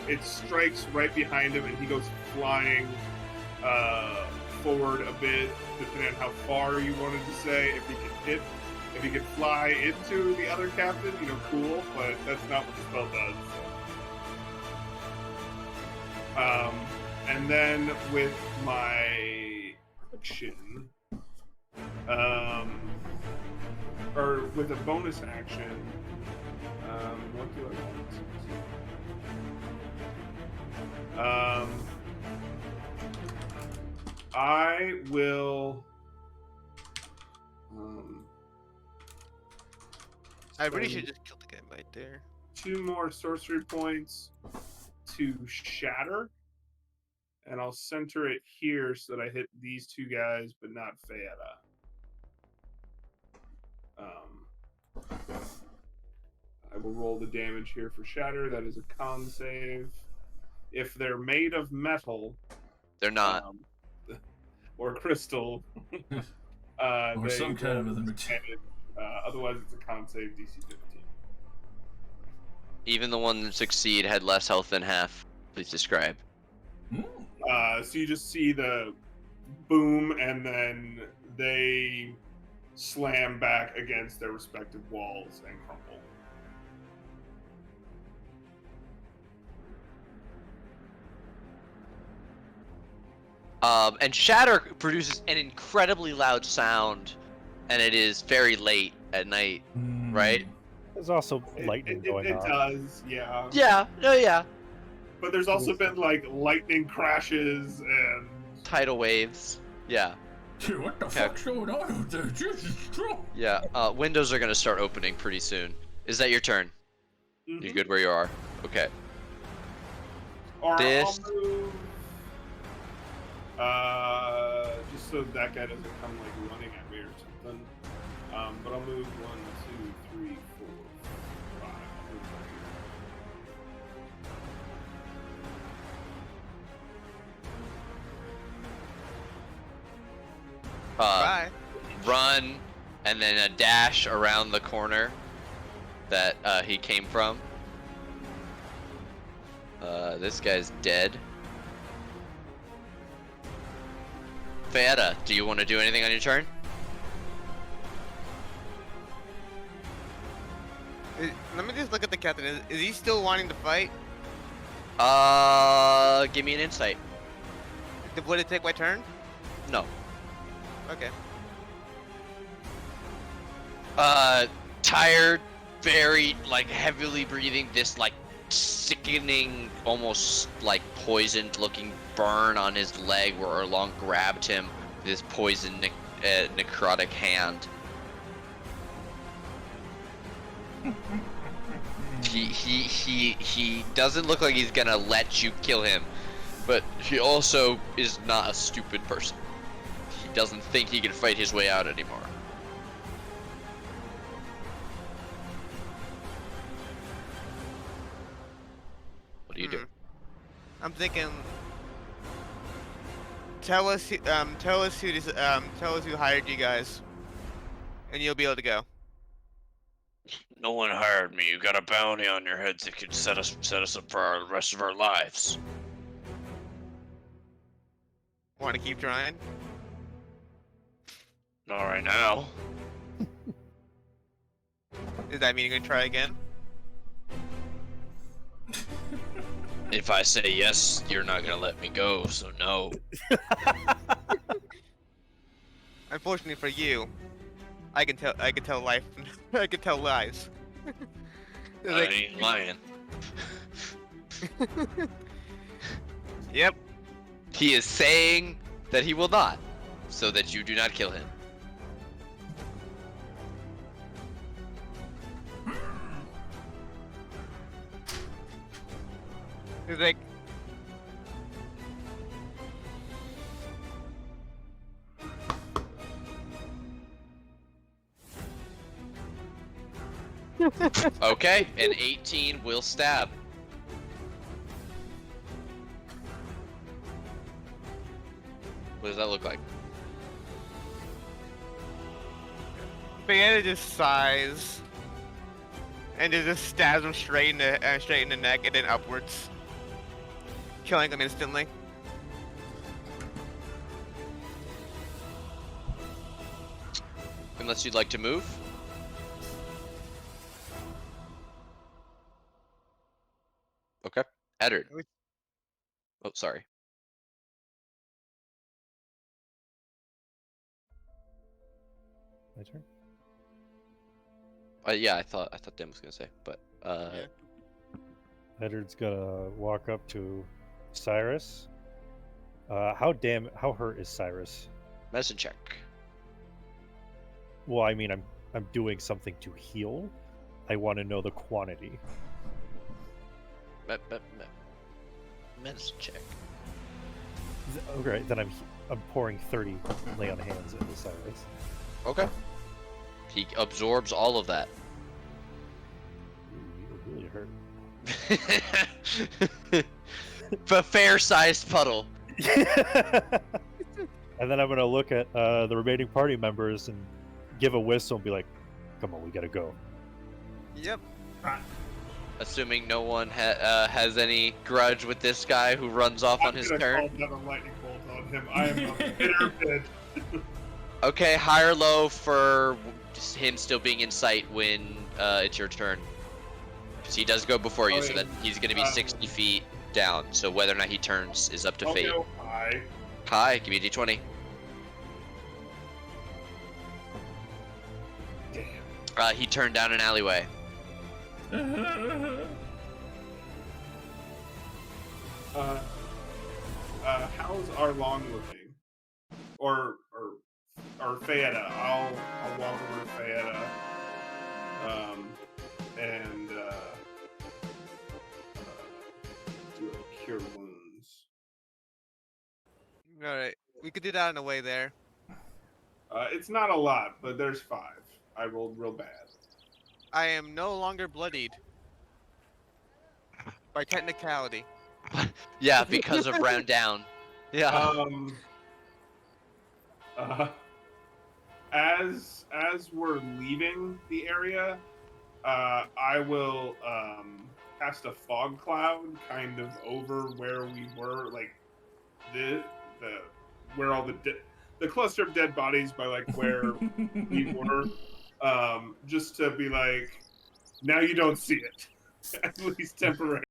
It strikes right behind him, and he goes flying forward a bit, depending on how far you wanted to say. If he could fly into the other captain, cool, but that's not what the spell does. So. And then with my action, or with a bonus action, what do I want? I will. I really spend should just kill the guy right there. 2 more sorcery points to shatter, and I'll center it here so that I hit these 2 guys, but not Fayetta. I will roll the damage here for shatter. That is a con save. If they're made of metal, They're not. or crystal, Or they some kind of roll other disadvantage. Otherwise, it's a con save DC 15. Even the one that succeed had less health than half. Please describe. So you just see the boom, and then they slam back against their respective walls and crumble. And shatter produces an incredibly loud sound, and it is very late at night, right? There's also lightning going It on. does, yeah. Yeah. Oh yeah. But there's also been like lightning crashes and Tidal waves. Yeah. Dude, what the Okay. fuck's going on out there? Jesus Christ. Yeah. Windows are gonna start opening pretty soon. Is that your turn? You're good where you are. Okay. Or This- I'll move. Just so that guy doesn't come like running at me or something. But I'll move 1, 2, 3, 4, 5. I'll move right Bye. Run, and then a dash around the corner that he came from. This guy's dead. Feyetta, do you want to do anything on your turn? Let me just look at the captain. Is he still wanting to fight? Give me an insight. Would it take my turn? No. Okay. Tired, very, like, heavily breathing, this, like, sickening, almost, like, poisoned-looking burn on his leg where Erlong grabbed him with his poisoned, necrotic hand. He doesn't look like he's gonna let you kill him, but he also is not a stupid person. He doesn't think he can fight his way out anymore. What do you do? I'm thinking. Tell us who hired you guys, and you'll be able to go. No one hired me. You got a bounty on your heads that could set us up for the rest of our lives. Want to keep trying? Not right now. Does that mean you're gonna try again? If I say yes, you're not gonna let me go, so no. Unfortunately for you, I can tell life. I can tell lies. I Like, ain't lying. yep. He is saying that he will not, so that you do not kill him. He's like, Okay, an 18 will stab. What does that look like? Bayetta just sighs, and it just stabs him straight in the neck and then upwards, killing him instantly. Unless you'd like to move. Okay. Eddard. Oh, sorry. My turn. Yeah, I thought Dan was gonna say, but Yeah. Eddard's gonna walk up to Cyrus. How hurt is Cyrus? medicine check. Well, I mean, I'm doing something to heal. I want to know the quantity. Medicine check. Okay, then I'm pouring 30 lay on hands into Cyrus. Okay. He absorbs all of that. Ooh, you really hurt. A fair-sized puddle. And then I'm gonna look at the remaining party members and give a whistle and be like, "Come on, we gotta go." Yep. Assuming no one has any grudge with this guy who runs off on his turn. I'm gonna call down a lightning bolt on him. I am a bitter bitch. Okay, high or low for him still being in sight when it's your turn. Because he does go before you, so that he's going to be 60 feet down. So whether or not he turns is up to I'll fate. go high. High, give me a d20. Damn. He turned down an alleyway. How's our long looking? Or Fayetta? I'll walk over to Fayetta. And do a cure wounds. All right. We could do that on the way there. It's not a lot, but there's 5. I rolled real bad. I am no longer bloodied. By technicality. Yeah, because of round down. Yeah. Uh, as we're leaving the area, I will cast a fog cloud kind of over where we were, like the where all the cluster of dead bodies by like where we were, just to be like, now you don't see it, at least temporarily.